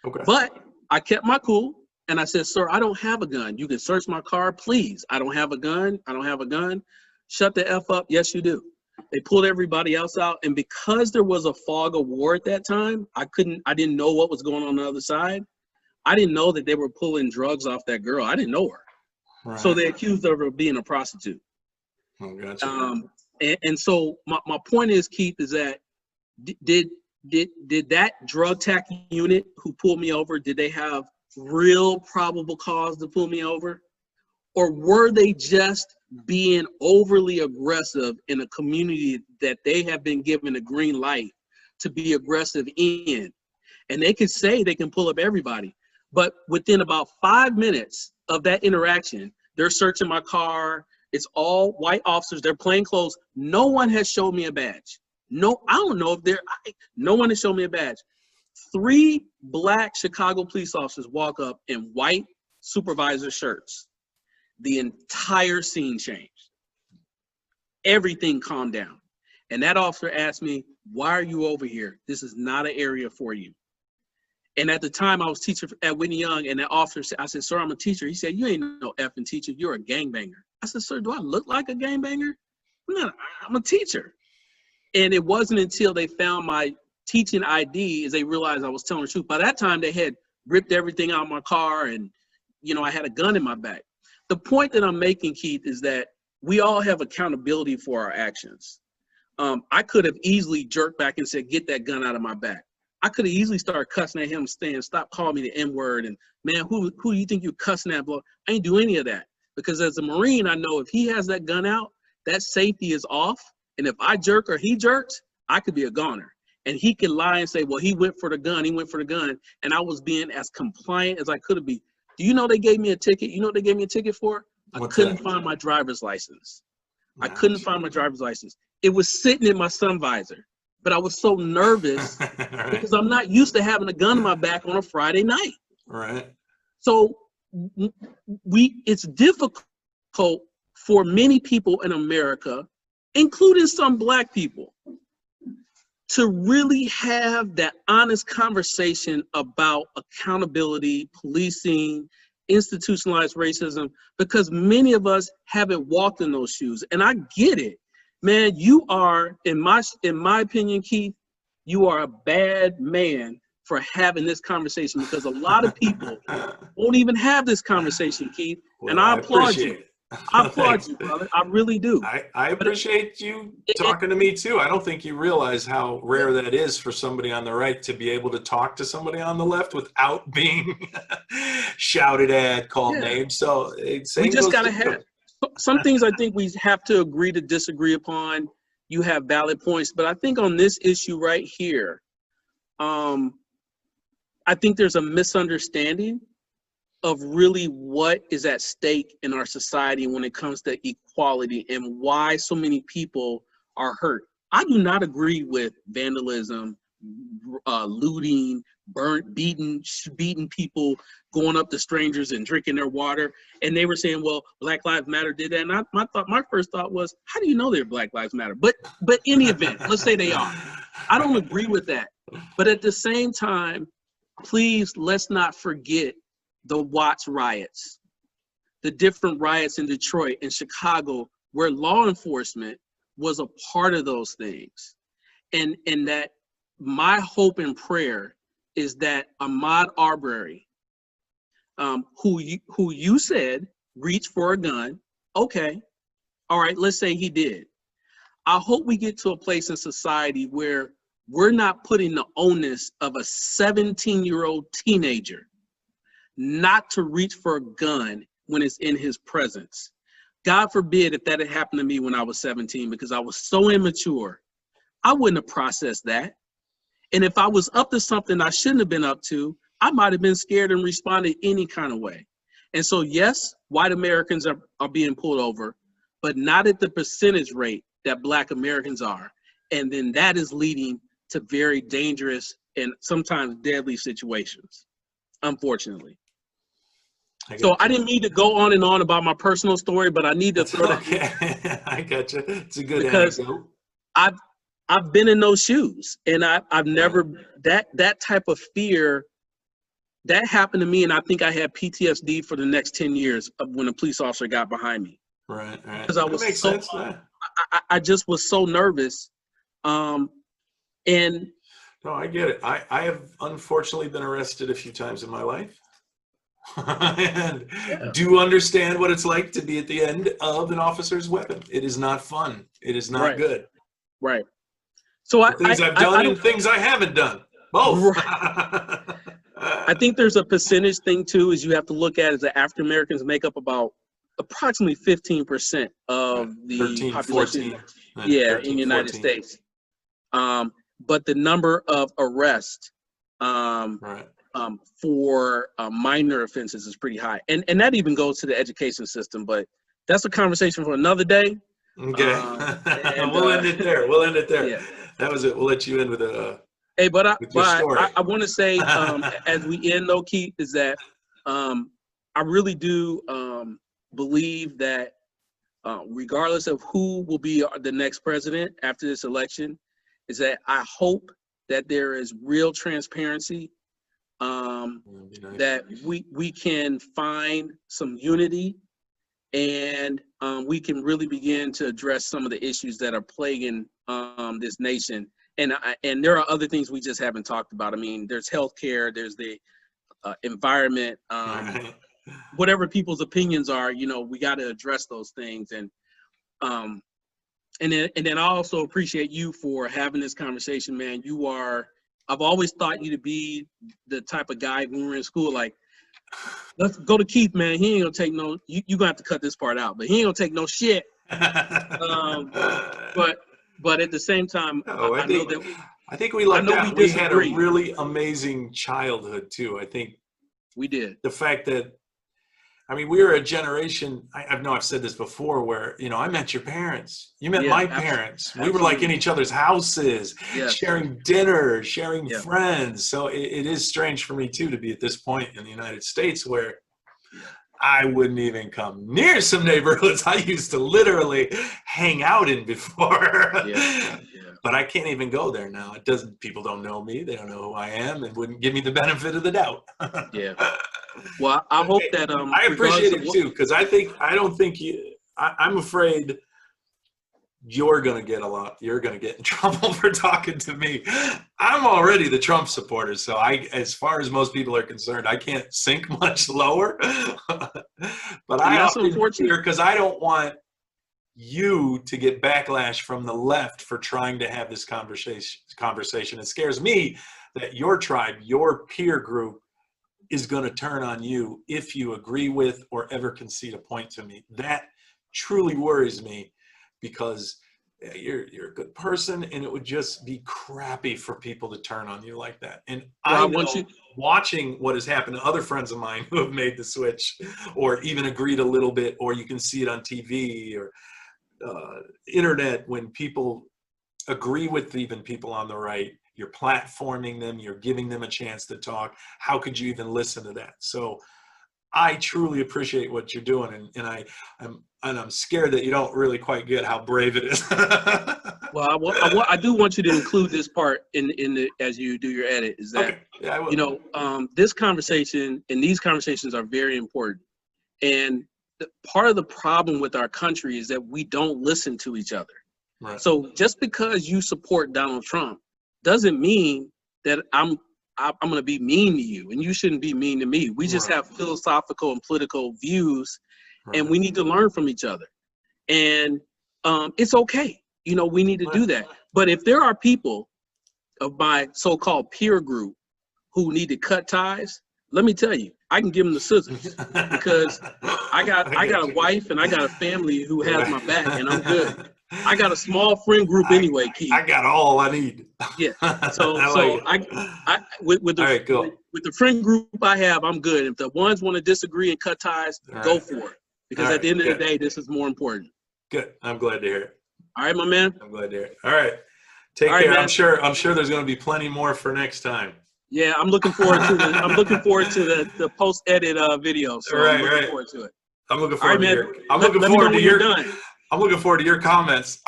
Okay. But I kept my cool and I said, sir, I don't have a gun. You can search my car, please. I don't have a gun. I don't have a gun. Shut the F up. Yes, you do. They pulled everybody else out. And because there was a fog of war at that time, I didn't know what was going on the other side. I didn't know that they were pulling drugs off that girl. I didn't know her. Right. So they accused her of being a prostitute. Oh, gotcha. And so my point is, Keith, is that did that drug tack unit who pulled me over, did they have real probable cause to pull me over? Or were they just being overly aggressive in a community that they have been given a green light to be aggressive in? And they could say they can pull up everybody, but within about 5 minutes of that interaction, they're searching my car. It's all white officers. They're plain clothes. No one has showed me a badge. No, I don't know if no one has shown me a badge. 3 Black Chicago police officers walk up in white supervisor shirts. The entire scene changed. Everything calmed down. And that officer asked me, why are you over here? This is not an area for you. And at the time I was teaching at Whitney Young, and that officer said, I said, sir, I'm a teacher. He said, you ain't no effing teacher. You're a gangbanger. I said, sir, do I look like a gangbanger? I'm a teacher. And it wasn't until they found my teaching ID as they realized I was telling the truth. By that time, they had ripped everything out of my car, and I had a gun in my back. The point that I'm making, Keith, is that we all have accountability for our actions. I could have easily jerked back and said, get that gun out of my back. I could have easily started cussing at him, saying, stop calling me the N-word, and man, who do you think you're cussing at? Bro? I ain't do any of that. Because as a Marine, I know if he has that gun out, that safety is off. And if I jerk or he jerks, I could be a goner. And he could lie and say, well, he went for the gun. And I was being as compliant as I could be. Do you know they gave me a ticket? You know what they gave me a ticket for? I couldn't find my driver's license. I couldn't find my driver's license. it was sitting in my sun visor, but I was so nervous Right. because I'm not used to having a gun in my back on a Friday night. Right. So it's difficult for many people in America, including some Black people, to really have that honest conversation about accountability, policing, institutionalized racism, because many of us haven't walked in those shoes. And I get it, man. You are, in my opinion, Keith, you are a bad man for having this conversation, because a lot of people won't even have this conversation, Keith. Well, and I applaud appreciate you. it. I applaud Thanks. you, brother. I really do. I But appreciate you talking to me too. I don't think you realize how rare that is for somebody on the right to be able to talk to somebody on the left without being shouted at, called yeah, names. So we same just goes gotta to you. have some things. I think we have to agree to disagree upon. You have valid points, but I think on this issue right here, I think there's a misunderstanding of really what is at stake in our society when it comes to equality and why so many people are hurt. I do not agree with vandalism, looting, beating people, going up to strangers and drinking their water. And they were saying, well, Black Lives Matter did that. And my first thought was, how do you know they're Black Lives Matter? But in the event, let's say they are. I don't agree with that. But at the same time, please, let's not forget the Watts riots, the different riots in Detroit and Chicago, where law enforcement was a part of those things. And that my hope and prayer is that Ahmaud Arbery, who you said reached for a gun, okay, all right, let's say he did. I hope we get to a place in society where we're not putting the onus of a 17-year-old teenager not to reach for a gun when it's in his presence. God forbid if that had happened to me when I was 17, because I was so immature, I wouldn't have processed that. And if I was up to something I shouldn't have been up to, I might have been scared and responded any kind of way. And so, yes, white Americans are being pulled over, but not at the percentage rate that Black Americans are. And then that is leading to very dangerous and sometimes deadly situations, unfortunately. So I didn't need to go on and on about my personal story, but I need to throw that okay. I got you. It's a good because anecdote. I've been in those shoes, and I've never that type of fear that happened to me, and I think I had PTSD for the next 10 years of when a police officer got behind me. Right. Because I was that makes so sense. Yeah. I just was so nervous, and No, I get it. I have unfortunately been arrested a few times in my life. And do understand what it's like to be at the end of an officer's weapon. It is not fun. It is not good. Right. So Things I've done and things I haven't done. Both. Right. I think there's a percentage thing too, is you have to look at is that African Americans make up about approximately 15% of the 13, population. 14. Yeah, 13, in the United 14. States. But the number of arrests for minor offenses is pretty high. And that even goes to the education system, but that's a conversation for another day. Okay. We'll end it there. Yeah. That was it. We'll let you in with a hey, but story. I want to say as we end though, Keith, is that I really do believe that regardless of who will be the next president after this election, is that I hope that there is real transparency, nice. That we can find some unity, and we can really begin to address some of the issues that are plaguing this nation. And there are other things we just haven't talked about. I mean, there's healthcare, there's the environment, whatever people's opinions are, we got to address those things. And then I also appreciate you for having this conversation, man. I've always thought you to be the type of guy when we were in school, like, let's go to Keith, man. He ain't gonna take no, you're gonna have to cut this part out, but he ain't gonna take no shit. But at the same time, I think we lucked out. We had a really amazing childhood too. I think we did. The fact that I mean, we were a generation, I know I've said this before, where, you know, I met your parents. You met Yeah, my parents. We were like in each other's houses, Yes. sharing dinner, sharing Yeah. friends. So it is strange for me, too, to be at this point in the United States where I wouldn't even come near some neighborhoods I used to literally hang out in before. Yeah. But I can't even go there now. People don't know me. They don't know who I am and wouldn't give me the benefit of the doubt. Yeah. Well, I hope that I appreciate it too, because I'm afraid you're gonna get in trouble for talking to me. I'm already the Trump supporter, so as far as most people are concerned, I can't sink much lower. But I that's often unfortunate, because I don't want you to get backlash from the left for trying to have this conversation. It scares me that your tribe, your peer group, is going to turn on you if you agree with or ever concede a point to me. That truly worries me, because you're a good person, and it would just be crappy for people to turn on you like that. And I know, watching what has happened to other friends of mine who have made the switch or even agreed a little bit, or you can see it on TV or internet, when people agree with even people on the right, you're platforming them, you're giving them a chance to talk. How could you even listen to that? So I truly appreciate what you're doing, and I'm scared that you don't really quite get how brave it is. Well, I do want you to include this part as you do your edit, is that, okay. Yeah, I will. you know, this conversation and these conversations are very important. And part of the problem with our country is that we don't listen to each other. Right. So just because you support Donald Trump doesn't mean that I'm going to be mean to you, and you shouldn't be mean to me. We just have philosophical and political views, and we need to learn from each other. And it's okay. You know, we need to do that. But if there are people of my so-called peer group who need to cut ties, let me tell you, I can give them the scissors, because I got a wife and I got a family who has my back, and I'm good. I got a small friend group anyway, Keith. I got all I need. Yeah. So with the friend group I have, I'm good. If the ones want to disagree and cut ties, go for it. Because at the end of the day, this is more important. Good. I'm glad to hear it. All right, my man. I'm glad to hear it. All right. Take care. Man. I'm sure there's going to be plenty more for next time. Yeah, I'm looking forward to the post edit video. So I'm looking forward to it. I'm looking forward to I'm looking forward to your comments.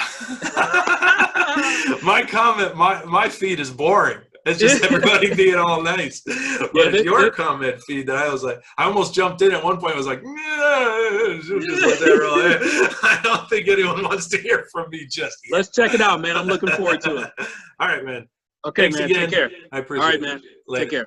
My feed is boring. It's just everybody being all nice. But your comment feed that I almost jumped in at one point. I was like, I don't think anyone wants to hear from me just yet. Let's check it out, man. I'm looking forward to it. All right, man. Okay, Thanks man. again. Take care. I appreciate it. All right, man. Later. Take care.